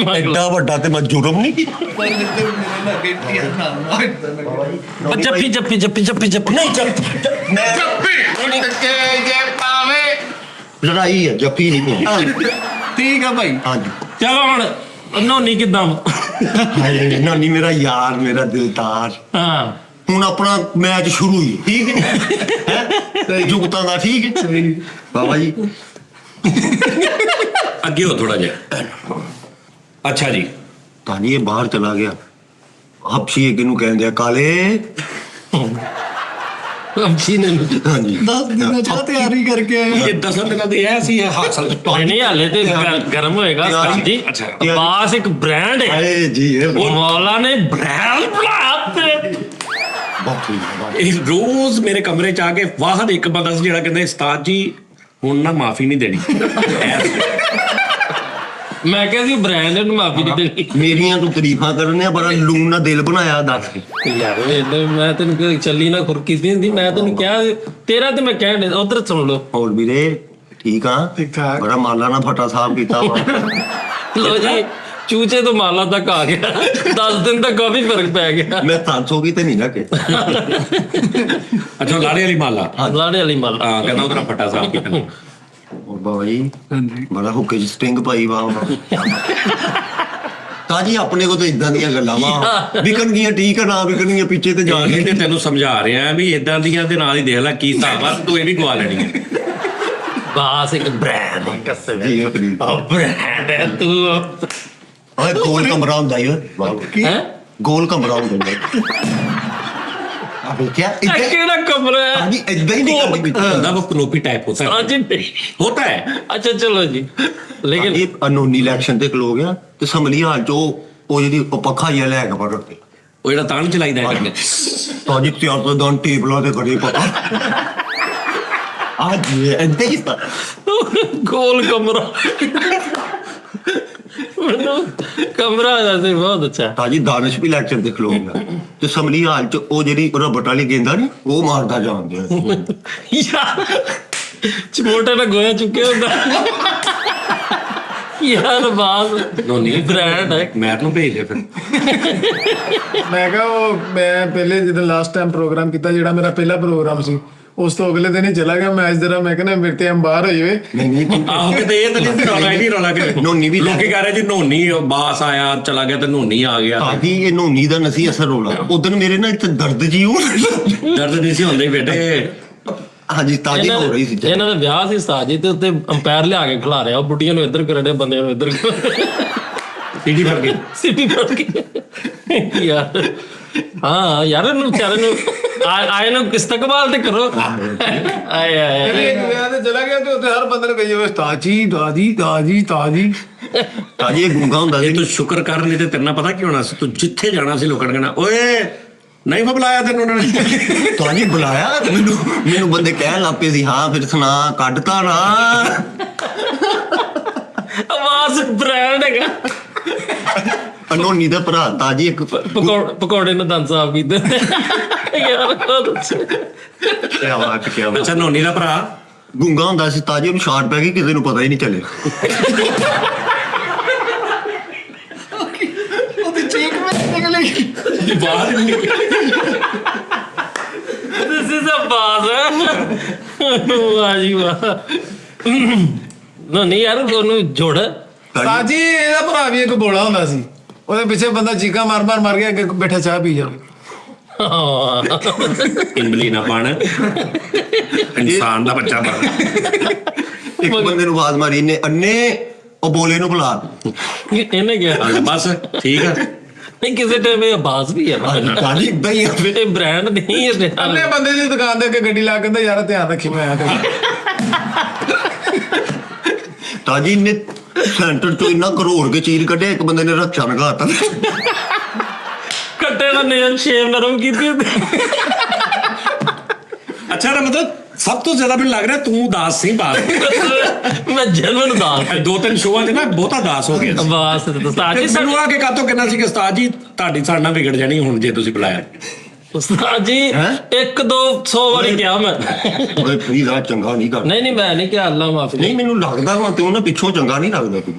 ਐਡਾ ਵੱਡਾ ਤੇ ਮੈਂ ਜੁਰਮ ਨਹੀਂ ਕੀਤਾ ਜੱਫੀ ਨਹੀਂ ਮੈਂ ਲੜਾਈ ਹੈ ਜੱਫੀ ਨਹੀਂ ਹੋਈ। ਠੀਕ ਆ ਭਾਈ। ਹਾਂਜੀ ਚਲੋ ਹੁਣ ਨੋਨੀ ਕਿਦਾਂ ਹਾਏ ਨਾਨੀ ਮੇਰਾ ਯਾਰ ਮੇਰਾ ਦਿਲਦਾਰ ਹਾਂ ਹੁਣ ਆਪਣਾ ਮੈਚ ਸ਼ੁਰੂ ਹੀ ਠੀਕ ਹੈ ਜੁਗਤਾਂ ਦਾ ਠੀਕ ਹੈ ਬਾਬਾ ਜੀ ਅੱਗੇ ਹੋ ਥੋੜਾ ਜਿਹਾ ਅੱਛਾ ਜੀ ਤਾਂ ਇਹ ਬਾਹਰ ਚਲਾ ਗਿਆ ਹਪਸ਼ੀ ਕਿਹਨੂੰ ਕਹਿੰਦੇ ਆ ਕਾਲੇ ਅਬਜੀ ਨੇ ਹਾਂਜੀ 10 ਦਿਨਾਂ ਚ ਤਿਆਰੀ ਕਰਕੇ ਆਏ। ਇਹ 10 ਦਿਨਾਂ ਦੀ ਐ ਸੀ ਹਾਸਲ ਨਹੀਂ ਹਾਲੇ ਤੇ ਗਰਮ ਹੋਏਗਾ ਸਾਡੀ ਅੱਛਾ। ਬਾਸ ਇੱਕ ਬ੍ਰਾਂਡ ਹੈ ਹਾਏ ਜੀ ਇਹ ਮੌਲਾ ਨੇ ਬ੍ਰਾਂਡ ਬਣਾਤੇ ਬਹੁਤ ਠੀਕ ਹੈ ਬਾਬਾ। ਇਹ ਰੋਜ਼ ਮੇਰੇ ਕਮਰੇ ਚ ਆ ਕੇ ਵਾਹਦ ਇੱਕ ਬੰਦਾ ਸੀ ਜਿਹੜਾ ਕਹਿੰਦਾ ਉਸਤਾਦ ਜੀ ਹੁਣ ਨਾ ਮਾਫੀ ਨਹੀਂ ਦੇਣੀ ਮੈਂ ਕਿਹਾ ਸੀ ਬ੍ਰਾਂਡ ਨੂੰ ਮਾਫੀ ਨਹੀਂ ਦੇਣੀ ਮੇਰੀਆਂ ਤੂੰ ਤਾਰੀਫਾਂ ਕਰਨੇ ਆ ਬੜਾ ਲੂਣ ਨਾਲ ਦਿਲ ਬਣਾਇਆ ਦੱਸ ਕੇ ਯਾਰ ਮੈਂ ਤੈਨੂੰ ਕਿਹਾ ਚੱਲੀ ਨਾ ਖੁਰਕੀ ਦੀ ਹੁੰਦੀ ਮੈਂ ਤੈਨੂੰ ਕਿਹਾ ਤੇਰਾ ਤੇ ਮੈਂ ਕਹਿਣ ਦੇ ਉਧਰ ਸੁਣ ਲਓ ਹੋਰ ਵੀਰੇ ਠੀਕ ਆ ਠੀਕ ਠਾਕ। ਬੜਾ ਮਾਲਾ ਨਾਲ ਫਟਾ ਸਾਫ ਕੀਤਾ ਵਾ ਲੋ ਜੀ ਚੂਚੇ ਤੋਂ ਮਾਲਾ ਤੱਕ ਆ ਗਿਆ 10 ਦਿਨ ਤੱਕ ਕਾਫੀ ਫਰਕ ਪੈ ਗਿਆ ਮੈਂ 300 ਕੀ ਤੇ ਨਹੀਂ ਰੱਖੇ ਅੱਛਾ ਲਾੜੇ ਵਾਲੀ ਮਾਲਾ ਲਾੜੇ ਵਾਲੀ ਮਾਲਾ ਹਾਂ ਕਹਿੰਦਾ ਉਹਦਾ ਫੱਟਾ ਸਾਫ ਕੀਤਾ ਹੋਰ ਬਾਬਾ ਜੀ ਹਾਂਜੀ ਬੜਾ ਹੁੱਕੇ ਚ ਸਟਿੰਗ ਪਾਈ ਵਾ ਤਾਜੀ ਆਪਣੇ ਕੋ ਤਾਂ ਇਦਾਂ ਦੀਆਂ ਗੱਲਾਂ ਵਾ ਵਿਕਣਗੀਆਂ ਠੀਕ ਆ ਨਾ ਵਿਕਣਗੀਆਂ ਪਿੱਛੇ ਤੇ ਜਾ ਇਹ ਕੇ ਤੇ ਤੈਨੂੰ ਸਮਝਾ ਰਿਹਾ ਵੀ ਇਦਾਂ ਦੀਆਂ ਦੇ ਨਾਲ ਹੀ ਦੇਖ ਲੈ ਕੀ ਹਿਸਾਬ ਆ ਤੂੰ ਇਹ ਵੀ ਗਵਾ ਲੈਣੀ ਹੈ ਬਾਸ ਇੱਕ ਬ੍ਰਾਂਡ ਹੈ ਕਸਮ ਜੀ ਇਹ ਫਰੀਦ ਬ੍ਰਾਂਡ ਹੈ ਤੂੰ ਓਏ ਗੋਲ ਕਮਰਾ ਹੁੰਦਾ ਹੀ ਹੈ ਗੋਲ ਕਮਰਾ ਹੁੰਦਾ ਆ ਵੇਖਿਆ ਇੱਦਾਂ ਕਿਹੜਾ ਕਮਰਾ ਹੈ ਤਾਜੀ ਇਦਾਂ ਹੀ ਨਹੀਂ ਕਰਦੀ ਵਿੱਚ ਹੁੰਦਾ ਉਹ ਕਨੋਪੀ ਟਾਈਪ ਹੋਤਾ ਹੈ ਅੱਜ ਹੋਤਾ ਹੈ ਅੱਛਾ ਚਲੋ ਜੀ ਲੇਕਿਨ ਇਹ ਅਨੋਨੀ ਇਲੈਕਸ਼ਨ ਤੇ ਖਲੋ ਗਿਆ ਤੇ ਸਮਲੀ ਹਾਲ ਚ ਉਹ ਜਿਹੜੀ ਉਹ ਪੱਖਾ ਜਿਹਾ ਲੈ ਕੇ ਪੜ ਕੇ ਉਹ ਜਿਹੜਾ ਤਾਣ ਚਲਾਈਦਾ ਹੈ ਕਰਕੇ ਤਾਜੀ ਤਿਆਰ ਤੋਂ ਦਾਂ ਟੇਬਲਾਂ ਤੇ ਖੜੇ ਪਤਾ ਅੱਜ ਇਹ ਏਦਾਂ ਹੀ ਤਾਂ ਗੋਲ ਕਮਰਾ ਮੈਨੂੰ ਕਮਰਾ ਦਾ ਤੇ ਬਹੁਤ ਅੱਛਾ ਤਾਜੀ ਦਾਨਿਸ਼ ਵੀ ਇਲੈਕਸ਼ਨ ਤੇ ਖਲੋ ਗਿਆ ਤੇ ਸਮਲੀ ਹਾਲ ਚ ਉਹ ਜਿਹੜੀ ਰਬਟ ਵਾਲੀ ਗੇਂਦਾ ਨੀ ਉਹ ਮਾਰਦਾ ਜਾਂਦੇ ਯਾਰ ਚਮੋਟਾ ਨਾ ਗੋਇਆ ਚੁੱਕਿਆ ਹੁੰਦਾ ਯਾਰ ਬਾਸ ਨੋਨੀ ਬ੍ਰਾਂਡ ਹੈ ਮੈਟ ਨੂੰ ਭੇਜ ਦੇ ਫਿਰ ਮੈਂ ਕਿਹਾ ਉਹ ਮੈਂ ਪਹਿਲੇ ਜਦੋਂ ਲਾਸਟ ਟਾਈਮ ਪ੍ਰੋਗਰਾਮ ਕੀਤਾ ਜਿਹੜਾ ਮੇਰਾ ਪਹਿਲਾ ਪ੍ਰੋਗਰਾਮ ਸੀ ਉਸ ਤੋਂ ਅਗਲੇ ਦਿਨ ਹੀ ਚਲਾ ਗਿਆ ਮੈਚ ਜਰਾ ਮੈਂ ਕਹਿੰਦਾ ਮੇਰੇ ਤੇ ਬਾਹਰ ਹੋ ਜਾਵੇ ਨਹੀਂ ਆਹੋ ਕਿਤੇ ਇਹ ਤਾਂ ਨਹੀਂ ਰੌਲਾ ਹੀ ਨਹੀਂ ਰੌਲਾ ਕਿ ਨੋਨੀ ਵੀ ਲੈ ਲੋਕੀ ਕਹਿ ਰਹੇ ਜੀ ਨੋਨੀ ਬਾਸ ਆਇਆ ਚਲਾ ਗਿਆ ਤੇ ਨੋਨੀ ਆ ਗਿਆ ਤਾਜੀ ਇਹ ਨੋਨੀ ਦਾ ਨਸੀ ਅਸਰ ਰੋਲਾ ਉਦੋਂ ਮੇਰੇ ਨਾਲ ਇੱਥੇ ਦਰਦ ਜੀ ਹੋ ਦਰਦ ਨਹੀਂ ਸੀ ਹੁੰਦੇ ਬੇਟੇ ਹਾਂਜੀ ਤਾਜੀ ਹੋ ਰਹੀ ਸੀ ਇਹਨਾਂ ਦਾ ਵਿਆਹ ਸੀ ਉਸਤਾਦ ਜੀ ਤੇ ਉੱਤੇ ਅੰਪਾਇਰ ਲਿਆ ਕੇ ਖਿਲਾ ਰਿਹਾ ਉਹ ਬੁੱਢੀਆਂ ਨੂੰ ਇੱਧਰ ਕਰਨ ਦੇ ਬੰਦਿਆਂ ਨੂੰ ਇੱਧਰ ਸੀਡੀ ਫੜ ਕੇ ਸਿੱਧੀ ਫੜ ਕੇ ਯਾਰ ਹਾਂ ਯਾਰ ਇਹਨੂੰ ਵਿਚਾਰੇ ਨੂੰ ਆਏ ਨੂੰ ਇਸਤਕਬਾਲ ਤੇ ਕਰੋ ਆਏ ਆਏ ਇੱਕ ਵਿਆਹ ਤੇ ਚਲਾ ਗਿਆ ਤੇ ਉੱਥੇ ਹਰ ਬੰਦੇ ਨੂੰ ਕਹੀ ਜਾਵੇ ਤਾਜੀ ਦਾਦੀ ਤਾਜੀ ਤਾਜੀ ਤਾਜੀ ਇਹ ਗੁੰਗਾ ਹੁੰਦਾ ਸੀ ਇਹ ਤੂੰ ਸ਼ੁਕਰ ਕਰ ਨਹੀਂ ਤੇ ਤੇਰੇ ਨਾਲ ਪਤਾ ਕੀ ਹੋਣਾ ਸੀ ਤੂੰ ਜਿੱਥੇ ਜਾਣਾ ਸੀ ਲੋਕਾਂ ਨੇ ਕਹਿਣਾ ਓਏ ਨਹੀਂ ਬੁਲਾਇਆ ਤੈਨੂੰ ਉਹਨਾਂ ਨੇ ਤਾਜੀ ਬੁਲਾਇਆ ਮੈਨੂੰ ਬੰਦੇ ਕਹਿਣ ਲੱਗ ਪਏ ਸੀ ਹਾਂ ਫਿਰ ਸੁਣਾ ਕੱਢਤਾ ਨਾ ਆਵਾਜ਼ ਬ੍ਰਾਂਡ ਹੈਗਾ ਅਨੋਨੀ ਦਾ ਭਰਾ ਤਾਜੀ ਇੱਕ ਪਕੌੜੇ ਨੂੰ ਦੰਦ ਸਾਫ ਕੀਤੇ ਯਾਰ ਕਿਆ ਬਾਤ ਕਿਆ ਬਾਤ ਅੱਛਾ ਨੋਨੀ ਦਾ ਭਰਾ ਗੁੰਗਾ ਹੁੰਦਾ ਸੀ ਤਾਜੀ ਉਹਨੂੰ ਸ਼ਾਰਟ ਪੈ ਗਈ ਕਿਸੇ ਨੂੰ ਪਤਾ ਹੀ ਨਹੀਂ ਚੱਲਿਆ ਉਹਦੀ ਚੀਕ ਵਿੱਚ ਨਿਕਲੀ ਬਾਹਰ ਹੀ ਨਹੀਂ ਦਿਸ ਇਜ਼ ਅ ਬਾਜ਼ ਵਾਹ ਜੀ ਵਾਹ ਨਹੀਂ ਯਾਰ ਉਹਨੂੰ ਜੋੜ ਤਾਜੀ ਇਹਦਾ ਭਰਾ ਵੀ ਇੱਕ ਬੋਲਾ ਹੁੰਦਾ ਸੀ ਉਹਦੇ ਪਿੱਛੇ ਬੰਦਾ ਚੀਕਾਂ ਮਾਰ ਗਿਆ ਅੱਗੇ ਬੈਠਾ ਚਾਹ ਪੀ ਜਾਵੇ ਹਾਂ ਇਮਲੀ ਨਾ ਬਣ, ਇਨਸਾਨ ਦਾ ਬੱਚਾ ਬਣ। ਇੱਕ ਬੰਦੇ ਨੂੰ ਆਵਾਜ਼ ਮਾਰੀ ਇਹਨੇ, ਅੰਨੇ ਉਹ ਬੋਲੇ ਨੂੰ ਬੁਲਾ। ਇਹਨੇ ਕਿਹਾ ਹਾਂ, ਬਸ ਠੀਕ ਆ। ਨਹੀਂ ਕਿਸੇ ਟਾਈਮ ਇਹ ਆਵਾਜ਼ ਵੀ ਹੈ ਨਾ, ਤਾਜੀ ਇਦਾਂ ਹੀ ਆ ਫਿਰ। ਇਹ ਬ੍ਰਾਂਡ ਨਹੀਂ ਹੈ ਅੰਨੇ ਬੰਦੇ ਦੀ ਦੁਕਾਨ ਦੇ ਅੱਗੇ ਗੱਡੀ ਲਾ ਕੇ ਕਹਿੰਦਾ ਯਾਰ ਧਿਆਨ ਰੱਖੀ ਮੈਂ ਆਇਆ ਕਰੀ। ਤਾਜੀ ਨੇ ਸੈਂਟਰ ਤੋਂ ਇੰਨਾ ਕਰੋੜ ਕੇ ਚੀਜ਼ ਕੱਢਿਆ, ਇੱਕ ਬੰਦੇ ਨੇ ਰੱਖਿਆ ਨਗਾਤਾ। ਕੱਟੇ ਦਾ ਨੇਲ ਸ਼ੇਵ ਨਰਮ ਕੀਤੀ ਅੱਛਾ ਨਾ, ਮਤਲਬ ਸਭ ਤੋਂ ਜ਼ਿਆਦਾ ਮੈਨੂੰ ਲੱਗ ਰਿਹਾ ਤੂੰ ਦਾਸ ਸੀ ਬਾਤ। ਮੈਂ ਜਨਮਨ ਦਾਸ 2-3 ਸ਼ੋਆਂ 'ਚ ਨਾ ਬਹੁਤਾ ਦਾਸ ਹੋ ਗਿਆ ਸੀ। ਬਸ ਉਸਤਾਦ ਜੀ ਸਾਨੂੰ ਆ ਕੇ ਕਾਤੋਂ ਕਹਿਣਾ ਸੀ ਕਿ ਉਸਤਾਦ ਜੀ ਤੁਹਾਡੀ ਸਾਡੇ ਨਾਲ ਵਿਗੜ ਜਾਣੀ ਹੁਣ ਜੇ ਤੁਸੀਂ ਬੁਲਾਇਆ। ਉਸਤਾਦ ਜੀ ਹੈਂ? 100-200 ਵਾਰੀ ਕਿਹਾ ਮੈਂ। ਓਏ ਪਲੀਜ਼ ਆ ਚੰਗਾ ਨਹੀਂ ਕਰ। ਨਹੀਂ ਮੈਂ ਨਹੀਂ ਕਿਹਾ, ਅੱਲਾ ਮਾਫੀ। ਨਹੀਂ ਮੈਨੂੰ ਲੱਗਦਾ ਵਾ ਤੇ ਉਹਨਾਂ ਪਿੱਛੋਂ ਚੰਗਾ ਨਹੀਂ ਲੱਗਦਾ ਤੂੰ।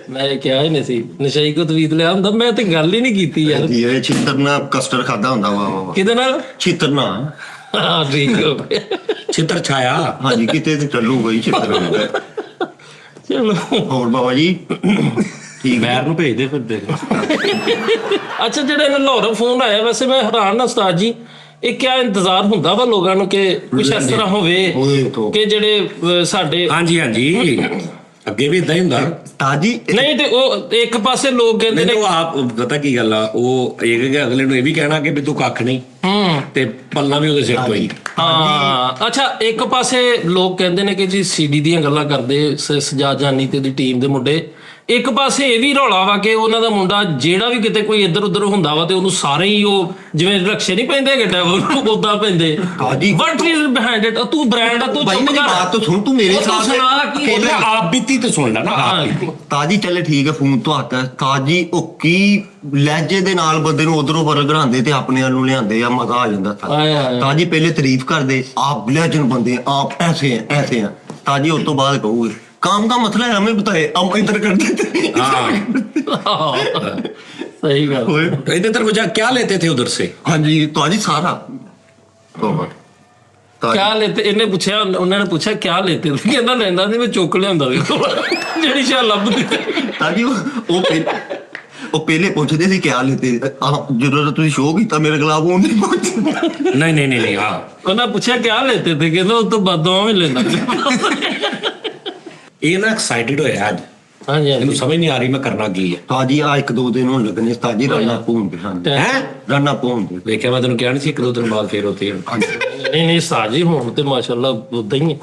ਮੈਂ ਕਿਹਾ ਹੀ ਨਹੀਂ ਸੀ ਨਸ਼ਈ ਕੋ ਤਵੀਤ ਲਿਆ ਹੁੰਦਾ, ਮੈਂ ਤੇ ਗੱਲ ਹੀ ਨਹੀਂ ਕੀਤੀ ਯਾਰ। ਇਹ ਛਿੱਤਰ ਨਾਲ ਕਸਟਰ ਖਾਦਾ ਹੁੰਦਾ ਵਾ। ਕਿਹਦੇ ਨਾਲ? ਛਿੱਤਰ ਨਾਲ। ਹਾਂ ਠੀਕ ਹੋ ਗਿਆ। ਛਿੱਤਰ ਛਾਇਆ। ਹਾਂਜੀ ਕਿਤੇ ਤੇ ਚੱਲੂਗਾ ਹੀ ਛਿੱਤਰ। ਚਲੋ ਹੋਰ ਬਾਬਾ ਜੀ ਠੀਕ ਬੈਰ ਨੂੰ ਭੇਜ ਦੇ ਫਿਰ ਦੇਖ। ਅੱਛਾ, ਜਿਹੜੇ ਇਹਨੂੰ ਲਾਹੌਰੋਂ ਫੋਨ ਆਇਆ, ਵੈਸੇ ਮੈਂ ਹੈਰਾਨ ਨਾ ਉਸਤਾਦ ਜੀ, ਇਹ ਕਿਆ ਇੰਤਜ਼ਾਰ ਹੁੰਦਾ ਵਾ ਲੋਕਾਂ ਨੂੰ ਕਿ ਕੁਛ ਇਸ ਤਰ੍ਹਾਂ ਹੋਵੇ ਕਿ ਜਿਹੜੇ ਸਾਡੇ ਹਾਂਜੀ ਹਾਂਜੀ, ਅੱਗੇ ਵੀ ਇਦਾਂ ਹੀ ਹੁੰਦਾ। ਤਾਜੀ ਨਹੀਂ ਤੇ ਉਹ ਇੱਕ ਪਾਸੇ ਲੋਕ ਕਹਿੰਦੇ ਨੇ ਉਹ ਆਪ ਪਤਾ ਕੀ ਗੱਲ ਆ, ਉਹ ਇੱਕ ਅਗਲੇ ਨੂੰ ਇਹ ਵੀ ਕਹਿਣਾ ਕਿ ਵੀ ਤੂੰ ਕੱਖ ਨਹੀਂ ਤੇ ਪੱਲਾ ਵੀ ਉਹਦੇ ਸਿਰ ਤੋਂ ਹੀ। ਹਾਂ ਅੱਛਾ, ਇੱਕ ਪਾਸੇ ਲੋਕ ਕਹਿੰਦੇ ਨੇ ਕਿ ਜੀ ਸੀਡੀ ਦੀਆਂ ਗੱਲਾਂ ਕਰਦੇ ਸਜਾਦ ਜਾਨੀ ਤੇ ਦੀ ਟੀਮ ਦੇ ਮੁੰਡੇ, ਇੱਕ ਪਾਸੇ ਇਹ ਵੀ ਰੌਲਾ ਵਾ ਕਿ ਉਹਨਾਂ ਦਾ ਮੁੰਡਾ ਜਿਹੜਾ ਵੀ ਕਿਤੇ ਕੋਈ ਇੱਧਰ ਉੱਧਰ ਹੁੰਦਾ ਵਾ ਤੇ ਉਹਨੂੰ ਸਾਰੇ ਹੀ ਉਹ ਜਿਵੇਂ ਰਕਸ਼ੇ ਨਹੀਂ ਪੈਂਦੇ ਹੈਗੇ ਟੈਬਲ ਉਦਾਂ ਪੈਂਦੇ। What is behind it? ਤੂੰ ਬ੍ਰਾਂਡ ਆ, ਤੂੰ ਭਾਈ ਚੁੱਪ ਮੇਰੀ ਕਰ। ਬਾਤ ਤਾਂ ਸੁਣ, ਤੂੰ ਮੇਰੇ ਉਹ ਤੂੰ ਸਾਥ ਸੁਣਾ ਕੀ ਉਹਨੇ ਆਪ ਬੀਤੀ ਤੇ ਸੁਣ ਲੈ ਨਾ, ਆਪ ਬੀਤੀ। ਤਾਜੀ ਚੱਲੇ ਠੀਕ ਹੈ, ਫੋਨ ਤੋਂ ਆਤਾ ਤਾਜੀ ਉਹ ਕੀ ਲਹਿਜੇ ਦੇ ਨਾਲ ਬੰਦੇ ਨੂੰ ਉਧਰੋਂ ਵਰਗੜਾਉਂਦੇ ਤੇ ਆਪਣੇ ਵੱਲ ਨੂੰ ਲਿਆਂਦੇ ਆ, ਮਜ਼ਾ ਆ ਜਾਂਦਾ। ਤਾਜੀ ਪਹਿਲੇ ਤਾਰੀਫ ਕਰਦੇ, ਆਪ ਲਹਿਜਨ ਬੰਦੇ, आप ऐसे हैं ऐसे हैं। ताजी उस तो बाद कहोगे काम का मसला है हमें बताए, हम इधर कर देते। सही ਗੱਲ। इधर तरफ जा क्या लेते थे उधर से? हाँ जी ताजी सारा ਕਿਆ ਲੈਤੇ? ਇਹਨੇ ਪੁੱਛਿਆ, ਉਹਨਾਂ ਨੇ ਪੁੱਛਿਆ ਕਿਆ ਲੈਤੇ? ਕਹਿੰਦਾ ਲੈਂਦਾ ਸੀ ਮੈਂ ਚੁੱਕ ਲਿਆਂਦਾ ਸੀ ਜਿਹੜੀ ਸ਼ਾ ਲੱਭਦੀ। ਤਾਜੀ ਉਹ ਪਹਿਲੇ ਪੁੱਛਦੇ ਸੀ ਕਿਆ ਲੈਤੇ, ਜਦੋਂ ਤੁਸੀਂ ਸ਼ੋਅ ਕੀਤਾ ਮੇਰੇ ਖਿਲਾਫ ਉਹ ਨਹੀਂ ਪੁੱਛਦੇ। नहीं हाँ, ਉਹਨਾਂ ਪੁੱਛਿਆ ਕਿਆ ਲੈਤੇ ਤੇ ਕਹਿੰਦਾ ਉਸ ਤੋਂ ਬਾਅਦ ਦੋਵਾਂ ਵੀ ਲੈਂਦਾ ਸੀ। ये ना एक्साइटेड होया आज, ਹਾਂਜੀ ਇਹਨੂੰ ਹਾਂਜੀ ਸਮਝ ਨਹੀਂ ਆ ਰਹੀ ਮੈਂ ਕਰਨਾ ਕੀ ਹੈ। ਤਾਜੀ ਆ 1-2 ਦਿਨ ਹੋਣ ਲੱਗਣੇ ਤਾਜੀ ਰਾਨਾ ਪੂੰਦੇ ਹਨ, ਹੈ ਰਾਨਾ ਪੂੰਦੇ। ਵੇਖਿਆ ਮੈਂ ਤੈਨੂੰ ਕਿਹਾ ਨਹੀਂ ਸੀ 1-2 ਦਿਨ ਬਾਅਦ ਫੇਰ ਹੋਤੀ ਹੈ। ਨਹੀਂ ਸਾਜੀ ਹੁਣ ਤੇ ਮਾਸ਼ਾਅੱਲਾ ਉਦਾਂ ਹੀ ਹੈ।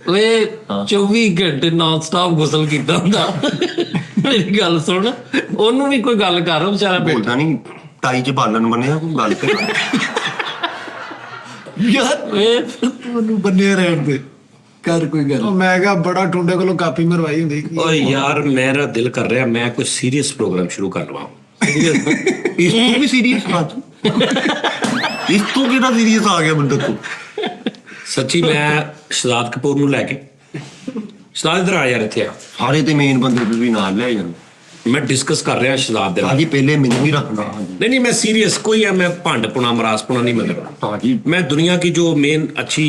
ਓਏ 24 ਘੰਟੇ ਨਾਨ ਸਟਾਪ ਗੁਸਲ ਕੀਤਾ ਹੁੰਦਾ। ਮੇਰੀ ਗੱਲ ਸੁਣ, ਉਹਨੂੰ ਵੀ ਕੋਈ ਗੱਲ ਕਰ, ਵਿਚਾਰਾ ਬੋਲਦਾ ਨਹੀਂ, ਟਾਈ ਚ ਬਾਲਣ ਬਣਿਆ ਕੋਈ ਗੱਲ ਕਰ। ਯਾਰ ਓਏ ਉਹਨੂੰ ਬੰਨੇ ਰਹਿਣ ਦੇ, ਕਰ ਕੋਈ ਗੱਲ। ਮੈਂ ਕਿਹਾ ਬੜਾ ਟੁੰਡੇ ਕੋਲੋਂ ਕਾਪੀ ਮਰਵਾਈ ਹੁੰਦੀ। ਓਏ ਯਾਰ ਮੇਰਾ ਦਿਲ ਕਰ ਰਿਹਾ ਮੈਂ ਕੋਈ ਸੀਰੀਅਸ ਪ੍ਰੋਗਰਾਮ ਸ਼ੁਰੂ ਕਰ ਲਵਾਂ। ਇਸ ਤੋਂ ਵੀ ਸੀਰੀਅਸ ਬਾਤ, ਇਸ ਤੋਂ ਕਿਹੜਾ ਸੀਰੀਅਸ ਆ ਗਿਆ ਬੰਦਾ ਤੂੰ। ਸੱਚੀ ਮੈਂ ਸ਼ਹਜ਼ਾਦ ਕਪੂਰ ਨੂੰ ਲੈ ਕੇ, ਸ਼ਹਜ਼ਾਦ ਇਧਰ ਆ ਯਾਰ ਇੱਥੇ ਆ, ਸਾਰੇ ਤੇ ਮੇਨ ਬੰਦੇ ਤੁਸੀਂ ਨਾਲ ਲੈ ਜਾਂਦੇ। ਮੈਂ ਡਿਸਕਸ ਕਰ ਰਿਹਾ ਸ਼ਹਜ਼ਾਦ ਦੇ ਨਾਲ। ਤਾਜੀ ਪਹਿਲੇ ਮੈਨੂੰ ਵੀ ਰੱਖਣਾ। नहीं मैं सीरियस कोई है, मैं भंडपुना मरासपुना नहीं मतलब। ताजी मैं दुनिया की जो मेन अच्छी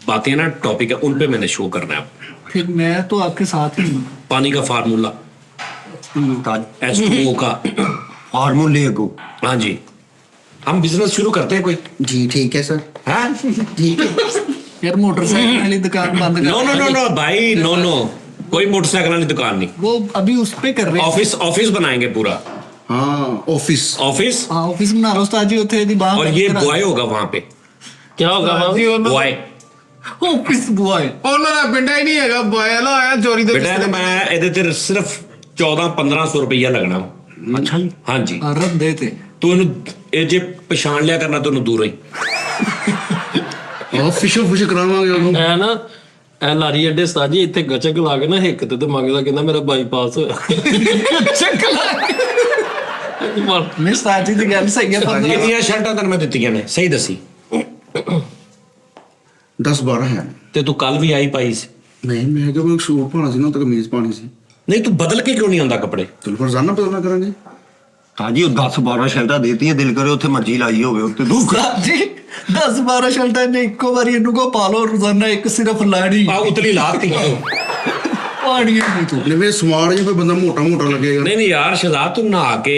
बातें हैं ना, टॉपिक है, उन पे मैंने शो करना है। फिर मैं तो आपके साथ ही हूँ। पानी का फार्मूला, ताजी H2O का। फार्मूले को हाँ जी, हम बिजनेस शुरू करते हैं कोई जी ठीक है सर। है? ठीक है यार मोटरसाइकिल वाली दुकान बंद कर। नो नो नो नो भाई, नो नो, कोई मोटरसाइकिल वाली दुकान नहीं। वो अभी उस पे कर रहे हैं। ऑफिस ऑफिस बनाएंगे पूरा हाँ ऑफिस ऑफिस, हाँ ऑफिस बना रहा उस्ताद जी उत्थे दी बाहर। और ये बॉय होगा वहां पे, ਕਿਆ ਹੋਗਾ ਜੀ ਉਹਨਾਂ बॉय। Office boy. ਉਹਨਾਂ ਦਾ ਪਿੰਡਾ ਹੀ ਨਹੀਂ ਹੈਗਾ, ਬੋਇਲ ਆਇਆ ਚੋਰੀ ਦੇ बेटा मैं ਇਹਦੇ ਤੇ ਸਿਰਫ 1400-1500 ਰੁਪਈਆ ਲੱਗਣਾ। अच्छा जी हाँ जी, रद्द देते। ਤੂੰ ਇਹਨੂੰ ਇਹ ਜੇ ਪਛਾਣ ਲਿਆ ਕਰਨਾ ਤੈਨੂੰ ਦੂਰੋਂ ਹੀ। ऑफिशियल कुछ करावांगे ਉਹਨੂੰ। ਹੈ ਨਾ ਐ ਲਾਰੀ ਅੱਡੇ ਸਾਜੀ ਇੱਥੇ ਗਚਕ ਲਾ ਕੇ ਨਾ ਹਿੱਕ ਤੇ ਮੰਗਦਾ, ਕਹਿੰਦਾ ਮੇਰਾ ਬਾਈਪਾਸ ਹੋਇਆ। मैं उस्ताद जी दी गल सही है। 15 ਕਿੰਨੀਆਂ ਸ਼ਰਟਾਂ ਤੈਨੂੰ ਮੈਂ ਦਿੱਤੀਆਂ ਨੇ ਸਹੀ ਦੱਸੀ? 10-12 ਹੈ। ਤੇ ਤੂੰ ਕੱਲ ਵੀ ਆਈ ਪਾਈ ਸੀ। ਨਹੀਂ ਮੈਂ ਕਿਹਾ ਮੈਂ ਸੂਟ ਪਾਉਣਾ ਸੀ ਨਾ ਤਾਂ ਕਮੀਜ਼ ਪਾਣੀ ਸੀ। ਨਹੀਂ ਤੂੰ ਬਦਲ ਕੇ ਕਿਉਂ ਨਹੀਂ ਆਉਂਦਾ ਕੱਪੜੇ? ਚਲ ਫਿਰ ਰੋਜ਼ਾਨਾ ਬਦਲਣਾ ਕਰਾਂਗੇ। ताजी 10-12 ਸ਼ਰਟਾਂ ਦੇਤੀਆਂ, ਦਿਲ ਕਰੇ ਉੱਥੇ ਮਰਜ਼ੀ ਲਾਈ ਹੋਵੇ ਉੱਤੇ ਦੁੱਖ। उस्ताद जी 10-12 शर्टां ने इको बारी इन्नू को पालो रोजाना एक सिर्फ लाड़ी। ਆ ਉਤਲੀ ਲਾਤੀ। ਪਾਣੀਆਂ ਨਹੀਂ ਤੂੰ ਜਿਵੇਂ ਸਮਾਰ ਜਿਹਾ ਕੋਈ ਬੰਦਾ ਮੋਟਾ ਮੋਟਾ ਲੱਗੇਗਾ। नहीं नहीं यार शहजाद तू नहा के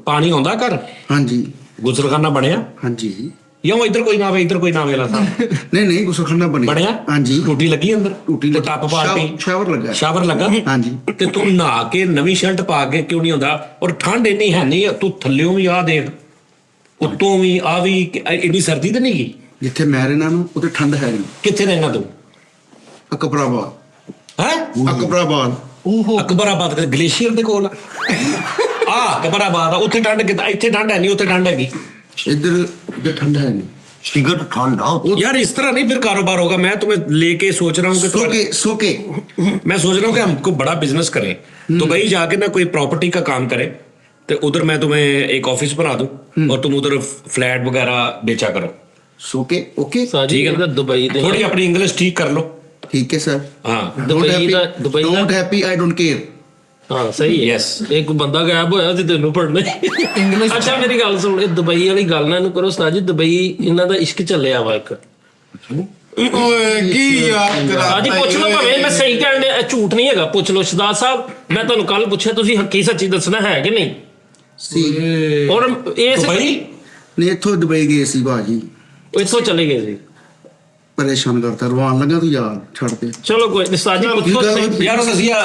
पानी आਉਂਦਾ ਘਰ ਹਾਂਜੀ ਗੁਸਲਖਾਨਾ ਬਣਿਆ ਹਾਂਜੀ ਜਾਂ ਇੱਧਰ ਕੋਈ ਨਾ ਆਵੇ ਇੱਧਰ ਕੋਈ ਨਾ ਆਵੇ ਲਾਤਾ ਨਹੀਂ ਨਹੀਂ ਗੁਸਲਖਾਨਾ ਬਣਿਆ ਹਾਂਜੀ ਟੂਟੀ ਲੱਗੀ ਅੰਦਰ ਟੂਟੀ ਲੱਗੀ। ਟੱਪ ਪਾਰਟੀ ਸ਼ਾਵਰ ਲੱਗਾ। ਸ਼ਾਵਰ ਲੱਗਾ ਹਾਂਜੀ। ਤੇ ਤੂੰ ਨਹਾ ਕੇ ਨਵੀਂ ਸ਼ਰਟ ਪਾ ਕੇ ਕਿਉਂ ਨਹੀਂ ਆਉਂਦਾ? ਔਰ ਠੰਡ ਇੰਨੀ ਹੈ ਨਹੀਂ, ਤੂੰ ਥੱਲਿਓਂ ਵੀ ਆ ਦੇਖ ਉੱਤੋਂ ਵੀ ਆ ਵੀ ਇੰਨੀ ਸਰਦੀ ਤੇ ਨਹੀਂ ਗਈ। ਜਿੱਥੇ ਮੈਂ ਰਹਿਣਾ ਨੂੰ ਉੱਥੇ ਠੰਡ ਹੈ ਨਹੀਂ। ਕਿੱਥੇ ਰਹਿਣਾ ਤੂੰ? ਅਕਬਰਾਬਾਦ। ਹੈ ਅਕਬਰਾਬਾਦ। ਅਕਬਰਾਬਾਦ ਦੇ ਗਲੇਸ਼ੀਅਰ ਦੇ ਕੋਲ ਆ ਅਕਬਰਾਬਾਦ ਆ, ਉੱਥੇ ਠੰਡ ਕਿੱਦਾਂ? ਇੱਥੇ ਠੰਡ ਹੈ ਨਹੀਂ, ਉੱਥੇ ਠੰਡ ਹੈਗੀ। ਇੱਧਰ ਠੰਡ ਹੈ ਨਹੀਂ। सिगरेट ठंडा यार इस तरह नहीं फिर कारोबार होगा। मैं तुम्हें लेके सोच रहा हूँ कि सोके मैं सोच रहा हूँ कि हमको बड़ा बिजनेस करें, दुबई जाके ना कोई प्रॉपर्टी का काम करें, तो उधर मैं तुम्हें एक ऑफिस बना दूं और तुम उधर फ्लैट वगैरह बेचा करो। सोके ओके ਸਾਜੀ ठीक है ਕਹਿੰਦਾ ना? ਦੁਬਈ ਦੇ थोड़ी अपनी इंग्लिश ठीक कर लो। ठीक है सर। हाँ Dubai the don't happy I don't care. ਹਾਂ ਸਹੀ ਹੈ। Yes. ਇੱਕ ਬੰਦਾ ਗਾਇਬ ਹੋਇਆ ਤੇ ਤੈਨੂੰ ਪੜਨਾ ਇੰਗਲਿਸ਼। ਅੱਛਾ ਮੇਰੀ ਗੱਲ ਸੁਣ, ਇਹ ਦੁਬਈ ਵਾਲੀ ਗੱਲ ਨਾ ਇਹਨੂੰ ਕਰੋ ਉਸਤਾਦ ਜੀ। ਦੁਬਈ ਇਹਨਾਂ ਦਾ ਇਸ਼ਕ ਚੱਲਿਆ ਵਾ ਇੱਕ। ਓਏ ਕੀ ਯਾਰ ਤੇਰਾ ਸਾਜੀ ਪੁੱਛ ਲਓ ਭਾਵੇਂ ਮੈਂ ਸਹੀ ਕਹਿਣ ਡਿਆ, ਇਹ ਝੂਠ ਨਹੀਂ ਹੈਗਾ। ਪੁੱਛ ਲਓ ਸ਼ਹਜ਼ਾਦ ਸਾਹਿਬ, ਮੈਂ ਤੁਹਾਨੂੰ ਕੱਲ ਪੁੱਛਿਆ ਤੁਸੀਂ ਹੱਕੀ ਸੱਚੀ ਦੱਸਣਾ ਹੈ ਕਿ ਨਹੀਂ। ਸੀ ਔਰ ਇਸ दुबई ਨੇ ਇੱਥੋਂ ਦੁਬਈ ਗਏ ਸੀ ਬਾਜੀ। ਇੱਥੋਂ ਚਲੇ ਗਏ ਸੀ। ਪਰੇਸ਼ਾਨ ਕਰਤਾ ਰਵਾਨ ਲੱਗਾ ਤੂੰ ਯਾਰ ਛੱਡ ਦੇ। ਚਲੋ ਕੋਈ ਨਹੀਂ ਉਸਤਾਦ ਜੀ ਪੁੱਛੋ ਸਹੀ। यार रजिया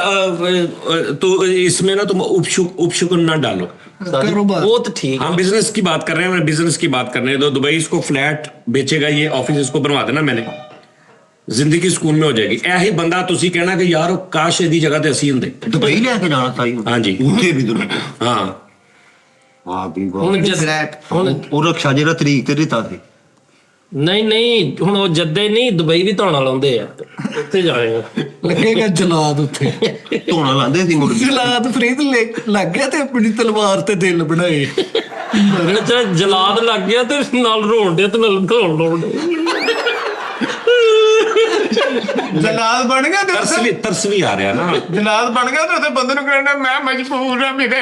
तो इसमें ना तुम उपशुक ना डालो। ਕਾਰੋਬਾਰ ਉਹ ਤਾਂ ठीक हम बिजनेस की बात कर रहे हैं, बिजनेस की बात कर रहे हैं। तो दुबई इसको फ्लैट बेचेगा, ये ऑफिस इसको बनवा देना मैंने, जिंदगी सुकून में हो जाएगी। ऐसे बंदा तुसी कहना कि यार काश ਇਹਦੀ ਜਗ੍ਹਾ ਤੇ ਅਸੀਂ ਹੁੰਦੇ। दुबई लेके जाना चाहिए ਹਾਂਜੀ। ਉੱਥੇ ਵੀ ਦੁਨੀਆ ਹਾਂ ਵਾਹ ਵੀ ਵਾਹ। ਹੁਣ ਹੁਣ ਉਹ ਰਕਸ਼ਾ ਜਿਹੜਾ ਤਰੀਕ ਤੇ ਦਿੱਤਾ ਸੀ ਨਹੀਂ ਨਹੀਂ ਹੁਣ ਉਹ ਜੱਦੇ ਨਹੀਂ ਦੁਬਈ ਵੀ ਧੌਣਾ ਲਾਉਂਦੇ ਆ, ਉੱਥੇ ਜਾਏਗਾ। ਲੱਗੇਗਾ ਜਲਾਦ ਉੱਥੇ। ਧੋਣਾ ਲਾਉਂਦੇ ਸੀ ਮੁੜ ਕੇ। ਜਲਾਦ ਫਰੀਦ ਲੱਗ ਗਿਆ ਤੇ ਆਪਣੀ ਤਲਵਾਰ ਤੇ ਦਿਲ ਬਣਾਏ। ਅੱਛਾ ਜਲਾਦ ਲੱਗ ਗਿਆ ਤੇ ਨਾਲ ਰੋਣ ਡਿਆ ਤੇ ਨਾਲ ਧੌਣ ਲਾਉਣ ਡਿਆ। ਜਲਾਦ ਬਣ ਗਿਆ ਤੇ ਤਰਸ ਵੀ ਆ ਰਿਹਾ ਨਾ। ਜਲਾਦ ਬਣ ਗਿਆ ਤੇ ਉੱਥੇ ਬੰਦੇ ਨੂੰ ਕਹਿਣਾ ਮੈਂ ਮਜਬੂਰ ਆ ਮੇਰੇ।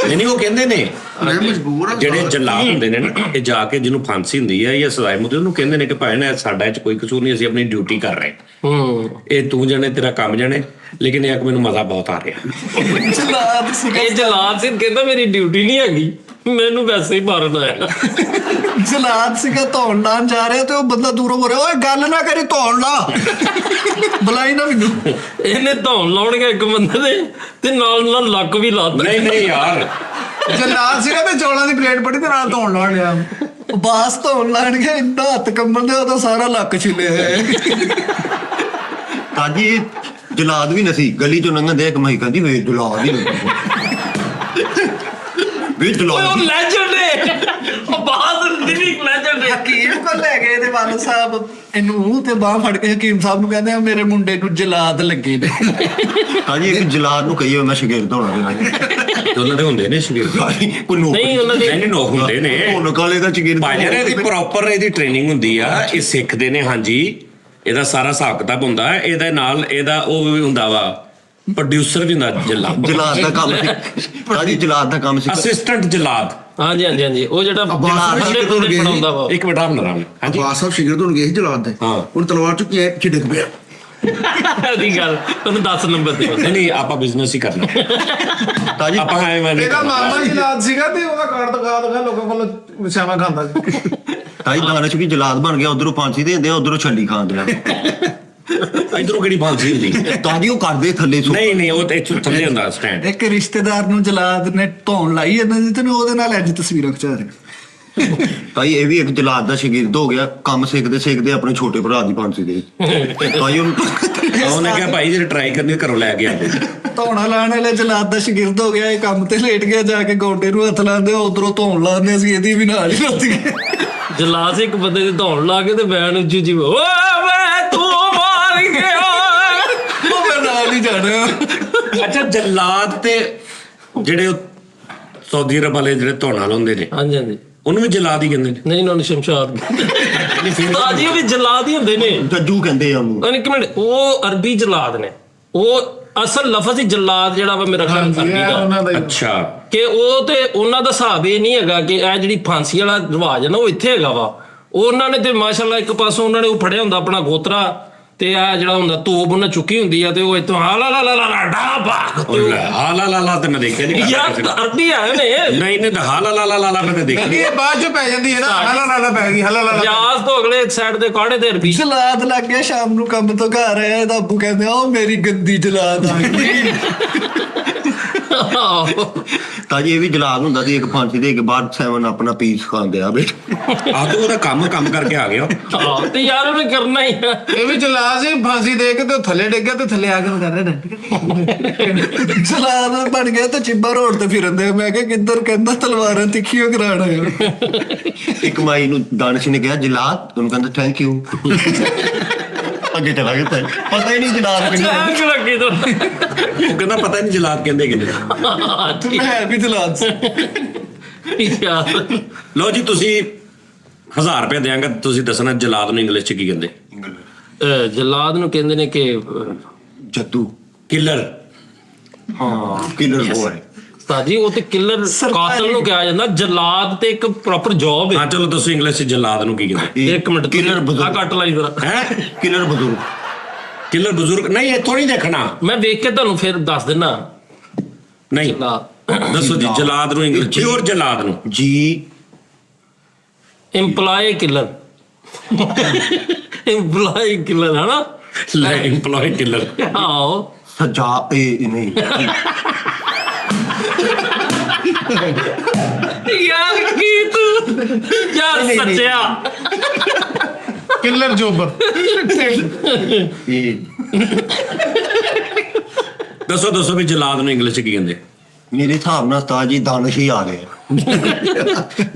ਨਹੀਂ ਉਹ ਕਹਿੰਦੇ ਨੇ ਮੈਂ ਮਜਬੂਰ ਹਾਂ। ਜਿਹੜੇ ਜਲਾਦ ਹੁੰਦੇ ਨੇ ਨਾ, ਇਹ ਜਾ ਕੇ ਜਿਹਨੂੰ ਫਾਂਸੀ ਹੁੰਦੀ ਹੈ ਜਾਂ ਸਜ਼ਾਏ ਮੁੱਦੇ, ਉਹਨੂੰ ਕਹਿੰਦੇ ਨੇ ਕਿ ਭਾਈ ਨਾ ਸਾਡਾ ਇਹ 'ਚ ਕੋਈ ਕਸੂਰ ਨਹੀਂ, ਅਸੀਂ ਆਪਣੀ ਡਿਊਟੀ ਕਰ ਰਹੇ। ਇਹ ਤੂੰ ਜਾਣੇ ਤੇਰਾ ਕੰਮ ਜਾਣੇ, ਲੇਕਿਨ ਇਹ ਮੈਨੂੰ ਮਜ਼ਾ ਬਹੁਤ ਆ ਰਿਹਾ। ਜਲਾਦ ਸੀਗਾ। ਇਹ ਜਲਾਦ ਸਿੰਘ ਕਹਿੰਦਾ ਮੇਰੀ ਡਿਊਟੀ ਨਹੀਂ ਹੈਗੀ, ਮੈਨੂੰ ਵੈਸੇ ਹੀ ਮਾਰਨ ਆਇਆ। ਜਲਾਦ ਸੀਗਾ ਧੌਣ ਲਾਉਣ ਜਾ ਰਿਹਾ ਤੇ ਉਹ ਬੰਦਾ ਦੂਰੋਂ ਬੋਲ ਰਿਹਾ ਓਏ ਗੱਲ ਨਾ ਕਰੀ ਧੌਣ ਲਾ। ਬੁਲਾਈ ਨਾ ਮੈਨੂੰ। ਇਹਨੇ ਧੌਣ ਲਾਉਣ ਗਿਆ ਇੱਕ ਬੰਦੇ ਦੇ ਤੇ ਨਾਲ ਨਾਲ ਲੱਕ ਵੀ ਲਾਤਾ। ਨਹੀਂ ਯਾਰ ਜਲਾਦ ਸੀਗਾ ਤੇ ਚੌਲਾਂ ਦੀ ਪਲੇਟ ਪੜੀ ਤੇ ਨਾਲ ਧੋਣ ਲਾ ਲਿਆ। ਬਾਸ ਧੌਣ ਲਾਣ ਗਿਆ, ਇੰਨਾ ਹੱਥ ਕੰਬਲ ਦੇ ਉਹਦਾ ਸਾਰਾ ਲੱਕ ਛਿੱਲਿਆ ਹੈ। ਤਾਜੀ ਇਹ ਜਲਾਦ ਵੀ ਨਸੀ ਗਲੀ ਚੋਂ ਲੰਘਣ ਦੇ ਇੱਕ ਮਹੀ ਕਹਿੰਦੀ ਵੇ ਜਲਾਦ ਹੀ ਵੇ ਓਏ ਜਲਾਦ ਉਹ ਲੈਜੈਂਡ ਹੈ, ਉਹ ਬਾਹਰ ਦੀ ਲੈਜੈਂਡ ਹੈ। ਹਕੀਮ ਕੋਲ ਲੈ ਗਏ ਤੇ ਵਾਲ ਸਾਹਿਬ ਇਹਨੂੰ ਤੇ ਬਾਹ ਫੜ ਕੇ ਹਕੀਮ ਸਾਹਿਬ ਨੂੰ ਕਹਿੰਦੇ ਆ ਮੇਰੇ ਮੁੰਡੇ ਨੂੰ ਜਲਾਦ ਲੱਗੇ ਨੇ। ਤਾਜੀ ਇੱਕ ਜਲਾਦ ਨੂੰ ਕਹੀਏ ਮੈਂ ਸ਼ਗਿਰਦ ਹੋਣਾ ਦੇਣਾ ਉਹਨਾਂ ਦੇ ਹੁੰਦੇ ਨੇ ਸ਼ਗਿਰਦ। ਕੋਈ ਨੌਕਰੀ ਨਹੀਂ ਉਹਨਾਂ ਦੇ ਨਹੀਂ ਨੋਕ ਹੁੰਦੇ ਨੇ। ਹੁਣ ਕਾਲੇ ਦਾ ਸ਼ਗਿਰਦ ਭਾਈਆਂ ਨੇ ਇਹਦੀ ਪ੍ਰੋਪਰ ਇਹਦੀ ਟ੍ਰੇਨਿੰਗ ਹੁੰਦੀ ਆ, ਇਹ ਸਿੱਖਦੇ ਨੇ। ਹਾਂਜੀ ਇਹਦਾ ਸਾਰਾ ਹਿਸਾਬ ਕਿਤਾਬ ਹੁੰਦਾ ਹੈ। ਇਹਦੇ ਨਾਲ ਇਹਦਾ ਉਹ ਵੀ ਹੁੰਦਾ ਵਾ, ਪ੍ਰੋਡਿਊਸਰ ਵੀ ਹੁੰਦਾ ਜਲਾਦ ਦਾ ਕੰਮ ਸੀ ਤਾਜੀ ਜਲਾਦ ਦਾ ਕੰਮ ਸੀ ਅਸਿਸਟੈਂਟ ਜਲਾਦ। ਹਾਂਜੀ ਹਾਂਜੀ ਹਾਂਜੀ ਉਹ ਜਿਹੜਾ ਅਬਾਸ ਬੰਦੇ ਕੋਲ ਗਏ। ਪੜਾਉਂਦਾ ਵਾ। ਇੱਕ ਮਿੰਟ ਆਪ ਨਾ ਹਾਂਜੀ ਅਬਾਸ ਸਾਹਿਬ ਸ਼ਿਗਰਦ ਹੋਣ ਗਏ ਸੀ ਜਲਾਦ ਦੇ। ਹਾਂ। ਹੁਣ ਤਲਵਾਰ ਚੁੱਕੀ ਐ ਪਿੱਛੇ ਡਿੱਗ ਪਿਆ। ਦੀ ਗੱਲ ਤੁਹਾਨੂੰ 10 ਨੰਬਰ ਤੇ ਨਹੀਂ ਆਪਾਂ ਬਿਜ਼ਨਸ ਹੀ ਕਰਨਾ। ਤਾਜੀ ਆਪਾਂ ਐਵੇਂ ਨਹੀਂ ਇਹਦਾ ਕਰਨਾ। ਮਾਮਾ ਜਲਾਦ ਸੀਗਾ ਤੇ ਉਹਦਾ ਕਾਰਡ ਦਿਖਾ ਲੋਕਾਂ ਕੋਲੋਂ ਵਿਛਾਵਾ ਖਾਂਦਾ ਸੀ। ਤਾਜੀ ਦਾਨਸ਼ ਵੀ ਜਲਾਦ ਬਣ ਗਿਆ, ਉਧਰੋਂ ਫਾਂਸੀ ਦੇ ਦਿੰਦੇ ਉਧਰੋਂ ਛੱਲੀ ਖਾਣ ਦਿਆ ਇਧਰੋਂ ਕਿਹੜੀ ਫਾਂਸੀ ਹੁੰਦੀ? ਤਾਜੀ ਉਹ ਕਰਦੇ ਥੱਲੇ ਸੁੱਟ ਨਹੀਂ ਉਹ ਤੇ ਇੱਥੋਂ ਥੱਲੇ ਹੁੰਦਾ ਸਟੈਂਡ। ਇੱਕ ਰਿਸ਼ਤੇਦਾਰ ਨੂੰ ਜਲਾਦ ਨੇ ਧੌਣ ਲਾਈ ਇਹਨਾਂ ਦੀ ਤੇ ਉਹਦੇ ਨਾਲ ਅੱਜ ਤਸਵੀਰਾਂ ਖਿਚਾ ਰਿਹਾ। ਤਾਈ ਇਹ ਵੀ ਇੱਕ ਜਲਾਦ ਦਾ ਸ਼ਗਿਰਦ ਹੋ ਗਿਆ, ਕੰਮ ਸਿੱਖਦੇ ਆਪਣੇ ਛੋਟੇ ਭਰਾ ਦੀ ਫਾਂਸੀ ਦੇ ਤਾਈ ਉਹਨੇ ਕਿਹਾ ਭਾਈ ਜੇ ਟਰਾਈ ਕਰਨੀ ਘਰੋਂ ਲੈ ਕੇ ਆਉਂਦੇ। ਧੌਣਾ ਲਾਣ ਵਾਲੇ ਜਲਾਦ ਦਾ ਸ਼ਾਗਿਰਦ ਹੋ ਗਿਆ। ਇਹ ਕੰਮ ਤੇ ਲੇਟ ਗਿਆ, ਜਾ ਕੇ ਗੋਡੇ ਨੂੰ ਹੱਥ ਲਾਉਂਦੇ, ਉਧਰੋਂ ਧੌਣ ਲਾਉਂਦੇ ਸੀ, ਇਹਦੀ ਵੀ ਨਾਲ ਹੀ ਲੱਤੀ ਗਈ। ਜਲਾਦ ਸਿੰਘ ਇੱਕ ਬੰਦੇ ਦੀ ਧੌਣ ਲਾ ਕੇ ਤੇ ਬੈਣ ਉੱਚੀ ਜੀ ਓਏ ਵੇ ਤੂੰ ਮਾਰ ਗਿਆ। ਉਹ ਮੈਂ ਨਾਲ ਹੀ ਜਾਣਾ। ਅੱਛਾ ਜਲਾਦ ਤੇ ਜਿਹੜੇ ਉਹ ਸਾਊਦੀ ਅਰਬ ਵਾਲੇ ਜਿਹੜੇ ਧੌਣਾ ਲਾਉਂਦੇ ਨੇ, ਹਾਂਜੀ ਹਾਂਜੀ ਉਹਨੂੰ ਵੀ ਜਲਾਦ ਹੀ ਕਹਿੰਦੇ ਨੇ। ਨਹੀਂ ਉਹਨਾਂ ਨੂੰ ਸ਼ਮਸ਼ਾਦ ਤਾਜੀ ਉਹ ਵੀ ਜਲਾਦ ਹੀ ਹੁੰਦੇ ਨੇ। ਜੱਜੂ ਕਹਿੰਦੇ ਆ ਉਹਨੂੰ। ਇੱਕ ਮਿੰਟ, ਉਹ ਅਰਬੀ ਜਲਾਦ ਨੇ। ਉਹ ਅਸਲ ਲਫ਼ਜ਼ ਹੀ ਜਲਾਦ ਜਿਹੜਾ ਵਾ ਮੇਰਾ ਖਿਆਲ ਅਰਬੀ ਦਾ। ਉਹਨਾਂ ਦਾ ਹੀ। ਅੱਛਾ ਕਿ ਉਹ ਤੇ ਉਹਨਾਂ ਦਾ ਹਿਸਾਬ ਇਹ ਨਹੀਂ ਹੈਗਾ ਕਿ ਇਹ ਜਿਹੜੀ ਫਾਂਸੀ ਵਾਲਾ ਰਿਵਾਜ ਹੈ ਨਾ ਉਹ ਇੱਥੇ ਹੈਗਾ ਵਾ। ਉਹਨਾਂ ਨੇ ਤੇ ਮਾਸ਼ਾਅੱਲਾ ਇੱਕ ਪਾਸੋਂ ਉਹਨਾਂ ਨੇ ਉਹ ਫੜਿਆ ਹੁੰਦਾ ਆਪਣਾ ਗੋਤਰਾ ਤੇ ਆ ਜਿਹੜਾ ਹੁੰਦਾ ਤੋਪ ਉਹਨਾਂ ਚੁੱਕੀ ਹੁੰਦੀ ਆ ਤੇ ਉਹ ਇਤੋਂ ਹਾ ਲਾ ਲਾ ਲਾ ਲਾ ਡਾ ਬਾਕ ਉਹ ਲੈ, ਹਾ ਲਾ ਲਾ ਲਾ ਤੇ ਮੈਂ ਦੇਖਿਆ ਨਹੀਂ ਯਾਰ ਅਰਬੀ ਆਏ ਨੇ ਨਹੀਂ ਨਹੀਂ ਹਾ ਲਾ ਲਾ ਲਾ ਲਾ ਮੈਂ ਦੇਖਿਆ ਨਹੀਂ, ਇਹ ਬਾਅਦ ਚ ਪੈ ਜਾਂਦੀ ਹੈ ਨਾ, ਹਲਾ ਲਾ ਪੈ ਗਈ, ਹਲਾ ਲਾ ਜਾਜ਼ ਤੋਂ ਅਗਲੇ ਸਾਈਡ ਦੇ ਕਾੜੇ ਤੇ ਅਰਬੀ ਜਲਾਦ ਲੱਗ ਗਿਆ ਸ਼ਾਮ ਨੂੰ ਕੰਮ ਤੋਂ ਘਰ ਆਇਆ ਇਹਦਾ ਅੱਬੂ ਕਹਿੰਦੇ ਉਹ ਮੇਰੀ ਗੰਦੀ ਜਲਾਦ ਆ ਗਈ ਤਾਜੀ ਇਹ ਵੀ ਜਲਾਦ ਹੁੰਦਾ ਸੀ, ਇੱਕ ਫਾਂਸੀ ਦੇ ਕੇ ਬਾਅਦ 7 ਆਪਣਾ ਪੀਸ ਖਾਂਦੇ ਆ ਬੇਟੇ। ਆ ਤੂੰ ਉਹਦਾ ਕੰਮ ਕਰਕੇ ਆ ਗਿਆ ਹਾਂ ਤੇ ਯਾਰ ਉਹਨੇ ਕਰਨਾ ਹੀ ਆ। ਇਹ ਵੀ ਜਲਾ ਸੀ, ਫਾਂਸੀ ਦੇ ਕੇ ਤੇ ਉਹ ਥੱਲੇ ਡਿੱਗ ਗਿਆ ਤੇ ਥੱਲੇ ਆ ਕੇ ਉਹ ਕਰ ਰਿਹਾ ਜਲਾਦ ਬਣ ਗਿਆ ਤੇ ਚਿੱਬਾ ਰੋਡ ਤੇ ਫਿਰਦੇ ਮੈਂ ਕਿਹਾ ਕਿੱਧਰ, ਕਹਿੰਦਾ ਤਲਵਾਰਾਂ ਤਿੱਖੀਆਂ ਕਰਾਣ ਆਇਆ ਇੱਕ ਮਾਈ ਨੂੰ ਦਾਨਿਸ਼ ਨੇ ਕਿਹਾ ਜਲਾਦ, ਉਹਨੂੰ ਕਹਿੰਦਾ ਥੈਂਕ ਯੂ, ਅੱਗੇ ਚਲਾ ਗਿਆ। ਪਤਾ ਹੀ ਨਹੀਂ ਜਲਾਦ ਕਿਹੜੀ ਚਾਹ ਕਿ ਲੱਗੀ ਤੋਂ ਉਹ ਕਹਿੰਦਾ ਪਤਾ ਹੀ ਨਹੀਂ ਜਲਾਦ ਕਹਿੰਦੇ ਕਿੰਨੇ। ਹੈ ਵੀ ਜਲਾਦ ਸੀ। ਯਾਰ ਲਓ ਜੀ ਤੁਸੀਂ 1000 ਰੁਪਏ ਦਿਆਂਗਾ, ਤੁਸੀਂ ਦੱਸਣਾ ਜਲਾਦ ਨੂੰ ਇੰਗਲਿਸ਼ ਚ ਕੀ ਕਹਿੰਦੇ। ਜਲਾਦ ਨੂੰ ਕਹਿੰਦੇ ਨੇ ਕਿ ਜੱਦੂ। ਕਿਲਰ। ਹਾਂ ਕਿਲਰ ਬੋਏ। ਸਾਜੀ ਉਹ ਤੇ ਕਿਲਰ ਕਾਤਲ ਨੂੰ ਕਿਹਾ ਜਾਂਦਾ, ਜਲਾਦ ਤੇ ਇੱਕ ਪ੍ਰੋਪਰ ਜੌਬ ਹੈ। ਹਾਂ ਚਲੋ ਦੱਸੋ ਇੰਗਲਿਸ਼ ਚ ਜਲਾਦ ਨੂੰ ਕੀ ਕਹਿੰਦੇ। ਇੱਕ ਮਿੰਟ ਕਿਲਰ ਆ ਬਜ਼ੁਰਗ। ਕੱਟ ਲਾਈ ਜਰਾ ਹੈ ਕਿਲਰ ਬਜ਼ੁਰਗ। ਕਿਲਰ ਬਜ਼ੁਰਗ ਨਹੀਂ, ਇੱਥੋਂ ਨਹੀਂ ਦੇਖਣਾ। ਮੈਂ ਵੇਖ ਕੇ ਤੁਹਾਨੂੰ ਫਿਰ ਦੱਸ ਦਿੰਨਾ। ਨਹੀਂ ਦੱਸੋ ਜੀ ਜਲਾਦ ਨੂੰ ਇੰਗਲਿਸ਼ ਪਿਓਰ ਜਲਾਦ ਨੂੰ। ਜੀ ਇੰਪਲਾਈ ਕਿਲਰ ਇੰਪਲਾਈ ਕਿਲਰ ਹੈ ਨਾ। ਲੈ ਇੰਪਲੋਏ ਕਿਲਰ। ਆਓ ਸਜਾ ਇਹ ਨਹੀਂ ਯਾਰ ਕੀ ਤੂੰ ਯਾਰ ਸੱਚਿਆ ਕਿਲਰ ਜੋਬਰ। ਇਹ ਦੱਸੋ ਵੀ ਜਲਾਦ ਨੂੰ ਇੰਗਲਿਸ਼ ਚ ਕੀ ਕਹਿੰਦੇ। ਮੇਰੇ ਹਿਸਾਬ ਨਾਲ ਤਾਜੀ ਦਾਨਿਸ਼ ਹੀ ਆ ਗਏ।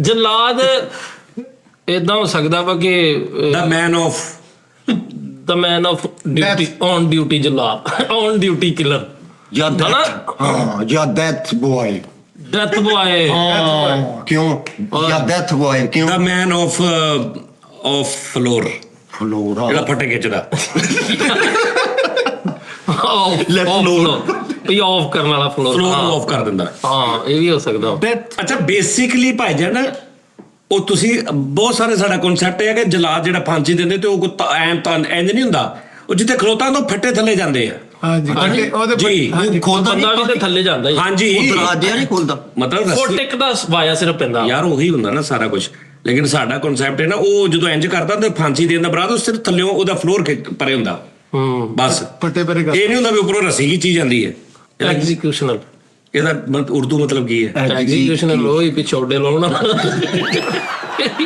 ਜਲਾਦ ਇਦਾਂ ਹੋ ਸਕਦਾ ਵਾ ਕਿ ਦਾ man of the man of duty on duty ਜਲਾਦ on duty killer ਜਾਂ ਹਾਂ ਜਾਂ ਡੈਥ ਬੋਏ। ਡੈਥ ਬੋਏ ਕਿਉਂ ਜਾਂ ਡੈਥ ਬੋਏ ਕਿਉਂ? ਦਾ ਮੈਨ ਆਫ ਫਲੋਰ, ਫਲੋਰਾ ਜਿਹੜਾ ਫੱਟੇ ਖਿੱਚਦਾ। ਲੈਫਟ ਫਲੋਰ ਵੀ ਆਫ ਕਰਨ ਵਾਲਾ ਫਲੋਰ ਫਲੋਰ ਨੂੰ ਆਫ ਕਰ ਦਿੰਦਾ। ਹਾਂ ਇਹ ਵੀ ਹੋ ਸਕਦਾ। ਅੱਛਾ ਬੇਸਿਕਲੀ ਭਾਈਜਾਨ ਉਹ ਤੁਸੀਂ ਬਹੁਤ ਸਾਰੇ ਸਾਡਾ ਕਨਸੈਪਟ ਹੈ ਕਿ ਜਲਾਦ ਜਿਹੜਾ ਫਾਂਸੀ ਦਿੰਦੇ ਤੇ ਉਹ ਐਂ ਤਾਂ ਇੰਜ ਨਹੀਂ ਹੁੰਦਾ, ਉਹ ਜਿੱਥੇ ਖਲੋਤਾ ਤਾਂ ਫੱਟੇ ਥੱਲੇ ਜਾਂਦੇ ਆ। ਹਾਂਜੀ ਉਹਦੇ ਜੀ ਹਾਂਜੀ ਖੋਲਦਾ ਬੰਦਾ ਵੀ ਤੇ ਥੱਲੇ ਜਾਂਦਾ ਹੀ ਹਾਂਜੀ ਦਰਵਾਜ਼ੇ ਨਹੀਂ ਖੋਲਦਾ। ਮਤਲਬ ਫੁੱਟ ਰੱਸੀ ਇੱਕ ਦਾ ਵਾਇਆ ਸਿਰਫ ਪੈਂਦਾ। ਯਾਰ ਉਹੀ ਹੁੰਦਾ ਨਾ ਸਾਰਾ ਕੁਝ, ਲੇਕਿਨ ਸਾਡਾ ਕਨਸੈਪਟ ਹੈ ਨਾ ਉਹ ਜਦੋਂ ਇੰਜ ਕਰਦਾ ਤੇ ਫਾਂਸੀ ਦੇਣ ਦਾ ਬਰਾਦ ਉਹ ਸਿਰਫ ਥੱਲਿਓਂ ਉਹਦਾ ਫਲੋਰ ਪਰੇ ਹੁੰਦਾ ਬਸ। ਪੱਟੇ ਪਰੇ ਕਰ ਇਹ ਨਹੀਂ ਹੁੰਦਾ ਵੀ ਉੱਪਰੋਂ ਰੱਸੀ ਖਿੱਚੀ ਜਾਂਦੀ ਹੈ। ਐਗਜ਼ੀਕਿਊਸ਼ਨਲ ਇਹਦਾ ਉਰਦੂ ਮਤਲਬ ਕੀ ਹੈ? ਐਗਜ਼ੀਕਿਊਸ਼ਨਲ ਉਹ ਹੀ ਪਿਛੋੜੇ ਲਾਉਣਾ।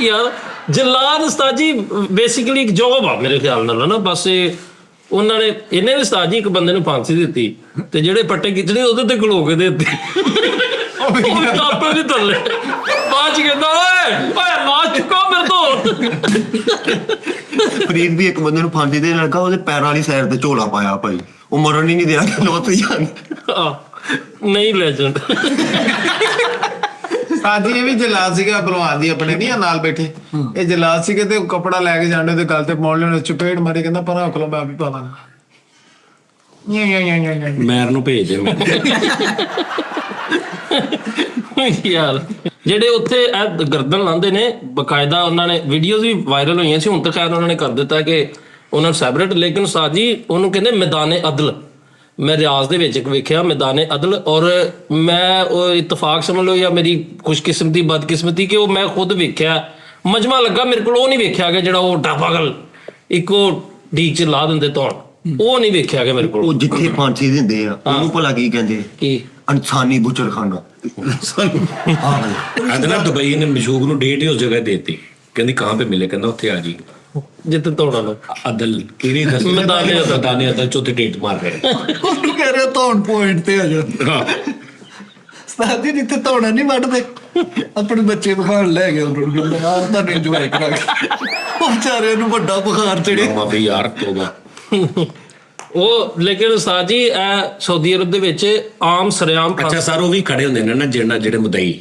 ਯਾਰ ਜਲਾਦ ਉਸਤਾਦ ਜੀ ਬੇਸਿਕਲੀ ਇੱਕ ਜੋਬ ਆ ਮੇਰੇ ਖਿਆਲ ਨਾਲ ਨਾ। ਬਸ ਉਹਨਾਂ ਨੇ ਇਹਨੇ ਵੀ ਉਸਤਾਦ ਜੀ ਇੱਕ ਬੰਦੇ ਨੂੰ ਫਾਂਸੀ ਦਿੱਤੀ ਤੇ ਜਿਹੜੇ ਪੱਟੇ ਖਿੱਚਣੇ ਉਹਦੇ ਤੇ ਖਲੋ ਕੇ ਦੇ ਦਿੱਤੇ। ਉਹ ਆਪੇ ਨਹੀਂ ਥੱਲੇ ਬਾਅਦ ਚ ਕਹਿੰਦਾ ਓਏ ਲਾਸ਼ ਚੁੱਕੋ ਮੇਰੇ ਤੋਂ। ਫਰੀਦ ਵੀ ਇੱਕ ਬੰਦੇ ਨੂੰ ਫਾਂਸੀ ਦੇਣ ਲੱਗਾ, ਉਹਦੇ ਪੈਰਾਂ ਵਾਲੀ ਸਾਈਡ ਤੇ ਝੋਲਾ ਪਾਇਆ ਭਾਈ, ਉਹ ਮਰਨ ਹੀ ਨਹੀਂ ਦਿਆ ਲੋਤ ਜਾਣ। ਨਹੀਂ ਲੈਜੈਂਡ ਸਾਜੀ ਇਹ ਵੀ ਜਲਾਦ ਸੀਗਾ ਭਲਵਾਨ ਦੀ ਆਪਣੇ ਨਹੀਂ ਨਾਲ ਬੈਠੇ। ਇਹ ਜਲਾਦ ਸੀਗੇ ਤੇ ਉਹ ਕੱਪੜਾ ਲੈ ਕੇ ਜਾਂਦੇ ਤੇ ਗੱਲ ਤੇ ਪਾਉਣ ਲੈਣ ਚਪੇੜ ਮਾਰੇ, ਕਹਿੰਦਾ ਪਰਾਂ ਖਲੋ ਮੈਂ ਵੀ ਪਾ ਦਾਂਗਾ। ਮੈਰ ਨੂੰ ਭੇਜ ਦੇ। ਯਾਰ ਜਿਹੜੇ ਉੱਥੇ ਇਹ ਗਰਦਨ ਲਾਉਂਦੇ ਨੇ ਬਕਾਇਦਾ, ਉਹਨਾਂ ਨੇ ਵੀਡੀਓਜ਼ ਵੀ ਵਾਇਰਲ ਹੋਈਆਂ ਸੀ। ਹੁਣ ਤਾਂ ਖੈਰ ਉਹਨਾਂ ਨੇ ਕਰ ਦਿੱਤਾ ਕਿ ਉਹਨਾਂ ਨੂੰ ਸੈਪਰੇਟ, ਲੇਕਿਨ ਸਾਜੀ ਉਹਨੂੰ ਕਹਿੰਦੇ ਮੈਦਾਨੇ ਅਦਲ। ਮੈਂ ਰਿਆਜ਼ ਦੇ ਵਿੱਚ ਇੱਕ ਵੇਖਿਆ ਮੈਦਾਨੇ ਅਦਲ, ਔਰ ਮੈਂ ਉਹ ਇਤਫਾਕ ਸਮਝ ਲਓ ਜਾਂ ਮੇਰੀ ਖੁਸ਼ਕਿਸਮਤੀ ਬਦਕਿਸਮਤੀ ਕਿ ਉਹ ਮੈਂ ਖੁਦ ਵੇਖਿਆ, ਮਜਮਾ ਲੱਗਾ ਮੇਰੇ ਕੋਲ। ਉਹ ਨਹੀਂ ਵੇਖਿਆ ਗਿਆ ਜਿਹੜਾ ਉਹ ਡਾਪਾਗਲ ਇੱਕੋ ਡੀਕ ਚ ਲਾ ਦਿੰਦੇ ਧੌਣ, ਉਹ ਨਹੀਂ ਵੇਖਿਆ ਗਿਆ ਮੇਰੇ ਕੋਲ। ਉਹ ਜਿੱਥੇ ਫਾਂਸੀ ਦਿੰਦੇ ਆ ਉਹਨੂੰ ਭਲਾ ਕੀ ਕਹਿੰਦੇ? ਕੀ ਇਨਸਾਨੀ ਬੁਚਰਖਾਨਾ। ਕਹਿੰਦੇ ਨਾ ਦੁਬਈ ਨੇ ਮਸ਼ੂਕ ਨੂੰ ਡੇਟ ਹੀ ਉਸ ਜਗ੍ਹਾ ਦੇਤੀ, ਕਹਿੰਦੀ ਕਹਾਂ ਪੇ ਮਿਲੇ, ਕਹਿੰਦਾ ਉੱਥੇ ਆ ਜੀ ਜਿੱਥੇ ਧੌਣਾ ਲੋ ਅਦਲ ਕਿਹੜੀ ਦੱਸ ਮੈਦਾਨੇ ਅਦਲ ਚੋਂ ਤੇ ਡੇਟ ਮਾਰ ਰਹੇ। ਉਹਨੂੰ ਕਹਿ ਰਿਹਾ ਧੌਣ ਪੁਆਇੰਟ ਤੇ ਆ ਜਾ। ਸਾਡੀ ਜਿੱਥੇ ਧੌਣਾ ਨਹੀਂ ਵੱਢਦੇ ਆਪਣੇ ਬੱਚੇ ਵਿਖਾਣ ਲੈ ਗਏ ਉਹਨੂੰ, ਕਹਿੰਦਾ ਯਾਰ ਤਾਂ ਇੰਜੋਏ ਕਰਾਂਗੇ। ਉਹ ਵਿਚਾਰੇ ਨੂੰ ਵੱਡਾ ਬੁਖਾਰ ਚੜਿਆ। ਮਾਂ ਵੀ ਯਾਰ ਤੋਬਾ। ਉਹ ਲੇਕਿਨ ਉਸਤਾਦ ਜੀ ਇਹ ਸਾਊਦੀ ਅਰਬ ਦੇ ਵਿੱਚ ਆਮ ਸਰੇਆਮ ਅੱਛਾ ਸਰ ਉਹ ਵੀ ਖੜੇ ਹੁੰਦੇ ਨੇ ਨਾ ਜਿਹੜੇ ਮੁਦਈ,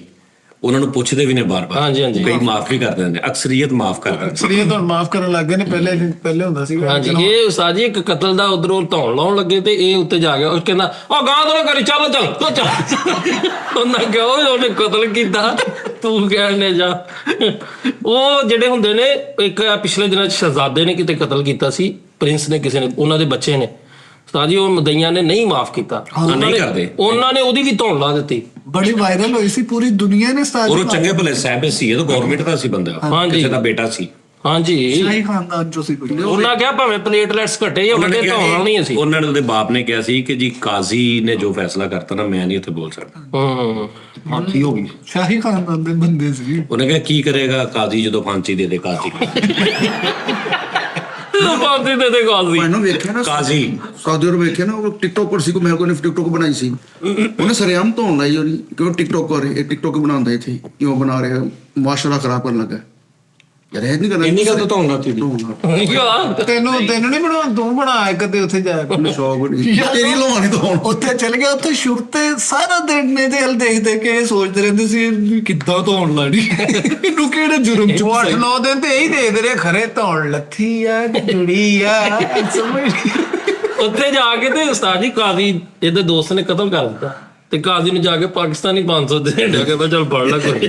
ਉਹਨਾਂ ਨੂੰ ਪੁੱਛਦੇ ਵੀ ਨੇ ਬਾਰ-ਬਾਰ। ਹਾਂਜੀ, ਹਾਂਜੀ। ਕਈ ਮਾਫ ਵੀ ਕਰ ਦਿੰਦੇ ਨੇ, ਅਕਸਰੀਅਤ ਮਾਫ ਕਰ ਦਿੰਦੇ। ਅਕਸਰੀਅਤ ਹੁਣ ਮਾਫ ਕਰਨ ਲੱਗ ਗਏ ਨੇ, ਪਹਿਲੇ ਹੁੰਦਾ ਸੀਗਾ। ਹਾਂਜੀ ਇਹ ਉਸਤਾਦ ਜੀ ਇੱਕ ਕਤਲ ਦਾ ਉਧਰੋਂ ਧੌਣ ਲਾਉਣ ਲੱਗੇ ਤੇ ਇਹ ਉੱਤੇ ਜਾ ਗਿਆ, ਉਹ ਕਹਿੰਦਾ ਉਹ ਗਾਂ ਤੋਂ ਕਰੀ ਚੱਲ ਉਹਨਾਂ ਕਿਹਾ ਉਹਨੇ ਕਤਲ ਕੀਤਾ ਤੂੰ ਕਹਿਣੇ ਜਾ। ਉਹ ਜਿਹੜੇ ਹੁੰਦੇ ਨੇ ਇੱਕ ਪਿਛਲੇ ਦਿਨਾਂ ਚ ਸ਼ਹਿਜ਼ਾਦੇ ਨੇ ਕਿਤੇ ਕਤਲ ਕੀਤਾ ਸੀ, ਪ੍ਰਿੰਸ ਨੇ ਕਿਸੇ ਨੇ ਉਹਨਾਂ ਦੇ ਬੱਚੇ ਨੇ ਉਸਤਾਦ ਜੀ ਉਹ ਮਦਈਆਂ ਨੇ ਨਹੀਂ ਮਾਫ ਕੀਤਾ ਨਹੀਂ ਕਰਦੇ। ਉਹਨਾਂ ਨੇ ਉਹਦੀ ਵੀ ਧੌਣ ਲਾ ਦਿੱਤੀ। ਬੜੀ ਵਾਇਰਲ ਹੋਈ ਸੀ ਪੂਰੀ ਦੁਨੀਆ ਨੇ ਉਸਤਾਦ ਔਰ ਜੀ ਉਹ ਚੰਗੇ ਭਲੇ ਸਾਹਿਬ ਸੀ, ਇਹ ਤਾਂ ਗਵਰਨਮੈਂਟ ਦਾ ਸੀ ਬੰਦਾ, ਹਾਂਜੀ। ਕਿਸੇ ਦਾ ਬੇਟਾ ਸੀ। ਹਾਂਜੀ ਸ਼ਾਹੀ ਖਾਨਦਾਨ ਚੋਂ ਸੀ ਕੋਈ। ਉਹਨਾਂ ਕਿਹਾ ਭਾਵੇਂ ਪਲੇਟਲੈਟਸ ਘਟੇ ਜਾਂ ਵੱਡੇ ਧੌਣ ਨਹੀਂ ਸੀ। ਉਹਨਾਂ ਨੇ ਉਹਦੇ ਬਾਪ ਨੇ ਕਿਹਾ ਸੀ ਕਿ ਜੀ ਕਾਜ਼ੀ ਨੇ ਜੋ ਫੈਸਲਾ ਕਰਤਾ ਨਾ ਮੈਂ ਨਹੀਂ ਉੱਥੇ ਬੋਲ ਸਕਦਾ। ਹਾਥੀ ਹੋ ਗਈ। ਸ਼ਾਹੀ ਖਾਨਦਾਨ ਦੇ ਬੰਦੇ ਸੀ। ਉਹਨੇ ਕਿਹਾ ਕੀ ਕਰੇਗਾ ਕਾਜ਼ੀ ਜਦੋਂ ਫਾਂਸੀ ਦੇ ਦੇ ਕਾਜ਼ੀ ਬਾਦੀ ਦੇ ਕਾਜ਼ੀ ਮੈਨੂੰ ਵੇਖਿਆ ਨਾ ਕਾਜ਼ੀ ਸਾਊਦੀ ਅਰਬ ਵੇਖਿਆ ਨਾ, ਉਹ ਟਿਕਟੋਕ ਪਰ ਸੀ ਕੋ, ਮੇਰੇ ਕੋਲ ਨੇ ਟਿਕਟੋਕ ਬਣਾਈ ਸੀ, ਉਹਨੇ ਸਰੇਆਮ ਧੋਣ ਲਾਈ ਉਹਦੀ, ਕਿਉਂ ਟਿਕਟੋਕ ਕਰ ਇਹ ਟਿਕਟੋਕ ਬਣਾਉਂਦਾ ਇੱਥੇ, ਕਿਉਂ ਬਣਾ ਰਿਹਾ, ਮਾਸ਼ਾਅੱਲਾ ਖਰਾਬ ਕਰਨ ਲੱਗਾ ਯਾਰ, ਇਹ ਨਹੀਂ ਕਰਨਾ। ਇੰਨੀ ਗੱਲ ਤਾਂ ਧੌਣ ਲਾਤੀ ਤੈਨੂੰ ਨਹੀਂ ਬਣਾ, ਤੂੰ ਬਣਾ ਇੱਕ ਤੇ ਉੱਥੇ ਜਾ ਕੇ। ਸ਼ੌਕ ਨਹੀਂ ਤੇਰੀ ਲਵਾਣੀ ਧੋਣ। ਉੱਥੇ ਚਲ ਗਿਆ, ਉੱਥੇ ਸ਼ੁਰੂ ਤੇ ਸਾਰਾ ਦਿਨ ਨੇ ਤੇ ਹਲ ਦੇਖ ਕੇ ਇਹ ਸੋਚਦੇ ਰਹਿੰਦੇ ਸੀ ਵੀ ਕਿੱਦਾਂ ਧੋਣ ਲਾਣੀ, ਇਹਨੂੰ ਕਿਹੜੇ ਜੁਰਮ ਚ 8-9 ਦਿਨ ਤੇ ਇਹੀ ਦੇਖਦੇ ਰਹੇ, ਖਰੇ ਧੌਣ ਲੱਥੀ ਆ ਕਿ ਜੁੜੀ ਆ, ਸਮਝ ਉੱਥੇ ਜਾ ਕੇ ਤੇ ਉਸਤਾਦ ਜੀ ਕਾਜ਼ੀ ਇਹਦੇ ਦੋਸਤ ਨੇ ਕਤਲ ਕਰ ਦਿੱਤਾ ਤੇ ਕਾਜ਼ੀ ਨੂੰ ਜਾ ਕੇ ਪਾਕਿਸਤਾਨੀ 500 ਦੇ ਢਿਆ ਕਹਿੰਦਾ ਚੱਲ ਪੜ ਲੈ ਕੋਈ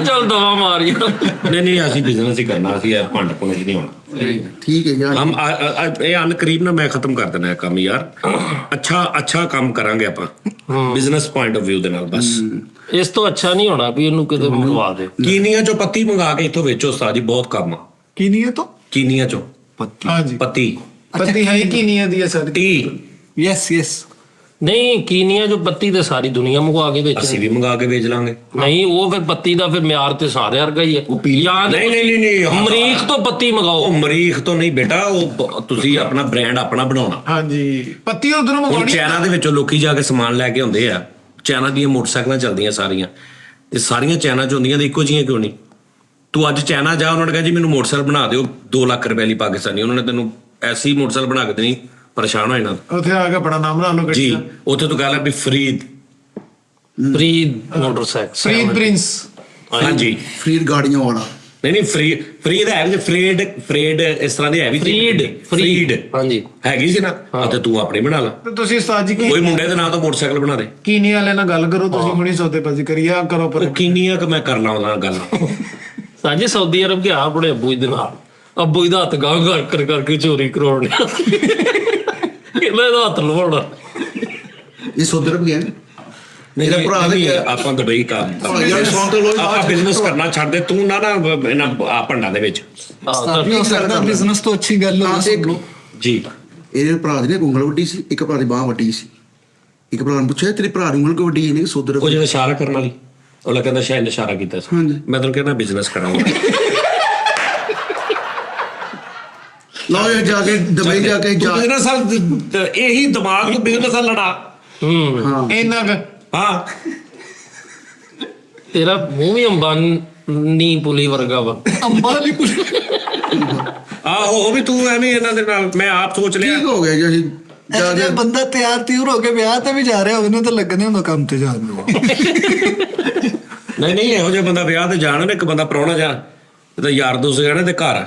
ਚੱਲ ਦਵਾ ਮਾਰੀ। ਨਹੀਂ ਅਸੀਂ ਬਿਜ਼ਨਸ ਹੀ ਕਰਨਾ, ਅਸੀਂ ਇਹ ਭੰਡ ਪੁਣੇ ਚ ਨਹੀਂ ਹੋਣਾ। ਠੀਕ ਹੈ ਯਾਰ, ਹਮ ਇਹ ਅਨਕਰੀਬ ਨਾ ਮੈਂ ਖਤਮ ਕਰ ਦੇਣਾ ਇਹ ਕੰਮ ਯਾਰ। ਅੱਛਾ ਕੰਮ ਕਰਾਂਗੇ ਆਪਾਂ ਬਿਜ਼ਨਸ ਪੁਆਇੰਟ ਆਫ View ਦੇ ਨਾਲ ਬਸ। ਇਸ ਤੋਂ ਅੱਛਾ ਨਹੀਂ ਹੋਣਾ ਵੀ ਇਹਨੂੰ ਕਿਤੇ ਮੰਗਵਾ ਦੇ। ਕੀਨੀਆਂ ਚੋਂ ਪੱਤੀ ਮੰਗਾ ਕੇ ਇੱਥੋਂ ਵੇਚੋ ਉਸਤਾਦ ਜੀ, ਬਹੁਤ ਕੰਮ ਆ। ਕੀ ਨਹੀਂ ਹੈ ਤੋਂ ਕੀਨੀਆਂ ਚੋਂ ਹਾਂਜੀ ਪੱਤੀ ਪਤੀ ਹੈ ਕਿ ਨਹੀਂ ਆਦੀ ਸਰ। ਟੀ ਯੈਸ ਨਹੀਂ ਕੀਨੀਆਂ ਜੋ ਪੱਤੀ ਤੇ ਸਾਰੀ ਦੁਨੀਆ ਮੰਗਵਾ ਕੇ ਵੇਚਦੀ। ਅਸੀਂ ਵੀ ਮੰਗਾ ਕੇ ਵੇਚ ਲਾਂਗੇ। ਨਹੀਂ ਉਹ ਫਿਰ ਪੱਤੀ ਦਾ ਫਿਰ ਮਿਆਰ ਤੇ ਸਾਰੇ ਵਰਗਾ ਹੀ ਹੈ। ਜਾਂ ਨਹੀਂ ਮਰੀਖ ਤੋਂ ਪੱਤੀ ਮੰਗਾਓ। ਉਹ ਮਰੀਖ ਤੋਂ ਨਹੀਂ ਬੇਟਾ, ਉਹ ਤੁਸੀਂ ਆਪਣਾ ਬ੍ਰਾਂਡ ਆਪਣਾ ਬਣਾਉਣਾ। ਹਾਂਜੀ ਪੱਤੀ ਉਧਰੋਂ ਹੁਣ ਮੰਗਵਾਉਣੀ। ਚਾਈਨਾ ਦੇ ਵਿੱਚੋਂ ਲੋਕੀ ਜਾ ਕੇ ਸਮਾਨ ਲੈ ਕੇ ਆਉਂਦੇ ਆ, ਚਾਈਨਾ ਦੀਆਂ ਮੋਟਰਸਾਈਕਲਾਂ ਚੱਲਦੀਆਂ ਸਾਰੀਆਂ, ਤੇ ਸਾਰੀਆਂ ਚਾਈਨਾ ਚ ਹੁੰਦੀਆਂ ਤੇ ਇੱਕੋ ਜਿਹੀਆਂ ਕਿਉਂ ਨਹੀਂ? ਤੂੰ ਅੱਜ ਚਾਈਨਾ ਜਾ, ਉਹਨਾਂ ਨੇ ਕਿਹਾ ਜੀ ਮੈਨੂੰ ਮੋਟਰਸਾਈਕਲ ਬਣਾ ਦਿਓ 2 ਲੱਖ ਰੁਪਏ ਲਈ ਪਾਕਿਸਤਾਨੀ, ਉਹਨਾਂ ਨੇ ਤੈਨੂੰ ਐਸੀ ਮੋਟਰਸਾਈਕਲ ਬਣਾ ਕੇ ਦੇਣੀ, ਪਰੇਸ਼ਾਨ ਹੋ ਜਾਣਾ। ਉੱਥੇ ਆ ਕੇ ਬੜਾ ਨਾਮ ਬਣਾ ਲਓ ਗੱਡੀ ਜੀ ਦਾ। ਉੱਥੇ ਤੂੰ ਕਹਿ ਲੈ ਵੀ ਫਰੀਦ ਮੋਟਰਸਾਈਕਲ ਫਰੀਦ ਪ੍ਰਿੰਸ। ਹਾਂਜੀ ਫਰੀਦ ਗਾੜੀਆਂ ਵਾਲਾ। ਨਹੀਂ ਫਰੀਦ ਹੈ ਵੀ ਫਰੇਡ ਇਸ ਤਰ੍ਹਾਂ ਦੇ ਹੈ ਵੀ ਫਰੀਡ ਹਾਂਜੀ ਹੈਗੀ ਸੀ ਨਾ, ਤੇ ਤੂੰ ਆਪਣੀ ਬਣਾ ਲਾ। ਤੇ ਤੁਸੀਂ ਉਸਤਾਦ ਜੀ ਕੋਈ ਮੁੰਡੇ ਦੇ ਨਾਂ ਤੋਂ ਮੋਟਰਸਾਈਕਲ ਬਣਾ ਦੇ। ਕੀਨੀ ਵਾਲੇ ਨਾਲ ਗੱਲ ਕਰੋ, ਤੁਸੀਂ ਹੁਣੀ ਸੌਦੇਬਾਜ਼ੀ ਕਰੀ ਆ ਕਰੋ ਪਰ। ਉਹ ਕਿੰਨੀਆਂ ਕਿ ਮੈਂ ਕਰ ਲਾਂ ਉਹਦੇ ਨਾਲ ਗੱਲ। ਸਾਜੀ ਸਾਊਦੀ ਅਰਬ ਗਿਆ ਆਪਣੇ ਅੱਬੂ ਜੀ ਦੇ ਨਾਲ, ਅੱਬੂ ਜੀ ਦਾ ਹੱਥ ਗਾਹ ਕਰਕੇ ਚੋਰੀ ਕਰਾਉਣੀ, ਇਹਦਾ ਹੱਥ ਲਵਾਉਣਾ। ਇਹ ਸੌਦੀ ਅਰਬ ਗਿਆ ਨਹੀਂ ਮੇਰਾ ਭਰਾ ਨੇ ਕਿਹਾ, ਆਪਾਂ ਦੁਬਈ ਕੰਮ ਯਾਰ ਸੌਂ ਤੋਂ ਲੋਈ ਆਪਾਂ ਬਿਜ਼ਨਸ ਕਰਨਾ ਛੱਡ ਦੇ ਤੂੰ ਨਾ ਇਹਨਾਂ ਆ ਭੰਡਾਂ ਦੇ ਵਿੱਚ। ਹੋ ਸਕਦਾ ਬਿਜ਼ਨਸ ਤੋਂ ਅੱਛੀ ਗੱਲ ਹੋ ਸਕਦੀ। ਜੀ ਇਹਦੇ ਭਰਾ ਦੀ ਨੇ ਉਂਗਲ ਵੱਡੀ ਸੀ, ਇੱਕ ਭਰਾ ਦੀ ਬਾਹ ਵੱਡੀ ਸੀ। ਇੱਕ ਭਰਾ ਨੂੰ ਪੁੱਛਿਆ ਤੇਰੇ ਭਰਾ ਦੀ ਉਂਗਲ ਕਿਉਂ ਵੱਡੀ ਨੇ? ਸੌਦੀ ਉਹ ਅਰਬ। ਜਿਹੜਾ ਇਸ਼ਾਰਾ ਕਰਨ ਵਾਲੀ, ਉਹ ਕਹਿੰਦਾ ਸ਼ਾਇਦ ਇਸ਼ਾਰਾ ਕੀਤਾ ਸੀ। ਹਾਂਜੀ। ਮੈਂ ਤੈਨੂੰ ਕਹਿੰਦਾ ਬਿਜ਼ਨਸ ਕਰਾਂਗਾ। ਲਓ ਇਹ ਜਾ ਕੇ ਦੁਬਈ ਜਾ ਕੇ ਬਿਜ਼ਨਸ ਇਹੀ ਦਿਮਾਗ ਤੋਂ ਬਿਜ਼ਨਸ ਲੜਾ। ਹਾਂ ਇੰਨਾ ਕੁ ਹਾਂ ਤੇਰਾ ਮੂੰਹ ਵੀ ਅੰਬਾਨੀ ਪੁਲੀ ਵਰਗਾ ਵਾ। ਅੰਬਾਨੀ ਆਹੋ ਵੀ ਤੂੰ ਐਵੇਂ ਇਹਨਾਂ ਦੇ ਨਾਲ, ਮੈਂ ਆਪ ਸੋਚ ਲਿਆ। ਠੀਕ ਹੋ ਗਿਆ ਜੀ, ਅਸੀਂ ਜਾ ਜੇ ਕੇ ਬੰਦਾ ਤਿਆਰ ਤਿਉਰ ਹੋ ਕੇ ਵਿਆਹ ਤੇ ਵੀ ਜਾ ਰਿਹਾ ਹੋਵੇ ਨਾ ਤਾਂ ਲੱਗਣੇ ਹੁੰਦਾ ਕੰਮ ਤੇ ਜਾਣ ਨੂੰ। ਨਹੀਂ ਇਹੋ ਜਿਹਾ ਬੰਦਾ ਵਿਆਹ ਤੇ ਜਾਣਾ ਨਾ, ਇੱਕ ਬੰਦਾ ਪ੍ਰਾਹੁਣਾ ਜਾ ਤੇ ਯਾਰ ਦੋਸਤ ਜਾਣਾ ਤੇ ਘਰ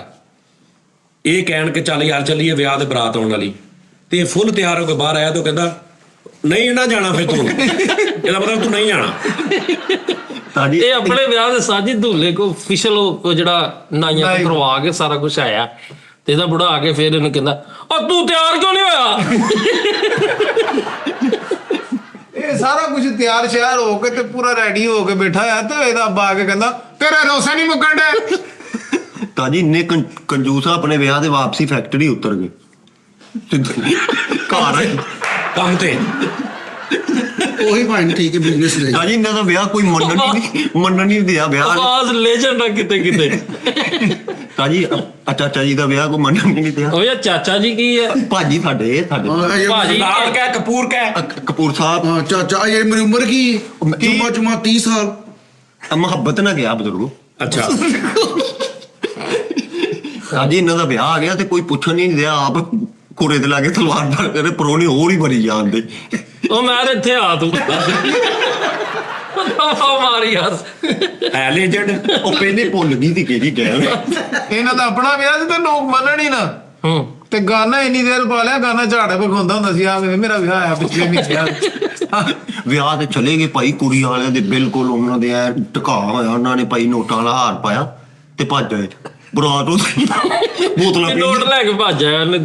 ਇਹ ਕਹਿਣ ਕਿ ਚੱਲ ਯਾਰ ਚੱਲੀਏ ਵਿਆਹ ਤੇ ਬਰਾਤ ਆਉਣ ਵਾਲੀ, ਤੇ ਫੁੱਲ ਤਿਆਰ ਹੋ ਕੇ ਬਾਹਰ ਆਇਆ ਤੇ ਉਹ ਕਹਿੰਦਾ ਨਹੀਂ ਨਾ ਜਾਣਾ, ਫਿਰ ਤੂੰ ਇਹਦਾ ਮਤਲਬ ਤੂੰ ਨਹੀਂ ਜਾਣਾ। ਸਾਡੀ ਇਹ ਆਪਣੇ ਵਿਆਹ ਦੇ ਸਾਜੀ ਧੂਲੇ ਕੋ ਫਿਸ਼ਲ ਉਹ ਜਿਹੜਾ ਨਾਈਆਂ ਤੋਂ ਕਰਵਾ ਕੇ ਸਾਰਾ ਕੁਝ ਆਇਆ, ਤੇ ਇਹਦਾ ਬੁੜਾ ਆ ਕੇ ਫੇਰ ਇਹਨੂੰ ਕਹਿੰਦਾ ਉਹ ਤੂੰ ਤਿਆਰ ਕਿਉਂ ਨਹੀਂ ਹੋਇਆ? ਇਹ ਸਾਰਾ ਕੁਝ ਤਿਆਰ ਸ਼ਿਆਰ ਹੋ ਕੇ ਤੇ ਪੂਰਾ ਰੈਡੀ ਹੋ ਕੇ ਬੈਠਾ ਆ, ਤੇ ਇਹਦਾ ਅੱਬਾ ਆ ਕੇ ਕਹਿੰਦਾ ਤੇਰੇ ਰੋਸੇ ਨਹੀਂ ਮੁੱਕਣ ਡੇ। ਤਾਜੀ ਇੰਨੇ ਕੰਜੂਸ ਆ, ਆਪਣੇ ਵਿਆਹ ਦੇ ਵਾਪਸੀ ਫੈਕਟਰੀ ਉਤਰ ਗਏ ਘਰ। ਕੰਮ ਤੇ ਉਹੀ ਪੁਆਇੰਟ ਠੀਕ ਹੈ, ਬਿਜ਼ਨਸ ਲਈ। ਤਾਜੀ ਇਹਨਾਂ ਦਾ ਵਿਆਹ ਕੋਈ ਮੰਨਣ ਨਹੀਂ ਦਿਆ ਵਿਆਹ। ਆਵਾਜ਼ ਲੈਜੈਂਡ ਆ ਕਿਤੇ ਕਿਤੇ। ਤਾਜੀ ਚਾਚਾ ਜੀ ਦਾ ਵਿਆਹ ਕੋਈ ਮੰਨਣ ਨਹੀਂ ਦਿਆ। ਉਹ ਯਾਰ ਚਾਚਾ ਜੀ ਕੀ ਹੈ? ਭਾਜੀ ਸਾਡੇ ਭਾਜੀ ਨਾਲ ਕਹਿ ਕਪੂਰ ਕਹਿ ਕਪੂਰ ਸਾਹਿਬ। ਹਾਂ ਚਾਚਾ ਇਹ ਮੇਰੀ ਉਮਰ ਕੀ ਜੁਮਾ 30 ਸਾਲ। ਮੁਹੱਬਤ ਨਾ ਗਿਆ ਬਜ਼ੁਰਗੋ। ਅੱਛਾ ਤਾਜੀ ਇਹਨਾਂ ਦਾ ਵਿਆਹ ਆ ਗਿਆ ਤੇ ਕੋਈ ਪੁੱਛਣ ਨਹੀਂ ਦਿਆ, ਆਪ ਕੋਰੇ ਤੇ ਲਾ ਕੇ ਤਲਵਾਰ ਫੜ ਕੇ ਪਰੋਣੇ ਹੋਰ ਹੀ ਬਣੀ ਜਾਂਦੇ। ਉਹ ਮੈਂ ਤੇ ਇੱਥੇ ਆ ਤੂੰ ਮਾਰੀ ਯਾਰ ਹੈ ਲੈਜੈਂਡ। ਉਹ ਪਹਿਲੇ ਭੁੱਲ ਗਈ ਸੀ ਕਿਹੜੀ ਟਾਈਮ। ਇਹਨਾਂ ਦਾ ਆਪਣਾ ਵਿਆਹ ਸੀ ਤੇ ਲੋਕ ਮੰਨਣ ਹੀ ਨਾ। ਤੇ ਗਾਣਾ ਇੰਨੀ ਦੇਰ ਪਾ ਲਿਆ, ਗਾਣਾ ਝਾੜੇ ਵਿਖਾਉਂਦਾ ਹੁੰਦਾ ਸੀ, ਆ ਮੇਰਾ ਵਿਆਹ ਆਇਆ ਪਿਛਲੇ ਮਹੀਨੇ। ਵਿਆਹ ਤੇ ਚਲੇ ਗਏ ਭਾਈ, ਕੁੜੀ ਵਾਲਿਆਂ ਦੇ ਬਿਲਕੁਲ ਉਹਨਾਂ ਦੇ ਐ ਢਕਾ ਹੋਇਆ, ਉਹਨਾਂ ਨੇ ਭਾਈ ਨੋਟਾਂ ਵਾਲਾ ਹਾਰ ਪਾਇਆ ਤੇ ਭੱਜ ਗਏ। ਬਰਾਤ ਉਹ ਬੋਤਲਾਂ ਨੋਟ ਲੈ ਕੇ ਭੱਜ ਆਇਆ ਉਹਨੇ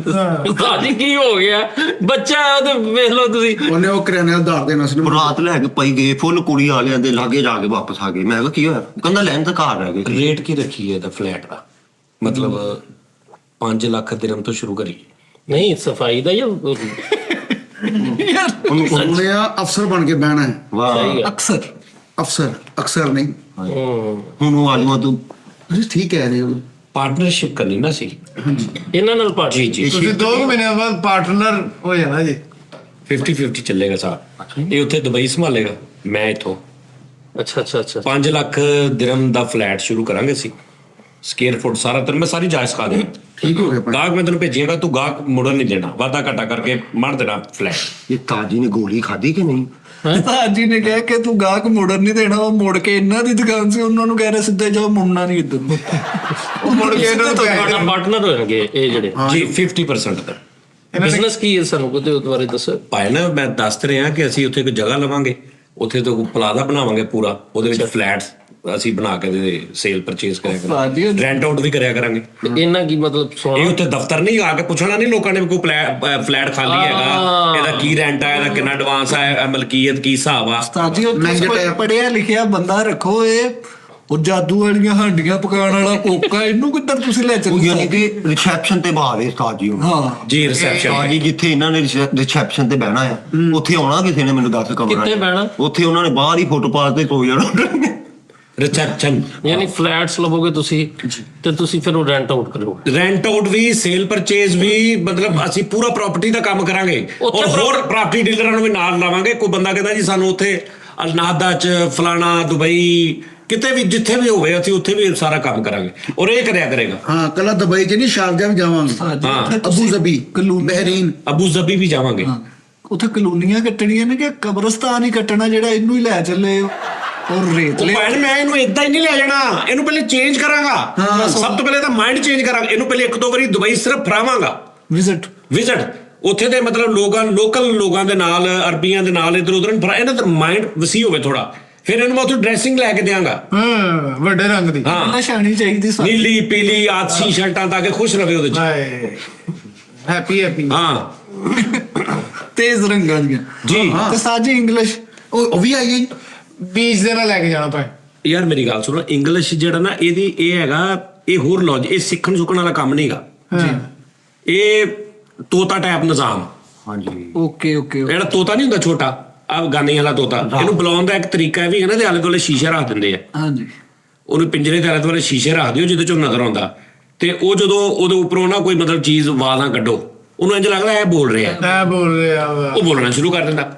ਉਸਤਾਦ ਜੀ ਕੀ ਹੋ ਗਿਆ ਬੱਚਾ ਹੈ ਉਹ ਤੇ ਵੇਖ ਲਓ ਤੁਸੀਂ ਉਹਨੇ ਉਹ ਕਰਿਆਨੇ ਦਾ ਦਾਰ ਦੇਣਾ ਸੀ ਨਾ। ਬਰਾਤ ਲੈ ਕੇ ਪਈ ਗਏ ਫੁੱਲ ਕੁੜੀ ਵਾਲਿਆਂ ਦੇ ਲਾਗੇ ਜਾ ਕੇ ਵਾਪਸ ਆ ਗਏ। ਮੈਂ ਕਿਹਾ ਕੀ ਹੋਇਆ? ਕਹਿੰਦਾ ਲੈਣ ਤਾਂ ਘਰ ਰਹਿ ਗਏ। ਰੇਟ ਕੀ ਰੱਖੀ ਹੈ ਇਹਦਾ ਫਲੈਟ ਦਾ? ਮਤਲਬ 5 ਲੱਖ ਦਿਰਹਮ ਤੋਂ ਸ਼ੁਰੂ ਕਰੀਏ। ਨਹੀਂ ਸਫਾਈ ਦਾ ਜਾਂ ਉਹਨੇ ਆ ਅਫਸਰ ਬਣ ਕੇ ਬਹਿਣਾ ਹੈ। ਵਾਹ ਸਹੀ ਹੈ ਅਕਸਰ ਨਹੀਂ। ਹੁਣ ਉਹ ਆਲੂਆਂ ਤੋਂ ਤੁਸੀਂ ਠੀਕ ਕਹਿ ਰਹੇ ਹੋ। ਪਾਰਟਨਰਸ਼ਿਪ ਕਰਨੀ ਨਾ ਸੀ ਇਹਨਾਂ ਨਾਲ ਪਾਰਟੀ ਜੀ ਤੁਸੀਂ 2 ਮਹੀਨੇ ਬਾਅਦ ਪਾਰਟਨਰ ਹੋ ਜਾਣਾ ਜੀ। 50-50 ਚੱਲੇਗਾ ਸਾਹਿਬ। ਇਹ ਉੱਥੇ ਦੁਬਈ ਸੰਭਾਲੇਗਾ, ਮੈਂ ਇੱਥੋਂ। ਅੱਛਾ 5 ਲੱਖ ਦਿਰਹਮ ਦਾ ਫਲੈਟ ਸ਼ੁਰੂ ਕਰਾਂਗੇ ਅਸੀਂ। ਸਕੁਅਰ ਫੁੱਟ ਸਾਰਾ ਤੈਨੂੰ ਮੈਂ ਸਾਰੀ ਜਾਇਜ਼ ਖਾ ਦੇਣੀ। ਠੀਕ ਹੋ ਗਿਆ ਭਾਈ। ਗਾਹਕ ਮੈਂ ਤੈਨੂੰ ਭੇਜੀਗਾ, ਤੂੰ ਗਾਹਕ ਮੁੜਨ ਨਹੀਂ ਦੇਣਾ, ਵਾਧਾ ਘਾਟਾ ਕਰਕੇ ਮੜ ਦੇਣਾ ਫਲੈਟ। ਇਹ ਤਾਜੀ ਨੇ ਗੋਲੀ ਖਾਧੀ ਕਿ ਨਹੀਂ? ਉਸਤਾਦ ਜੀ ਨੇ ਕਿਹਾ ਕਿ ਤੂੰ ਗਾਹਕ ਮੁੜਨ ਨਹੀਂ ਦੇਣਾ। ਉਹ ਮੁੜ ਕੇ ਇਹਨਾਂ ਦੀ ਦੁਕਾਨ ਸੀ, ਉਹਨਾਂ ਨੂੰ ਕਹਿ ਰਹੇ ਸਿੱਧੇ ਜਾਓ, ਮੁੜਨਾ ਨਹੀਂ ਇੱਧਰ ਨੂੰ। ਉਹ ਮੁੜ ਕੇ ਇਹਨਾਂ ਨੂੰ ਤੁਹਾਡਾ ਪਾਰਟਨਰ ਹੋਣਗੇ ਇਹ ਜਿਹੜੇ ਜੀ 50% ਦਾ ਬਿਜ਼ਨਸ ਕੀ ਹੈ ਸਾਨੂੰ ਉਹਦੇ ਬਾਰੇ ਦੱਸੋ। ਭਾਈ ਨਾ ਮੈਂ ਦੱਸ ਤੇ ਰਿਹਾ ਕਿ ਅਸੀਂ ਉੱਥੇ ਇੱਕ ਜਗ੍ਹਾ ਲਵਾਂਗੇ, ਉੱਥੇ ਤੋਂ ਪਲਾਜ਼ਾ ਬਣਾਵਾਂਗੇ ਪੂਰਾ, ਉਹਦੇ ਵਿੱਚ ਫਲੈਟਸ ਅਸੀਂ ਬਣਾ ਕੇ ਸੇਲ ਪਰਚੇਸ ਕਰਿਆ ਕਰਾਂਗੇ, ਰੈਂਟ ਆਊਟ ਵੀ ਕਰਿਆ ਕਰਾਂਗੇ। ਇਹਨਾਂ ਕੀ ਮਤਲਬ ਇਹ ਸੋਨਾ ਉੱਥੇ ਦਫ਼ਤਰ ਨਹੀਂ ਆ ਕੇ ਪੁੱਛਣਾ ਨਹੀਂ ਲੋਕਾਂ ਨੇ ਵੀ ਕੋਈ ਫਲੈਟ ਖਾਲੀ ਹੈਗਾ, ਇਹਦਾ ਕੀ ਰੈਂਟ ਆ, ਇਹਦਾ ਕਿੰਨਾ ਐਡਵਾਂਸ ਆ, ਮਲਕੀਅਤ ਕੀ ਹਿਸਾਬ ਆ। ਉਸਤਾਦ ਜੀ ਮਹਿੰਗੇ ਉਹ ਟੈਪ। ਪੜਿਆ ਲਿਖਿਆ ਬੰਦਾ ਰੱਖੋ। ਉਹ ਜਾਦੂ ਵਾਲੀਆਂ ਹਾਂਡੀਆਂ ਪਕਾਉਣ ਵਾਲਾ ਕੋਕਾ, ਇਹਨੂੰ ਕਿੱਧਰ ਤੁਸੀਂ ਲੈ ਉਹ ਚੱਲੇ? ਯਾਨੀ ਕਿ ਰਿਸੈਪਸ਼ਨ ਤੇ ਬਾਹਰ ਹੈ ਉਸਤਾਦ ਜੀ। ਹਾਂ ਜੀ ਰਿਸੈਪਸ਼ਨ ਉਸਤਾਦ ਜੀ ਜਿੱਥੇ ਇਹਨਾਂ ਨੇ ਰਿਸੈਪਸ਼ਨ ਤੇ ਬਹਿਣਾ ਆ, ਉੱਥੇ ਆਉਣਾ ਕਿਸੇ ਨੇ ਮੈਨੂੰ ਦੱਸ ਕਮਰਾ। ਕਿੱਥੇ ਬਹਿਣਾ? ਉੱਥੇ ਉਹਨਾਂ ਨੇ ਬਾਹਰ ਹੀ ਫੁੱਟਪਾਥ ਤੇ ਸੋ ਜਾਣਾ। ਰਿਸੈਪਸ਼ਨ ਯਾਨੀ ਫਲੈਟਸ ਲਵੋਗੇ ਤੁਸੀਂ ਤੇ ਤੁਸੀਂ ਫਿਰ ਉਹ ਰੈਂਟ ਆਊਟ ਕਰੋਗੇ। ਰੈਂਟ ਆਊਟ ਵੀ, ਸੇਲ ਪਰਚੇਸ ਵੀ, ਮਤਲਬ ਅਸੀਂ ਪੂਰਾ ਪ੍ਰਾਪਰਟੀ ਦਾ ਕੰਮ ਕਰਾਂਗੇ ਉੱਥੇ ਔਰ ਹੋਰ ਪ੍ਰਾਪਰਟੀ ਡੀਲਰਾਂ ਨੂੰ ਵੀ ਨਾਲ ਲਾਵਾਂਗੇ। ਕੋਈ ਬੰਦਾ ਕਹਿੰਦਾ ਜੀ ਸਾਨੂੰ ਉੱਥੇ ਅਲਨਾਦਾ ਚ ਫਲਾਣਾ ਦੁਬਈ ਕਿਤੇ ਵੀ ਜਿੱਥੇ ਵੀ ਹੋਵੇ ਅਸੀਂ ਉੱਥੇ ਵੀ ਸਾਰਾ ਕੰਮ ਕਰਾਂਗੇ ਔਰ ਇਹ ਕਰਿਆ ਕਰੇਗਾ। ਹਾਂ ਕੱਲਾ ਦੁਬਈ ਚ ਨਹੀਂ, ਸ਼ਾਰਜਾ ਵੀ ਜਾਵਾਂਗੇ, ਹਾਂ ਅਬੂ ਜ਼ਬੀ, ਬਹਿਰੀਨ। ਅਬੂ ਜ਼ਬੀ ਵੀ ਜਾਵਾਂਗੇ। ਉੱਥੇ ਕਲੋਨੀਆਂ ਕੱਟਣੀਆਂ ਨੇ ਕਿ ਕਬਰਸਤਾਨ ਹੀ ਕੱਟਣਾ ਜਿਹੜਾ ਇਹਨੂੰ ਹੀ ਲੈ ਚੱਲੇ ਹੋ? ਔਰ ਰੇਤ ਉਹ ਲੈ ਭੈਣ ਮੈਂ ਇਹਨੂੰ ਇਦਾਂ ਹੀ ਨਹੀਂ ਲੈ ਜਾਣਾ, ਇਹਨੂੰ ਪਹਿਲੇ ਚੇਂਜ ਕਰਾਂਗਾ। ਸਭ ਤੋਂ ਪਹਿਲੇ ਤਾਂ ਮਾਈਂਡ ਚੇਂਜ ਕਰਾਂਗਾ, ਇਹਨੂੰ ਪਹਿਲੇ 1-2 ਵਾਰੀ ਦੁਬਈ ਸਿਰਫ ਫਰਾਵਾਂਗਾ ਵਿਜ਼ਿਟ। ਉੱਥੇ ਦੇ ਮਤਲਬ ਲੋਕਲ ਲੋਕਾਂ ਦੇ ਨਾਲ, ਅਰਬੀਆਂ ਦੇ ਨਾਲ ਇਧਰ ਉਧਰ ਇਹਨਾਂ ਦਾ ਮਾਈਂਡ ਵਸੀ ਹੋਵੇ ਥੋੜਾ। ਫਿਰ ਇਹਨੂੰ ਮੈਂ ਉੱਥੇ ਡਰੈਸਿੰਗ ਲੈ ਕੇ ਦਿਆਂਗਾ, ਵੱਡੇ ਰੰਗ ਦੀ। ਹਾਂ ਨਸ਼ਾਨੀ ਚਾਹੀਦੀ ਸਾਨੂੰ। ਨੀਲੀ ਪੀਲੀ ਆਤਸ਼ੀ ਸ਼ਰਟਾਂ ਤਾਂ ਕਿ ਖੁਸ਼ ਰਵੇ ਉਹਦੇ ਚ। ਹਾਏ ਹੈਪੀ ਹਾਂ ਤੇਜ਼ ਰੰਗਾਂ ਦੀਆਂ ਜੀ। ਤੇ ਸਾਜੀ ਇੰਗਲਿਸ਼ ਉਹ ਵੀ ਆਈ ਹੈ। ਬੀਚ ਦੇ ਨਾਲ ਲੈ ਕੇ ਜਾਣਾ ਭਾਈ। ਯਾਰ ਮੇਰੀ ਗੱਲ ਸੁਣੋ, ਇੰਗਲਿਸ਼ ਜਿਹੜਾ ਨਾ ਇਹਦੀ ਇਹ ਹੈਗਾ, ਇਹ ਹੋਰ ਲੌਜ, ਇਹ ਸਿੱਖਣ ਸੁੱਖਣ ਵਾਲਾ ਕੰਮ ਨਹੀਂਗਾ। ਇਹ ਤੋਤਾ ਟਾਈਪ ਨਿਜ਼ਾਮ। ਹਾਂਜੀ ਓਕੇ ਜਿਹੜਾ ਤੋਤਾ ਨਹੀਂ ਹੁੰਦਾ ਛੋਟਾ ਅਫਗਾਨੀ ਵਾਲਾ ਤੋਤਾ, ਇਹਨੂੰ ਬੁਲਾਉਣ ਦਾ ਇੱਕ ਤਰੀਕਾ ਵੀ ਹੈ ਨਾ, ਦੇ ਆਲੇ ਦੁਆਲੇ ਸ਼ੀਸ਼ੇ ਰੱਖ ਦਿੰਦੇ ਆ। ਹਾਂਜੀ ਉਹਨੂੰ ਪਿੰਜਰੇ ਦੇ ਆਲੇ ਦੁਆਲੇ ਸ਼ੀਸ਼ੇ ਰੱਖ ਦਿਓ ਜਿਹਦੇ ਚੋਂ ਨਜ਼ਰ ਆਉਂਦਾ, ਤੇ ਉਹ ਜਦੋਂ ਉਹਦੇ ਉੱਪਰੋਂ ਨਾ ਕੋਈ ਮਤਲਬ ਚੀਜ਼ ਆਵਾਜ਼ਾਂ ਕੱਢੋ, ਉਹਨੂੰ ਇੰਜ ਲੱਗਦਾ ਇਹ ਬੋਲ ਰਿਹਾ, ਮੈਂ ਬੋਲ ਰਿਹਾ ਉਹ ਬੋਲਣਾ ਸ਼ੁਰੂ ਕਰ ਦਿੰਦਾ।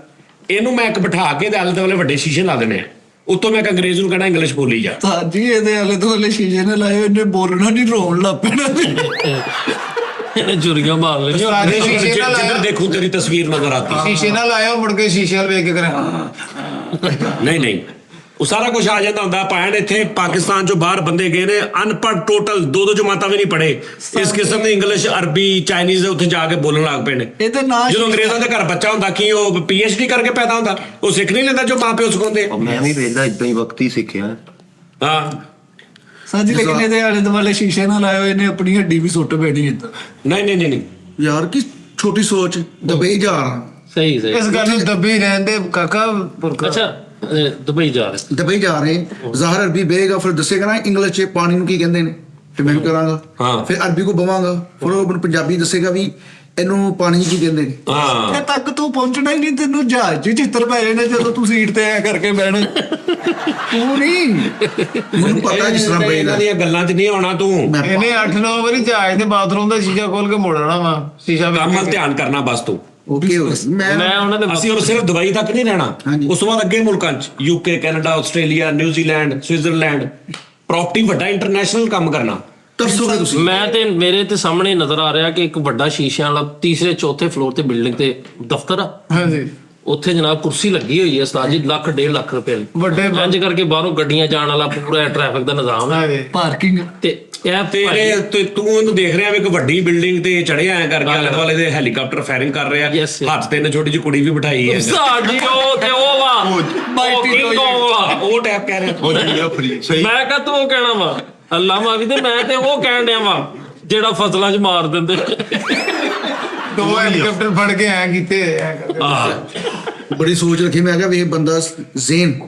ਇਹਨੂੰ ਮੈਂ ਇੱਕ ਬਿਠਾ ਕੇ ਦੇ ਆਲੇ ਦੁਆਲੇ ਵੱਡੇ ਸ਼ੀਸ਼ੇ ਲਾ ਦੇਣੇ ਆ, ਉੱਤੋਂ ਮੈਂ ਇੱਕ ਅੰਗਰੇਜ਼ ਨੂੰ ਕਹਿਣਾ ਇੰਗਲਿਸ਼ ਬੋਲੀ ਜਾ। ਸਾਜੀ ਇਹਦੇ ਆਲੇ ਦੁਆਲੇ ਸ਼ੀਸ਼ੇ ਨੇ ਲਾਏ, ਇਹਨੇ ਬੋਲਣਾ ਨਹੀਂ, ਰੋਣ ਲੱਗ ਪੈਣਾ। ਇਹਨੇ ਚੁਰੀਆਂ ਮਾਰ ਲਈਆਂ। ਉਸਤਾਦ ਜੀ ਸ਼ੀਸ਼ੇ ਨਾਲ ਜਿੱਧਰ ਆਇਆ, ਦੇਖੂ ਤੇਰੀ ਤਸਵੀਰ ਨਜ਼ਰ ਆਤੀ। ਸ਼ੀਸ਼ੇ ਨਾਲ ਆਇਆ, ਮੁੜ ਕੇ ਸ਼ੀਸ਼ੇ ਵਾਲ ਵੇਖ ਕੇ ਕਰਾਂ। ਨਹੀਂ ਉਹ ਸਾਰਾ ਕੁਝ ਆ ਜਾਂਦਾ ਹੁੰਦਾ। ਭੈਣ ਇੱਥੇ ਪਾਕਿਸਤਾਨ ਚੋਂ ਬਾਹਰ ਬੰਦੇ ਗਏ ਨੇ ਅਨਪੜ੍ਹ, ਟੋਟਲ 2 ਜਮਾਤਾਂ ਵੀ ਨਹੀਂ ਪੜ੍ਹੇ, ਇਸ ਕਿਸਮ ਦੇ ਇੰਗਲਿਸ਼, ਅਰਬੀ, ਚਾਈਨੀਜ਼ ਦੇ ਉੱਥੇ ਜਾ ਕੇ ਬੋਲਣ ਲੱਗ ਪਏ ਨੇ। ਇਹਦੇ ਨਾਲ ਜਦੋਂ ਅੰਗਰੇਜ਼ਾਂ ਦੇ ਘਰ ਬੱਚਾ ਹੁੰਦਾ ਕੀ ਉਹ PhD ਕਰਕੇ ਪੈਦਾ ਹੁੰਦਾ? ਉਹ ਸਿੱਖ ਨਹੀਂ ਲੈਂਦਾ ਜੋ ਮਾਂ ਪਿਓ ਸਿਖਾਉਂਦੇ। ਮੈਂ ਵੀ ਵੇਖਦਾ ਇਦਾਂ ਹੀ ਵਕਤ ਹੀ ਸਿੱਖਿਆ। ਹਾਂ ਸਾਜੀ ਲੇਕਿਨ ਇਹਦੇ ਆਲੇ ਦੁਆਲੇ ਸ਼ੀਸ਼ੇ ਨਾਲ ਲਾਏ, ਇਹਨੇ ਆਪਣੀ ਹੱਡੀ ਵੀ ਸੁੱਟ ਪੈਣੀ ਇੱਧਰ। ਨਹੀਂ ਯਾਰ ਕੀ ਛੋਟੀ ਸੋਚ, ਦੁਬਈ ਜਾ ਰਹਾ। ਸਹੀ ਇਸ ਗੱਲ ਨੂੰ ਦੱਬੀ ਰਹਿੰਦੇ ਕਾਕਾ। ਅੱਛਾ ਦੁਬਈ ਜਾ ਰਹੇ ਦੁਬਈ ਜਾ ਰਹੇ, ਜ਼ਾਹਰ ਅਰਬੀ ਬਹੇਗਾ, ਫਿਰ ਦੱਸੇਗਾ ਨਾ ਇੰਗਲਿਸ਼ ਚ ਪਾਣੀ ਨੂੰ ਕੀ ਕਹਿੰਦੇ ਨੇ, ਫਿਰ ਮੈਂ ਕਰਾਂਗਾ। ਹਾਂ। ਫਿਰ ਅਰਬੀ ਕੋ ਬਵਾਂਗਾ, ਫਿਰ ਉਹ ਮੈਨੂੰ ਪੰਜਾਬੀ ਦੱਸੇਗਾ ਵੀ ਇਹਨੂੰ ਪਾਣੀ ਕੀ ਕਹਿੰਦੇ ਨੇ। ਹਾਂ ਇੱਥੇ ਤੱਕ ਤੂੰ ਪਹੁੰਚਣਾ ਹੀ ਨਹੀਂ, ਤੈਨੂੰ ਜਹਾਜ਼ 'ਚ ਚਿੱਤਰ ਪੈ ਜਾਣੇ ਜਦੋਂ ਤੂੰ ਸੀਟ ਤੇ ਐ ਕਰਕੇ ਬਹਿਣਾ। ਤੂੰ ਨਹੀਂ, ਮੈਨੂੰ ਪਤਾ ਜਿਸ ਤਰ੍ਹਾਂ ਇਹਨਾਂ ਬਹੇਗਾ। ਦੀਆਂ ਗੱਲਾਂ 'ਚ ਨਹੀਂ ਆਉਣਾ ਤੂੰ। ਇਹਨੇ 8-9 ਵਾਰੀ ਜਹਾਜ਼ ਦੇ ਬਾਥਰੂਮ ਦਾ ਸ਼ੀਸ਼ਾ ਖੋਲ ਕੇ ਮੋੜਨਾ ਵਾ, ਸ਼ੀਸ਼ਾ ਵੇਖ ਕੰਮ ਵੱਲ ਕੇ। ਧਿਆਨ ਕਰਨਾ ਬਸ ਤੂੰ। ਓਕੇ ਮੈਂ ਉਹਨਾਂ ਦੇ ਅਸੀਂ ਹੁਣ ਸਿਰਫ ਦੁਬਈ ਤੱਕ ਨਹੀਂ ਰਹਿਣਾ, ਹਾਂਜੀ। ਉਸ ਤੋਂ ਬਾਅਦ ਅੱਗੇ ਮੁਲਕਾਂ 'ਚ UK, Canada, Australia, New Zealand, Switzerland, property ਵੱਡਾ ਇੰਟਰਨੈਸ਼ਨਲ ਕੰਮ ਕਰਨਾ। ਤਰਸੋਗੇ ਤੁਸੀਂ। ਮੈਂ ਤੇ ਮੇਰੇ ਤੇ ਸਾਹਮਣੇ ਨਜ਼ਰ ਆ ਰਿਹਾ ਕਿ ਇੱਕ ਵੱਡਾ ਸ਼ੀਸ਼ਿਆਂ ਵਾਲਾ 3-4 ਫਲੋਰ ਤੇ ਬਿਲਡਿੰਗ ਤੇ ਦਫ਼ਤਰ ਆ। ਹਾਂਜੀ ਉੱਥੇ ਜਨਾਬ ਕੁਰਸੀ ਲੱਗੀ ਹੋਈ ਹੈ ਉਸਤਾਦ ਜੀ, 1.5 ਲੱਖ ਰੁਪਏ ਦੀ। ਵੱਡੇ ਇੰਜ ਕਰਕੇ ਬਾਹਰੋਂ ਗੱਡੀਆਂ ਜਾਣ ਵਾਲਾ ਪੂਰਾ ਟ੍ਰੈਫਿਕ ਦਾ ਨਿਜ਼ਾਮ ਹੈ। ਹਾਂਜੀ ਪਾਰਕਿੰਗ ਤੇ ਇਹ ਤੇਰੇ ਤੂੰ ਉਹਨੂੰ ਦੇਖ ਰਿਹਾ ਵੀ ਇੱਕ ਵੱਡੀ ਬਿਲਡਿੰਗ ਤੇ ਚੜਿਆ ਐ ਕਰਕੇ ਆਲੇ ਦੁਆਲੇ ਦੇ ਹੈਲੀਕਾਪਟਰ ਫਾਇਰਿੰਗ ਕਰ ਰਿਹਾ, Yes, yes. ਹੱਥ ਤੇ ਛੋਟੀ ਜਿਹੀ ਕੁੜੀ ਵੀ ਬਿਠਾਈ ਹੈ। ਉਸਤਾਦ ਜੀ ਉਹ ਤੇ ਉਹ ਵਾ Mighty King Kong ਵਾ। ਉਹ ਟੈਪ ਕਹਿ ਰਿਹਾ। ਹੋ ਜੀ ਫਰੀ ਸਹੀ। ਮੈਂ ਕਹਾਂ ਤੂੰ ਉਹ ਕਹਿਣਾ ਵਾ ਅੱਲਾ ਮਾਫੀ ਤੇ ਮੈਂ ਤੇ ਉਹ ਕਹਿਣ ਡਿਆ ਵਾ ਜਿਹੜਾ ਫਸਲਾਂ 'ਚ ਮਾਰ ਦਿੰਦੇ। 2 ਹੈਲੀਕਾਪਟਰ ਫੜ ਕੇ ਐ ਕੀਤੇ ਐ ਕਰਦੇ। ਬੜੀ ਸੋਚ ਰੱਖੀ ਮੈਂ ਕਿਹਾ ਵੀ ਇਹ ਬੰਦਾ ਜ਼ੇਨ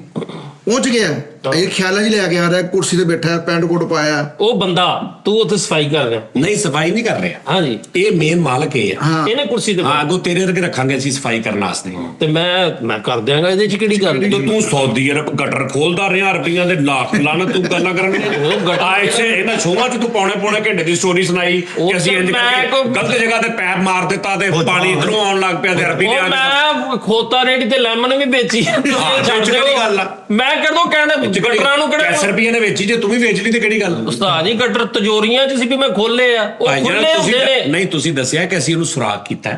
ਪਹੁੰਚ ਗਿਆ, ਇਹ ਖਿਆਲਾਂ 'ਚ ਲੈ ਕੇ ਆ ਰਿਹਾ, ਕੁਰਸੀ ਤੇ ਬੈਠਾ, ਪੈਂਟ ਕੋਟ ਪਾਇਆ। ਉਹ ਬੰਦਾ ਤੂੰ ਉੱਥੇ ਸਫਾਈ ਕਰ ਰਿਹਾ। ਨਹੀਂ ਸਫਾਈ ਨਹੀਂ ਕਰ ਰਿਹਾ, ਹਾਂਜੀ ਇਹ ਮੇਨ ਮਾਲਕ ਇਹ ਆ। ਹਾਂ ਇਹਨੇ ਕੁਰਸੀ ਤੇ ਹਾਂ ਅੱਗੋਂ ਤੇਰੇ ਵਰਗੇ ਰੱਖਾਂਗੇ ਅਸੀਂ ਸਫਾਈ ਕਰਨ ਵਾਸਤੇ। ਤੇ ਮੈਂ ਕਰ ਦਿਆਂਗਾ, ਇਹਦੇ 'ਚ ਕਿਹੜੀ ਗੱਲ। ਤੇ ਤੂੰ ਸੌਦੀ ਅਰਬ ਗਟਰ ਖੋਲਦਾ ਰਿਹਾ, ਰੁਪਈਆਂ ਦੇ ਲੱਖ ਲਾਣਾ ਤੂੰ ਗੱਲਾਂ ਕਰਨ ਇਹਨਾਂ ਸ਼ੋਆਂ 'ਚ ਤੂੰ ਪੌਣੇ ਘੰਟੇ ਦੀ ਸਟੋਰੀ ਸੁਣਾਈ ਕਿ ਅਸੀਂ ਇੰਜ ਕਰਕੇ ਗਲਤ ਜਗ੍ਹਾ ਤੇ ਪੈਪ ਮਾਰ ਦਿੱਤਾ ਤੇ ਪਾਣੀ ਇਧਰੋਂ ਆਉਣ ਲੱਗ ਪਿਆ ਤੇ ਅਰਬੀ ਨੇ ਮੈਂ ਖੋਤਾ ਰੇੜੀ ਤੇ ਲੈਮਨ ਵੀ ਵੇਚੀ। ਕਿਹੜੀ ਗੱਲ ਆ? ਮੈਂ ਕਦੋਂ ਕਹਿਣਾ ਗਟਰਾਂ ਨੂੰ ਕਿਹੜਾ 10 ਰੁਪਏ ਨੇ ਵੇਚੀ, ਜੇ ਤੂੰ ਵੀ ਵੇਚ ਲਈ ਤੇ ਕਿਹੜੀ ਗੱਲ? ਉਸਤਾਦ ਜੀ ਗਟਰ ਤਜੋਰੀਆਂ 'ਚ ਸੀ ਵੀ ਮੈਂ ਖੋਲੇ ਆ, ਉਹ ਖੁੱਲੇ ਹੁੰਦੇ ਨੇ। ਨਹੀਂ ਤੁਸੀਂ ਦੱਸਿਆ ਕਿ ਅਸੀਂ ਉਹਨੂੰ ਸੁਰਾਖ ਕੀਤਾ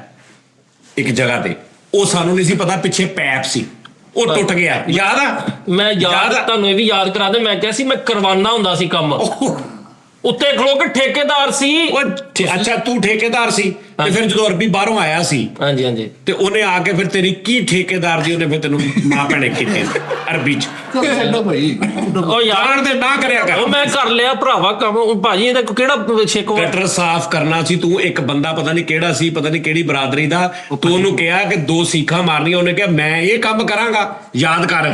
ਇੱਕ ਜਗ੍ਹਾ ਤੇ, ਉਹ ਸਾਨੂੰ ਨਹੀਂ ਸੀ ਪਤਾ ਪਿੱਛੇ ਪੈਪ ਸੀ, ਉਹ ਟੁੱਟ ਗਿਆ। ਯਾਦ ਆ? ਮੈਂ ਯਾਦ ਤੁਹਾਨੂੰ ਇਹ ਵੀ ਯਾਦ ਕਰਾ ਦੇ, ਮੈਂ ਕਿਹਾ ਸੀ ਮੈਂ ਕਰਵਾਨਾ ਹੁੰਦਾ ਸੀ ਕੰਮ। ਉੱਤੇ ਖਲੋ ਕੇ ਠੇਕੇਦਾਰ ਸੀ। ਅੱਛਾ ਤੂੰ ਠੇਕੇਦਾਰ ਸੀ ਤੇ ਫਿਰ ਜਦੋਂ ਅਰਬੀ ਬਾਹਰੋਂ ਆਇਆ ਸੀ ਹਾਂਜੀ ਹਾਂਜੀ ਤੇ ਉਹਨੇ ਆ ਕੇ ਫਿਰ ਤੇਰੀ ਕੀ ਠੇਕੇਦਾਰ ਦੀ ਉਹਨੇ ਫਿਰ ਤੈਨੂੰ ਮਾਂ ਭੈਣੇ ਕੀਤੇ ਅਰਬੀ ਚ। ਛੱਡੋ ਭਾਈ, ਉਹ ਯਾਰ ਜਾਣ ਦੇ ਨਾ ਕਰਿਆ ਕਰ। ਉਹ ਮੈਂ ਕਰ ਲਿਆ ਭਰਾਵਾ ਕੰਮ। ਉਹ ਭਾਜੀ ਇਹਦਾ ਕਿਹੜਾ ਸ਼ਿਕਵਾ। ਗਟਰ ਸਾਫ਼ ਕਰਨਾ ਸੀ, ਤੂੰ ਇੱਕ ਬੰਦਾ ਪਤਾ ਨਹੀਂ ਕਿਹੜਾ ਸੀ, ਪਤਾ ਨਹੀਂ ਕਿਹੜੀ ਬਰਾਦਰੀ ਦਾ, ਤੂੰ ਉਹਨੂੰ ਕਿਹਾ ਕਿ 2 ਸੀਖਾਂ ਮਾਰਨੀਆਂ, ਉਹਨੇ ਕਿਹਾ ਮੈਂ ਇਹ ਕੰਮ ਕਰਾਂਗਾ। ਯਾਦ ਕਰ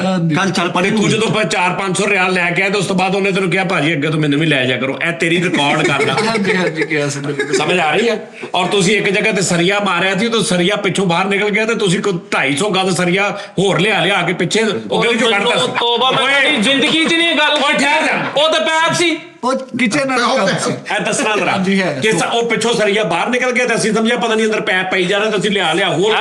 ਚੱਲ ਪਰੇ ਤੂੰ ਜਦੋਂ 400-500 ਰਿਆਲ ਲੈ ਕੇ ਆਇਆ ਤੇ ਉਸ ਤੋਂ ਬਾਅਦ ਉਹਨੇ ਤੈਨੂੰ ਕਿਹਾ ਭਾਜੀ ਅੱਗੇ ਤੋਂ ਮੈਨੂੰ ਵੀ ਲੈ ਜਾ ਕਰੋ, ਇਹ ਤੇਰੀ ਰਿਕਾਰਡ ਕਰ ਲਾ। ਹਾਂਜੀ ਕਿਹਾ ਸੀ ਬਿਲਕੁਲ। ਸਮਝ ਆ ਰਹੀ ਹੈ? ਔਰ ਤੁਸੀਂ ਇੱਕ ਜਗ੍ਹਾ ਤੇ ਸਰੀਆ ਮਾਰਿਆ ਸੀ, ਤਾਂ ਸਰੀਆ ਪਿੱਛੋਂ ਬਾਹਰ ਨਿਕਲ ਗਿਆ ਤੇ ਤੁਸੀਂ ਕੋਈ 250 ਗੱਦ ਸਰੀਆ ਹੋਰ ਲਿਆ ਕੇ ਪਿੱਛੇ ਉਹ ਗਲੀ ਚੋਂ ਕੱਢਦਾ ਸੀ। ਤੋਬਾ, ਮੈਂ ਜ਼ਿੰਦਗੀ 'ਚ ਨਹੀਂ ਇਹ ਗੱਲ। ਓਏ ਠਹਿਰ ਜਾ। ਉਹ ਤਾਂ ਪੈਪ ਸੀ। ਉਹ ਕਿਚਨ ਇਹ ਦੱਸਣਾ ਜ਼ਰਾ ਹਾਂਜੀ ਹੈ। ਕਿ ਉਹ ਪਿੱਛੋਂ ਸਰੀਆ ਬਾਹਰ ਨਿਕਲ ਗਿਆ ਤੇ ਅਸੀਂ ਸਮਝਿਆ ਪਤਾ ਨਹੀਂ ਅੰਦਰ ਪੈਪ ਪਈ ਜਾ ਰਿਹਾ ਤੇ ਅਸੀਂ ਲਿਆ ਹੋਰ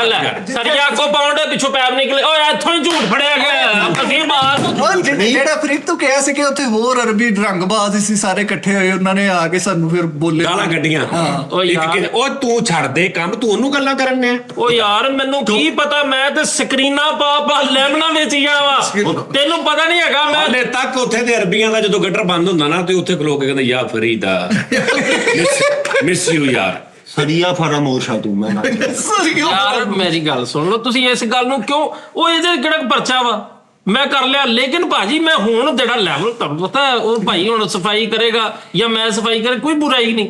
ਸਰੀਆ ਅੱਗੋਂ ਪਾਉਂਦੇ ਪਿੱਛੋਂ ਪੈਪ ਨਿਕਲੇ। ਓਏ ਇੱਥੋਂ ਹੀ ਝੂਠ ਫੜਿਆ ਗਿਆ। ਅਸੀਂ ਬਾਹਰ ਜਿਹੜਾ ਫਰੀਦ ਤੂੰ ਕਿਹਾ ਸੀ ਕਿ ਉੱਥੇ ਹੋਰ ਅਰਬੀ ਰੰਗਬਾਜ਼ ਸੀ ਸਾਰੇ ਇਕੱਠੇ ਹੋਏ, ਉਹਨਾਂ ਨੇ ਆ ਕੇ ਸਾਨੂੰ ਫਿਰ ਬੋਲੇ ਗਾਲਾਂ ਕੱਢੀਆਂ। ਉਹ ਤੂੰ ਛੱਡ ਦੇ ਕੰਮ, ਤੂੰ ਉਹਨੂੰ ਗੱਲਾਂ ਕਰਨ ਨੇ। ਉਹ ਯਾਰ ਮੈਨੂੰ ਕੀ ਪਤਾ, ਮੈਂ ਤੇ ਸਕਰੀਨਾਂ ਪਾ ਲੈਮਨਾ ਵੇਚੀਆਂ ਵਾ, ਤੈਨੂੰ ਪਤਾ ਨਹੀਂ ਹੈਗਾ। ਮੈਂ ਹਾਲੇ ਤੱਕ ਉੱਥੇ ਦੇ ਅਰਬੀਆਂ ਦਾ ਜਦੋਂ ਗਟਰ ਬੰਦ ਹੁੰਦਾ ਨਾ ਤੇ ਉੱਥੇ ਖਲੋ ਕੇ ਕਹਿੰਦੇ ਯਾ ਫਰੀਦਾ ਮਿਸ ਯੂ ਯਾਰ। ਸਰੀਆ ਫਰਮੋਸ਼ਾ ਤੂੰ ਮੈਂ ਯਾਰ ਮੇਰੀ ਗੱਲ ਸੁਣ ਲਓ ਤੁਸੀਂ, ਇਸ ਗੱਲ ਨੂੰ ਕਿਉਂ ਉਹ ਇਹਦੇ ਕਿਹੜਾ ਪਰਚਾ ਵਾ ਮੈਂ ਕਰ ਲਿਆ। ਲੇਕਿਨ ਭਾਜੀ ਮੈਂ ਹੁਣ ਜਿਹੜਾ ਲੈਵਲ ਤੁਹਾਨੂੰ ਪਤਾ ਉਹ ਭਾਈ ਹੁਣ ਸਫਾਈ ਕਰੇਗਾ ਜਾਂ ਮੈਂ ਸਫਾਈ ਕਰੇ ਕੋਈ ਬੁਰਾਈ ਨਹੀਂ।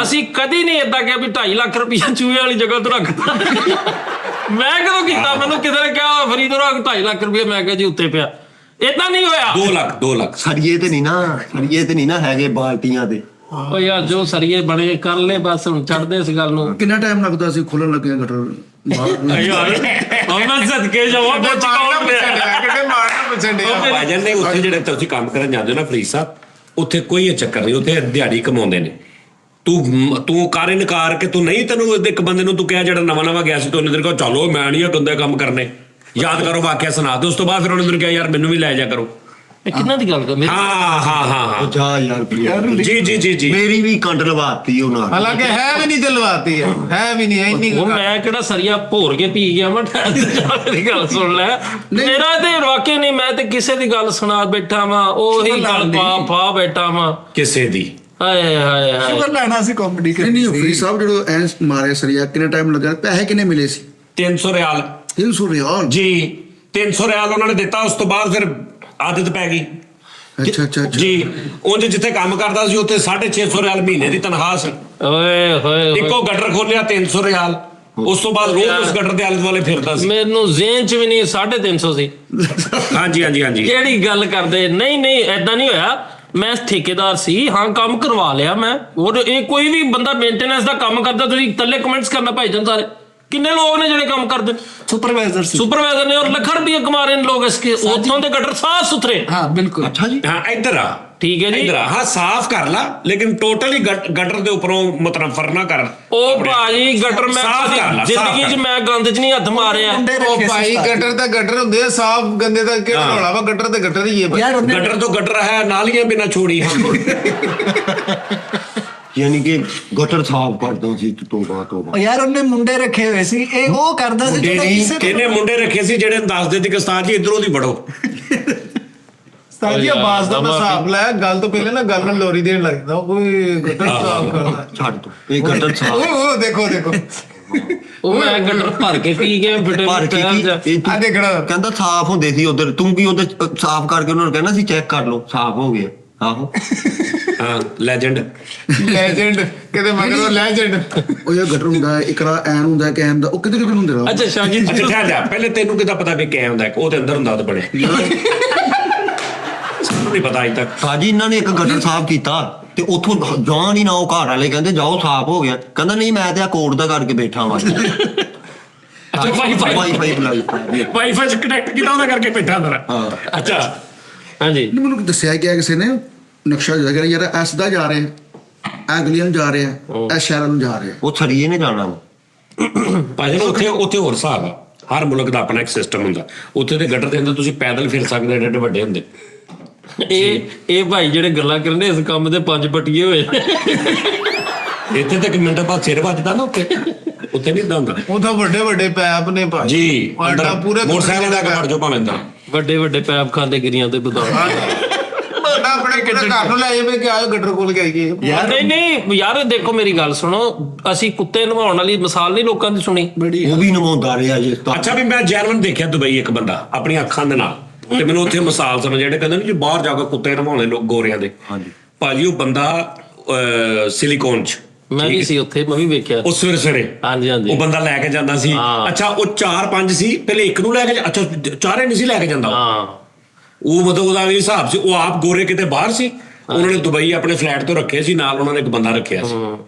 ਅਸੀਂ ਕਦੀ ਨਹੀਂ ਏਦਾਂ ਕਿਹਾ ਵੀ 2.5 ਲੱਖ ਰੁਪਇਆ ਚੂਹੇ ਵਾਲੀ ਜਗ੍ਹਾ ਤੋਂ ਰੱਖਦਾ। ਮੈਂ ਕਦੋਂ ਕੀਤਾ? ਮੈਨੂੰ ਕਿਸੇ ਨੇ ਕਿਹਾ ਫਰੀਦ ਰੱਖ 2.5 ਲੱਖ ਰੁਪਇਆ, ਮੈਂ ਕਿਹਾ ਜੀ ਉੱਤੇ ਪਿਆ। ਏਦਾਂ ਨਹੀਂ ਹੋਇਆ। 2 ਲੱਖ ਸਰੀਏ ਤੇ ਨਹੀਂ ਨਾ ਹੈਗੇ ਬਾਲਟੀਆਂ ਤੇ। ਓ ਯਾਰ ਜੋ ਸਰੀਏ ਬਣੇ ਕਰ ਲੈ ਬਸ, ਹੁਣ ਛੱਡਦੇ ਇਸ ਗੱਲ ਨੂੰ। ਕਿੰਨਾ ਟਾਈਮ ਲੱਗਦਾ ਸੀ ਖੁੱਲਣ ਲੱਗੇ ਗਟਰ? ਯਾਰ ਮੈਂ ਸਦਕੇ ਜਾਵਾਂ ਵਿੱਚ ਕੌਣ ਪਿਆ ਕਿਤੇ ਮਾਰਨਾ ਪੁੱਛਣ ਡਿਆ। ਭਾਜਨ ਨੇ ਉੱਥੇ ਜਿਹੜੇ ਤੁਸੀਂ ਕੰਮ ਕਰਨ ਜਾਂਦੇ ਹੋ ਨਾ ਫਰੀਦ ਸਾਹਿਬ, ਉੱਥੇ ਕੋਈ ਚੱਕਰ ਨਹੀਂ, ਉੱਥੇ ਦਿਹਾੜੀ ਕਮਾਉਂਦੇ ਨੇ। ਤੂੰ ਕਰ ਇਨਕਾਰ ਕਿ ਤੂੰ ਨਹੀਂ, ਤੈਨੂੰ ਇੱਕ ਬੰਦੇ ਨੂੰ ਤੂੰ ਕਿਹਾ ਜਿਹੜਾ ਨਵਾਂ ਗਿਆ ਸੀ ਤੇ ਉਹਨੇ ਤੇਰੇ ਕੋਲ ਚਲੋ ਮੈਂ ਨਹੀਂ ਗੰਦੇ ਕੰਮ ਕਰਨੇ, ਯਾਦ ਕਰੋ ਵਾਕਿਆ ਸੁਣਾ ਦੇ। ਉਸ ਤੋਂ ਬਾਅਦ ਫਿਰ ਉਹਨੇ ਤੈਨੂੰ ਕਿਹਾ ਯਾਰ ਮੈਨੂੰ ਵੀ ਲੈ ਜਾ ਕਰੋ। ਇਹ ਕਿੰਨਾ ਦੀ ਗੱਲ ਕਰ? ਹਾਂ ਜਾ ਯਾਰ ਜੀ ਮੇਰੀ ਵੀ ਕੰਡ ਲਵਾਤੀ ਉਹ ਨਾਲ। ਹਾਲਾਂਕਿ ਹੈ ਵੀ ਨਹੀਂ ਦਿਲਵਾਤੀ ਹੈ ਵੀ ਨਹੀਂ ਇੰਨੀ। ਉਹ ਮੈਂ ਕਿਹੜਾ ਸਰੀਆ ਭੋਰ ਕੇ ਪੀ ਗਿਆ ਮੈਂ। ਮੇਰੀ ਗੱਲ ਸੁਣ ਲੈ, ਮੇਰਾ ਤੇ ਵਾਕਿਆ ਨਹੀਂ, ਮੈਂ ਤੇ ਕਿਸੇ ਦੀ ਗੱਲ ਸੁਣਾ ਬੈਠਾ ਵਾਂ, ਉਹੀ ਗੱਲ ਪਾ ਬੈਠਾ ਵਾਂ ਕਿਸੇ ਦੀ। ਹਾਏ ਹਾਏ ਹਾਏ ਸ਼ੁਗਰ ਲੈਣਾ ਸੀ ਕਾਮੇਡੀ ਨਹੀਂ ਫਰੀਦ ਸਾਹਿਬ ਜਦੋਂ ਐਂ ਮਾਰੇ ਸਰੀਆ ਕਿੰਨਾ ਟਾਈਮ ਲੱਗਾ? ਪੈਸੇ ਕਿੰਨੇ ਮਿਲੇ ਸੀ? 300 ਰਿਆਲ 300 ਰਿਆਲ ਜੀ। 300 ਰਿਆਲ ਉਹਨਾਂ ਨੇ ਦਿੱਤਾ। ਉਸ ਤੋਂ ਬਾਅਦ ਫਿਰ ਆਦਤ ਪੈ ਗਈ ਅੱਛਾ ਜੀ। ਉਂਝ ਜਿੱਥੇ ਕੰਮ ਕਰਦਾ ਸੀ ਉੱਥੇ 650 ਰਿਆਲ ਮਹੀਨੇ ਦੀ ਤਨਖਾਹ ਸੀ। ਓਏ ਹੋਏ ਇੱਕੋ ਗਟਰ ਖੋਲਿਆ 300 ਰਿਆਲ। ਉਸ ਤੋਂ ਬਾਅਦ ਰੋਜ਼ ਉਸ ਗਟਰ ਦੇ ਆਲੇ ਦੁਆਲੇ ਫਿਰਦਾ ਸੀ। ਮੈਨੂੰ ਜ਼ਿਹਨ ਚ ਵੀ ਨਹੀਂ 350 ਸੀ। ਹਾਂਜੀ ਕਿਹੜੀ ਗੱਲ ਕਰਦੇ? ਨਹੀਂ ਐਦਾਂ ਨਹੀਂ ਹੋਇਆ। ਮੈਂ ਠੇਕੇਦਾਰ ਸੀ, ਹਾਂ ਕੰਮ ਕਰਵਾ ਲਿਆ ਮੈਂ। ਔਰ ਇਹ ਕੋਈ ਵੀ ਬੰਦਾ ਮੇਨਟੇਨੈਂਸ ਦਾ ਕੰਮ ਕਰਦਾ, ਤੁਸੀਂ ਥੱਲੇ ਕਮੈਂਟਸ ਕਰਨਾ ਭਾਈ ਜਾਨ ਸਾਰੇ। ਕਿੰਨੇ ਲੋਕ ਨੇ ਜਿਹੜੇ ਕੰਮ ਕਰਦੇ? ਸੁਪਰਵਾਈਜ਼ਰ ਨੇ, ਔਰ ਲੱਖਾਂ ਰੁਪਏ ਕਮਾ ਰਹੇ ਨੇ ਲੋਕ ਇਸਕੇ। ਉੱਥੋਂ ਦੇ ਗਟਰ ਸਾਫ ਸੁਥਰੇ। ਹਾਂ ਬਿਲਕੁਲ। ਅੱਛਾ ਜੀ। ਹਾਂ ਇੱਧਰ ਆ, ਠੀਕ ਹੈ ਜੀ। ਇੱਧਰ ਆ, ਹਾਂ ਸਾਫ਼ ਕਰ ਲਾ, ਲੇਕਿਨ ਟੋਟਲੀ ਗਟਰ ਦੇ ਉੱਪਰੋਂ ਮਤਨਫਰ ਨਾ ਕਰ। ਉਹ ਭਾਜੀ ਗਟਰ ਮੈਂ ਜ਼ਿੰਦਗੀ 'ਚ ਮੈਂ ਗੰਦ 'ਚ ਨਹੀਂ ਹੱਥ ਮਾਰਿਆ। ਉਹ ਭਾਈ ਗਟਰ ਤਾਂ ਗਟਰ ਹੁੰਦੇ ਆ, ਸਾਫ ਗੰਦੇ ਦਾ ਕਿਹੜਾ ਰੌਲਾ ਵਾ? ਗਟਰ ਤੇ ਗਟਰ ਹੀ ਹੈ ਯਾਰ ਗਟਰ ਤੋਂ ਗਟਰ ਹੈ, ਨਾਲੀਆਂ ਬਿਨਾ ਛੋੜੀ। ਯਾਨੀ ਕਿ ਗਟਰ ਸਾਫ਼ ਕਰਦਾ ਸੀ। ਤੋਬਾ ਯਾਰ ਉਹਨੇ ਮੁੰਡੇ ਰੱਖੇ ਹੋਏ ਸੀ, ਇਹ ਉਹ ਕਰਦਾ ਸੀ ਜਿਹੜਾ ਕਿਸੇ ਕਿਹਨੇ ਮੁੰਡੇ ਰੱਖੇ ਸੀ ਜਿਹੜੇ ਦੱਸਦੇ ਸੀ ਕਿ ਉਸਤਾਦ ਜੀ ਇਧਰੋਂ ਦੀ ਵੜੋ। ਸਾਜੀ ਆਵਾਜ਼ ਦਾ ਹਿਸਾਬ ਲੈ। ਗੱਲ ਤੋਂ ਪਹਿਲੇ ਨਾ ਗੱਲ ਨਾਲ ਲੋਰੀ ਦੇਣ ਲੱਗਦਾ ਕੋਈ ਗਟਰ ਸਾਫ ਕਰਦਾ। ਛੱਡ ਦੋ ਇਹ ਗਟਰ ਸਾਫ਼। ਉਹ ਦੇਖੋ ਉਹ ਮੈਂ ਗਟਰ ਭਰ ਕੇ ਪੀ ਗਿਆ ਫਿਟੇ ਪਰ ਆ ਦੇਖਣਾ ਕਹਿੰਦਾ ਸਾਫ਼ ਹੁੰਦੇ ਸੀ ਉਧਰ। ਤੂੰ ਕੀ ਉਧਰ ਸਾਫ਼ ਕਰਕੇ ਉਹਨਾਂ ਨੂੰ ਕਹਿਣਾ ਸੀ ਚੈੱਕ ਕਰ ਲਓ ਸਾਫ਼ ਹੋ ਗਿਆ। ਆਹੋ ਹਾਂ ਲੈਜੈਂਡ। ਲੈਜੈਂਡ ਕਿਤੇ ਮਗਰੋਂ ਲੈਜੈਂਡ। ਉਹ ਇਹ ਗਟਰ ਹੁੰਦਾ ਇਕਰਾ ਐਨ ਹੁੰਦਾ ਕੈਮ ਦਾ, ਉਹ ਕਿਤੇ ਕਿਤੇ ਹੁੰਦੇ ਰਹੋ। ਅੱਛਾ ਸ਼ਾਹ ਜੀ ਅੱਛਾ ਠਹਿਰ ਜਾ, ਪਹਿਲੇ ਤੈਨੂੰ ਕਿੱਦਾਂ ਪਤਾ ਵੀ ਕਿਆ ਹੁੰਦਾ? ਉਹਦੇ ਅੰਦਰ ਹੁੰਦਾ ਉਹ ਤੇ ਬਣੇ ਸਾਨੂੰ ਨਹੀਂ ਪਤਾ ਅਜੇ ਤੱਕ। ਸਾਜੀ ਇਹਨਾਂ ਨੇ ਇੱਕ ਗਟਰ ਸਾਫ਼ ਕੀਤਾ ਤੇ ਉੱਥੋਂ ਜਾਣ ਹੀ ਨਾ, ਉਹ ਘਰ ਵਾਲੇ ਕਹਿੰਦੇ ਜਾਓ ਸਾਫ਼ ਹੋ ਗਿਆ, ਕਹਿੰਦਾ ਨਹੀਂ ਮੈਂ ਤੇ ਆ ਕੋਡ ਦਾ ਕਰਕੇ ਬੈਠਾ ਵਾਂ। ਅੱਛਾ ਵਾਈਫਾਈ ਬੁਲਾਈ ਵਾਈਫਾਈ ਚ ਕਨੈਕਟ ਕੀਤਾ ਉਹਦਾ ਕਰਕੇ ਬੈਠਾ ਅੰਦਰ। ਹਾਂ। ਅੱਛਾ ਹਾਂਜੀ ਮੈਨੂੰ ਦੱਸਿਆ ਗਿਆ ਕਿਸੇ ਨੇ ਨਕਸ਼ਾ ਜਿਹੜਾ ਯਾਰ ਐਸ ਦਾ ਜਾ ਰਿਹਾ, ਇਹ ਗਲੀਆਂ ਨੂੰ ਜਾ ਰਿਹਾ, ਇਹ ਸ਼ਹਿਰਾਂ ਨੂੰ ਜਾ ਰਿਹਾ। ਉਹ ਛੜੀਏ ਨੇ ਜਾਣਾ ਵਾ। ਭਾਜੀ ਉੱਥੇ ਹੋਰ ਹਿਸਾਬ ਆ, ਹਰ ਮੁਲਕ ਦਾ ਆਪਣਾ ਇੱਕ ਸਿਸਟਮ ਹੁੰਦਾ। ਉੱਥੇ ਦੇ ਗਟਰ ਦੇ ਅੰਦਰ ਤੁਸੀਂ ਪੈਦਲ ਫਿਰ ਸਕਦੇ, ਏਡੇ ਵੱਡੇ ਹੁੰਦੇ। ਇਹ ਭਾਈ ਜਿਹੜੇ ਗੱਲਾਂ ਕਰਦੇ ਇਸ ਕੰਮ ਦੇ 5 ਪਟੀਏ ਹੋਏ। ਇੱਥੇ ਤੱਕ ਮਿੰਟਾਂ ਬਾਅਦ ਸਿਰ ਵੱਜਦਾ ਨਾ, ਉੱਥੇ ਨਹੀਂ ਹੁੰਦਾ। ਉਥੋਂ ਵੱਡੇ ਵੱਡੇ ਪੈਪ ਨੇ ਭਾਈ ਜੀ ਆਡਾ ਪੂਰੇ ਮੋਟਰਸਾਈਕਲ ਦਾ ਵੜ ਜਾਓ ਭਾਵੇਂ ਤਾਂ। ਵੱਡੇ ਵੱਡੇ ਪੈਪ ਖਾਂਦੇ ਗਿਰੀਆਂ ਤੇ ਬਦਾਮ। ਆਪਣੇ ਕਿਹੜੇ ਘਰ ਨੂੰ ਲੈ ਜਾਵੇ ਕਿ ਆਇਓ ਗਟਰ ਕੋਲ ਗਈਏ। ਨਹੀਂ ਯਾਰ ਦੇਖੋ ਮੇਰੀ ਗੱਲ ਸੁਣੋ, ਅਸੀਂ ਕੁੱਤੇ ਨਵਾਉਣ ਵਾਲੀ ਮਿਸਾਲ ਨਹੀਂ ਲੋਕਾਂ ਦੀ ਸੁਣੀ। ਉਹ ਵੀ ਨਵਾਉਂਦਾ ਰਿਹਾ ਜੀ। ਅੱਛਾ ਵੀ ਮੈਂ ਜੈਨੂਇਨ ਦੇਖਿਆ ਦੁਬਈ ਇੱਕ ਬੰਦਾ ਆਪਣੀਆਂ ਅੱਖਾਂ ਦੇ ਨਾਲ, ਤੇ ਮੈਨੂੰ ਉੱਥੇ ਮਿਸਾਲ ਸਮਝ ਜਿਹੜੇ ਕਹਿੰਦੇ ਨੇ ਜੀ ਬਾਹਰ ਜਾ ਕੇ ਕੁੱਤੇ ਨਵਾਉਣੇ ਲੋਕ ਗੋਰਿਆਂ ਦੇ। ਹਾਂਜੀ ਭਾਜੀ ਉਹ ਬੰਦਾ ਸਿਲੀਕੋਨ ਚ, ਮੈਂ ਵੀ ਸੀ ਉੱਥੇ, ਮੈਂ ਵੀ ਵੇਖਿਆ। ਉਹ ਸਵੇਰੇ ਹਾਂਜੀ ਹਾਂਜੀ ਉਹ ਬੰਦਾ ਲੈ ਕੇ ਜਾਂਦਾ ਸੀ। ਹਾਂ। ਅੱਛਾ ਉਹ 4-5 ਸੀ, ਪਹਿਲੇ ਇੱਕ ਨੂੰ ਲੈ ਕੇ ਅੱਛਾ ਚਾਰੇ ਨਹੀਂ ਸੀ ਲੈ ਕੇ ਜਾਂਦਾ ਹਾਂ ਉਹ ਮਤਲਬ ਉਹਦਾ ਵੀ ਹਿਸਾਬ ਸੀ। ਉਹ ਆਪ ਗੋਰੇ ਕਿਤੇ ਬਾਹਰ ਸੀ, ਉਹਨਾਂ ਨੇ ਦੁਬਈ ਆਪਣੇ ਫਲੈਟ ਤੋਂ ਰੱਖੇ ਸੀ, ਨਾਲ ਉਹਨਾਂ ਨੇ ਇੱਕ ਬੰਦਾ ਰੱਖਿਆ ਸੀ।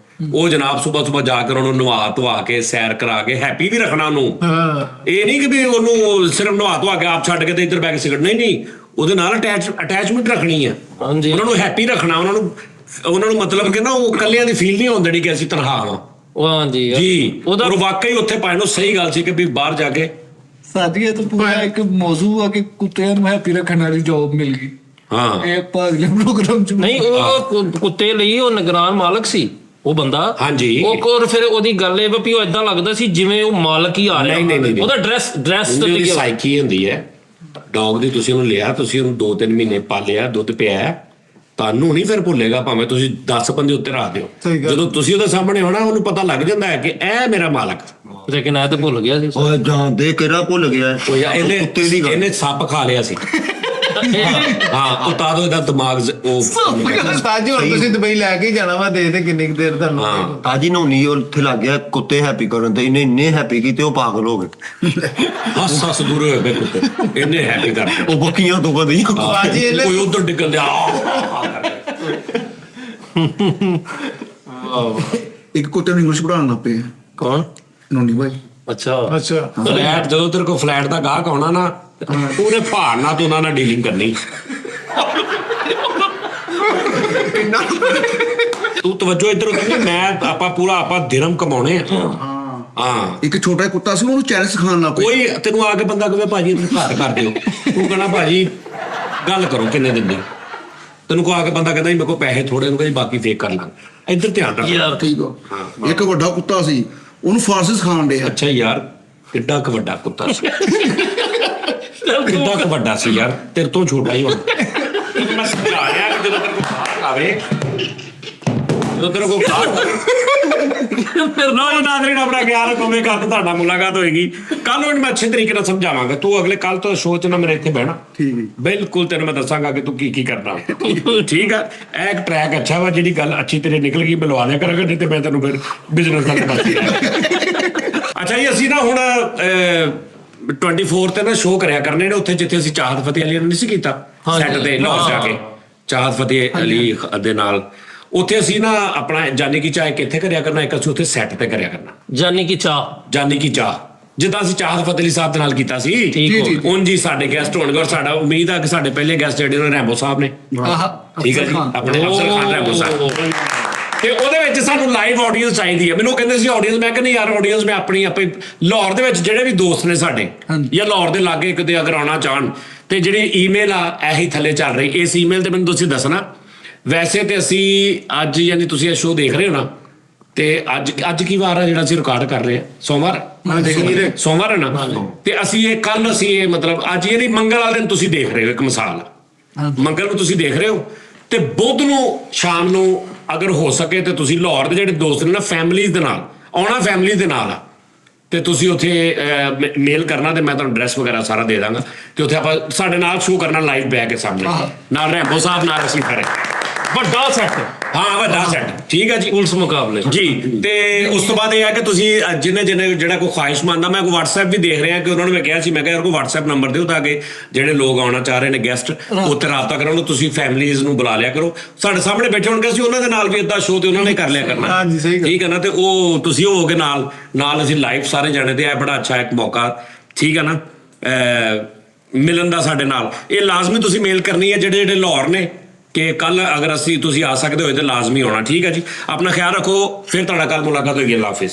ਉਹ ਜਨਾਬ ਸੁਬਹ ਜਾ ਕੇ ਉਹਨਾਂ ਨੂੰ ਨਵਾ ਧਵਾ ਕੇ ਸੈਰ ਕਰਾ ਕੇ ਹੈਪੀ ਵੀ ਰੱਖਣਾ ਉਹਨੂੰ। ਇਹ ਨਹੀਂ ਕਿ ਵੀ ਉਹਨੂੰ ਸਿਰਫ ਨਵਾ ਧਵਾ ਕੇ ਆਪ ਛੱਡ ਕੇ ਤੇ ਇੱਧਰ ਬੈ ਕੇ ਸਿਗਰਟ, ਨਹੀਂ ਉਹਦੇ ਨਾਲ ਅਟੈਚਮੈਂਟ ਰੱਖਣੀ ਹੈ। ਹਾਂਜੀ ਉਹਨਾਂ ਨੂੰ ਹੈਪੀ ਰੱਖਣਾ, ਉਹਨਾਂ ਨੂੰ ਮਤਲਬ ਕਿ ਨਾ ਉਹ ਇਕੱਲਿਆਂ ਦੀ ਫੀਲ ਨਹੀਂ ਹੋਣ ਦੇਣੀ ਕਿ ਅਸੀਂ ਤਨਖਾਹ ਵਾਂ ਉਹ ਹਾਂਜੀ ਜੀ। ਉਹਦਾ ਔਰ ਵਾਕਈ ਉੱਥੇ ਪਾਣ ਨੂੰ ਸਹੀ ਗੱਲ ਸੀ ਕਿ ਵੀ ਬਾਹਰ ਜਾ ਕੇ ਸਾਡੀ ਤਾਂ ਪੂਰਾ ਇੱਕ ਮੌਜੂ ਆ ਕਿ ਕੁੱਤਿਆਂ ਨੂੰ ਹੈਪੀ ਰੱਖਣ ਵਾਲੀ ਜੌਬ ਮਿਲ ਗਈ। ਹਾਂ ਇਹ ਆਪਾਂ ਅਗਲੇ ਪ੍ਰੋਗਰਾਮ ਚ ਨਹੀਂ ਉਹ ਕੁੱਤੇ ਲਈ ਉਹ ਨਿਗਰਾਨ ਮਾਲਕ ਸੀ ਉਹ ਬੰਦਾ। ਹਾਂਜੀ। ਉਹ ਫਿਰ ਉਹਦੀ ਗੱਲ ਇਹ ਵੀ ਉਹ ਇਦਾਂ ਲੱਗਦਾ ਸੀ ਜਿਵੇਂ ਉਹ ਮਾਲਕ ਹੀ ਆ ਰਿਹਾ। ਨਹੀਂ। ਉਹਦਾ ਡਰੈਸ ਉਹਦੀ ਸਾਈਕੀ ਹੁੰਦੀ ਹੈ ਡੌਗ ਦੀ। ਤੁਸੀਂ ਉਹਨੂੰ ਲਿਆ, ਤੁਸੀਂ ਉਹਨੂੰ 2-3 ਮਹੀਨੇ ਪਾਲਿਆ, ਦੁੱਧ ਪਿਆ, ਤੁਹਾਨੂੰ ਨਹੀਂ ਫਿਰ ਭੁੱਲੇਗਾ ਭਾਵੇਂ ਤੁਸੀਂ 10 ਬੰਦੇ ਉੱਤੇ ਰੱਖ ਦਿਓ। ਜਦੋਂ ਤੁਸੀਂ ਉਹਦੇ ਸਾਹਮਣੇ ਹੋਣਾ ਉਹਨੂੰ ਪਤਾ ਲੱਗ ਜਾਂਦਾ ਹੈ ਕਿ ਇਹ ਮੇਰਾ ਮਾਲਕ। ਲੇਕਿਨ ਇਹ ਤਾਂ ਭੁੱਲ ਗਿਆ ਸੀ। ਉਹ ਜਾਣਦੇ ਕਿਹੜਾ ਭੁੱਲ ਗਿਆ ਉਹ ਯਾਰ ਇਹਨੇ ਇਹਨੇ ਸੱਪ ਖਾ ਲਿਆ ਸੀ। ਹਾਂ ਉਹ ਤਾਂ ਇਹਦਾ ਦਿਮਾਗ ਉਹ ਸਾਜੀ ਹੁਣ ਤੁਸੀਂ ਦੁਬਈ ਲੈ ਕੇ ਜਾਣਾ ਵਾ, ਦੇਖਦੇ ਕਿੰਨੀ ਕੁ ਦੇਰ ਤੁਹਾਨੂੰ। ਤਾਜੀ ਨੋਨੀ ਉੱਥੇ ਲੱਗ ਗਿਆ ਕੁੱਤੇ ਹੈਪੀ ਕਰਨ ਤੇ ਇਹਨੇ ਇੰਨੇ ਹੈਪੀ ਕੀਤੇ ਉਹ ਪਾਗਲ ਹੋ ਗਏ। ਹੱਸ ਦੂਰ ਹੋਏ ਬੇ ਕੁੱਤੇ, ਇਹਨੇ ਹੈਪੀ ਕਰਤੇ। ਉਹ ਬੱਕੀਆਂ ਤੋਂ ਵਧੀਆਂ ਬਾਜੀ ਇਹਨੇ ਕੋਈ ਉਧਰ ਡਿੱਗਣ ਦਿਆ। ਇੱਕ ਕੁੱਤੇ ਨੂੰ ਇੰਗਲਿਸ਼ ਪੜਾਉਣ ਲੱਗ ਪਏ ਕੌਣ? ਨੋਨੀ ਭਾਈ। ਅੱਛਾ ਅੱਛਾ ਫਲੈਟ ਜਦੋਂ ਤੇਰੇ ਕੋਲ ਫਲੈਟ ਦਾ ਗਾਹਕ ਆਉਣਾ ਨਾ, ਉਹਨੇ ਭਾੜਨਾ ਤੋਂ ਉਹਨਾਂ ਨਾਲ ਡੀਲਿੰਗ ਕਰਨੀ। ਤੂੰ ਤਵੱਜੋ ਇੱਧਰ ਕਹਿੰਦੇ ਮੈਂ ਆਪਾਂ ਦਿਰਮ ਕਮਾਉਣੇ ਆ। ਹਾਂ ਇੱਕ ਛੋਟਾ ਜਿਹਾ ਕੁੱਤਾ ਸੀ ਉਹਨੂੰ ਚੈਨ ਸਿਖਾਉਣ ਲੱਗ ਪਏ। ਕੋਈ ਤੈਨੂੰ ਆ ਕੇ ਬੰਦਾ ਕਹੇ ਭਾਜੀ ਤੁਸੀਂ ਘੱਟ ਕਰ ਦਿਓ, ਤੂੰ ਕਹਣਾ ਭਾਜੀ ਗੱਲ ਕਰੋ ਕਿੰਨੇ ਦਿੰਦੇ। ਤੈਨੂੰ ਕੋ ਆ ਕੇ ਬੰਦਾ ਕਹਿੰਦਾ ਮੇਰੇ ਕੋਲ ਪੈਸੇ ਥੋੜੇ ਨੂੰ, ਬਾਕੀ ਫੇਕ ਕਰ ਲਾਂਗੇ। ਇੱਧਰ ਧਿਆਨ ਰੱਖ ਯਾਰ। ਠੀਕ ਆ। ਇੱਕ ਵੱਡਾ ਕੁੱਤਾ ਸੀ ਉਹਨੂੰ ਫਾਰਸੀ ਸਿਖਾਉਣ ਦੇ। ਅੱਛਾ ਯਾਰ ਕਿੱਡਾ ਕੁ ਵੱਡਾ ਕੁੱਤਾ ਸੀ, ਕਿੱਡਾ ਕੁ ਵੱਡਾ ਸੀ ਯਾਰ, ਤੇਰੇ ਤੋਂ ਛੋਟਾ ਹੀ ਹੋਣਾ। ਮੈਂ ਸਮਝਾ ਰਿਹਾ ਕਿ ਜਦੋਂ ਤੇਰੇ ਕੋਲ ਗਾਹਕ ਆਵੇ, ਜਦੋਂ ਤੇਰੇ ਕੋਲ ਫਿਰ ਨਾਜ਼ਰੀਨ ਆਪਣਾ ਗਿਆਨ ਰੱਖੋਗੇ, ਕੱਲ ਤੋਂ ਤੁਹਾਡਾ ਮੁਲਾਕਾਤ ਹੋਏਗੀ। ਕੱਲ ਨੂੰ ਮੈਂ ਅੱਛੇ ਤਰੀਕੇ ਨਾਲ ਸਮਝਾਵਾਂਗਾ। ਤੂੰ ਅਗਲੇ ਕੱਲ ਤੋਂ ਸ਼ੋਅ 'ਚ ਨਾ ਮੇਰੇ ਇੱਥੇ ਬਹਿਣਾ। ਠੀਕ ਹੈ। ਬਿਲਕੁਲ ਤੈਨੂੰ ਮੈਂ ਦੱਸਾਂਗਾ ਕਿ ਤੂੰ ਕੀ ਕਰਨਾ। ਠੀਕ ਆ। ਇਹ ਇੱਕ ਟਰੈਕ ਅੱਛਾ ਵਾ, ਜਿਹੜੀ ਗੱਲ ਅੱਛੀ ਤੇਰੇ ਨਿਕਲ ਗਈ ਬੁਲਵਾ ਦਿਆ ਕਰਾਂਗਾ, ਨਹੀਂ ਤੇ ਮੈਂ ਤੈਨੂੰ ਫਿਰ ਬਿਜ਼ਨਸ ਦਾ ਦੱਸ। ਅੱਛਾ ਜੀ ਅਸੀਂ ਨਾ ਹੁਣ 24 ਤੇ ਨਾ ਸ਼ੋਅ ਕਰਿਆ ਕਰਨੇ ਨੇ ਉੱਥੇ ਜਿੱਥੇ ਅਸੀਂ ਚਾਹਤ ਫਤਿਹ ਅਲੀ ਨੇ ਨਹੀਂ ਸੀ ਕੀਤਾ ਸੈੱਟ ਤੇ ਲਾਹੌਰ ਜਾ ਕੇ ਚਾਹਤ ਫਤਿਹ ਅਲੀ ਦੇ ਨਾਲ। ਉੱਥੇ ਅਸੀਂ ਨਾ ਆਪਣਾ ਜਾਨੀ ਕੀ ਚਾਹ ਕਿੱਥੇ ਕਰਿਆ ਕਰਨਾ, ਇੱਕ ਅਸੀਂ ਉੱਥੇ ਸੈੱਟ ਤੇ ਕਰਿਆ ਕਰਨਾ ਜਾਨੀ ਕੀ ਚਾਹ ਜਿੱਦਾਂ ਅਸੀਂ ਚਾਹਤ ਫਤਿਹ ਅਲੀ ਸਾਹਿਬ ਦੇ ਨਾਲ ਕੀਤਾ ਸੀ। ਉਂਝ ਹੀ ਸਾਡੇ ਗੈਸਟ ਹੋਣਗੇ, ਔਰ ਸਾਡਾ ਉਮੀਦ ਆ ਕਿ ਸਾਡੇ ਪਹਿਲੇ ਗੈਸਟ ਜਿਹੜੇ ਨੇ ਰੈਂਬੋ ਸਾਹਿਬ ਨੇ। ਠੀਕ ਹੈ ਜੀ, ਆਪਣੇ ਅਫਸਰ ਖਾਨ ਰੈਂਬੋ ਸਾਹਿਬ। ਤੇ ਉਹਦੇ ਵਿੱਚ ਸਾਨੂੰ ਲਾਈਵ ਆਡੀਅנס ਚਾਹੀਦੀ ਹੈ। ਮੈਨੂੰ ਕਹਿੰਦੇ ਸੀ ਆਡੀਅנס, ਮੈਂ ਕਹਿੰਦਾ ਯਾਰ ਆਡੀਅנס ਮੈਂ ਆਪਣੀ ਲਾਹੌਰ ਦੇ ਵਿੱਚ ਜਿਹੜੇ ਵੀ ਦੋਸਤ ਨੇ ਸਾਡੇ ਜਾਂ ਲਾਹੌਰ ਦੇ ਲਾਗੇ ਕਿਤੇ ਅਗਰ ਆਉਣਾ ਚਾਹਣ ਤੇ ਜਿਹੜੀ ਈਮੇਲ ਆ ਇਹੀ ਥੱਲੇ ਚੱਲ ਰਹੀ, ਇਸ ਈਮੇਲ ਤੇ ਮੈਨੂੰ ਤੁਸੀਂ ਦੱਸਣਾ। ਵੈਸੇ ਤੇ ਅਸੀਂ ਅੱਜ ਯਾਨੀ ਤੁਸੀਂ ਇਹ ਸ਼ੋਅ ਦੇਖ ਰਹੇ ਹੋ ਨਾ, ਤੇ ਅੱਜ ਕੀ ਵਾਰ ਆ ਜਿਹੜਾ ਅਸੀਂ ਰਿਕਾਰਡ ਕਰ ਰਹੇ ਹਾਂ? ਸੋਮਵਾਰ ਹੈ ਨਾ। ਤੇ ਅਸੀਂ ਇਹ ਕੱਲ ਅਸੀਂ ਇਹ ਮਤਲਬ ਅੱਜ ਇਹ ਨਹੀਂ, ਮੰਗਲ ਵਾਲੇ ਦਿਨ ਤੁਸੀਂ ਦੇਖ ਰਹੇ ਹੋ। ਇੱਕ ਮਿਸਾਲ ਮੰਗਲ ਨੂੰ ਤੁਸੀਂ ਦੇਖ ਰਹੇ ਹੋ ਤੇ ਬੁੱਧ ਨੂੰ ਸ਼ਾਮ ਨੂੰ ਅਗਰ ਹੋ ਸਕੇ ਤੇ ਤੁਸੀਂ ਲਾਹੌਰ ਦੇ ਜਿਹੜੇ ਦੋਸਤ ਨੇ ਨਾ ਫੈਮਿਲੀਜ਼ ਦੇ ਨਾਲ ਆਉਣਾ, ਫੈਮਿਲੀ ਦੇ ਨਾਲ ਆ ਤੇ ਤੁਸੀਂ ਉੱਥੇ ਮੇਲ ਕਰਨਾ ਤੇ ਮੈਂ ਤੁਹਾਨੂੰ ਐਡਰੈਸ ਵਗੈਰਾ ਸਾਰਾ ਦੇ ਦਾਂਗਾ ਤੇ ਉੱਥੇ ਆਪਾਂ ਸਾਡੇ ਨਾਲ ਸ਼ੋਅ ਕਰਨਾ ਲਾਈਵ ਬਹਿ ਕੇ ਸਾਹਮਣੇ ਨਾਲ ਰੈਂਬੋ ਸਾਹਿਬ ਨਾਲ ਅਸੀਂ ਖੜੇ ਵੱਡਾ ਸੈੱਟ ਹਾਂ ਵੱਡਾ ਸੈੱਟ ਠੀਕ ਹੈ ਜੀ ਪੁਲਿਸ ਮੁਕਾਬਲੇ ਜੀ। ਤੇ ਉਸ ਤੋਂ ਬਾਅਦ ਇਹ ਹੈ ਕਿ ਤੁਸੀਂ ਜਿਹਨੇ ਜਿਹੜਾ ਕੋਈ ਖੁਆਇਸ਼ਮੰਦ ਆ ਮੈਂ ਕੋਈ WhatsApp ਵੀ ਦੇਖ ਰਿਹਾ ਕਿ ਉਹਨਾਂ ਨੂੰ ਮੈਂ ਕਿਹਾ ਸੀ ਮੈਂ ਕਿਹਾ ਯਾਰ ਕੋਈ WhatsApp ਨੰਬਰ ਦਿਓ ਤਾਂ ਕਿ ਜਿਹੜੇ ਲੋਕ ਆਉਣਾ ਚਾਹ ਰਹੇ ਨੇ ਗੈਸਟ ਉੱਤੇ ਰਾਬਤਾ ਕਰਨ ਤੁਸੀਂ ਫੈਮਲੀਜ਼ ਨੂੰ ਬੁਲਾ ਲਿਆ ਕਰੋ ਸਾਡੇ ਸਾਹਮਣੇ ਬੈਠੇ ਹੋਣਗੇ ਅਸੀਂ ਉਹਨਾਂ ਦੇ ਨਾਲ ਵੀ ਇਦਾਂ ਸ਼ੋਅ ਤੇ ਉਹਨਾਂ ਨੇ ਕਰ ਲਿਆ ਕਰਨਾ ਹਾਂਜੀ, ਸਹੀ ਗੱਲ। ਠੀਕ ਹੈ ਨਾ ਤੇ ਉਹ ਤੁਸੀਂ ਹੋਵੋਗੇ ਨਾਲ ਅਸੀਂ ਲਾਈਵ ਸਾਰੇ ਜਾਣੇ ਤੇ ਇਹ ਬੜਾ ਅੱਛਾ ਇੱਕ ਮੌਕਾ ਠੀਕ ਹੈ ਨਾ ਮਿਲਣ ਦਾ ਸਾਡੇ ਨਾਲ ਇਹ ਲਾਜ਼ਮੀ ਤੁਸੀਂ ਮੇਲ ਕਰਨੀ ਹੈ ਜਿਹੜੇ ਲਾਹੌਰ ਨੇ ਕਿ ਕੱਲ ਅਗਰ ਤੁਸੀਂ ਆ ਸਕਦੇ ਹੋਏ ਤਾਂ ਲਾਜ਼ਮੀ ਆਉਣਾ ਠੀਕ ਹੈ ਜੀ ਆਪਣਾ ਖਿਆਲ ਰੱਖੋ ਫਿਰ ਤੁਹਾਡਾ ਕੱਲ ਮੁਲਾਕਾਤ ਹੋਏਗੀ ਅੱਲਾ ਹਾਫਿਜ਼।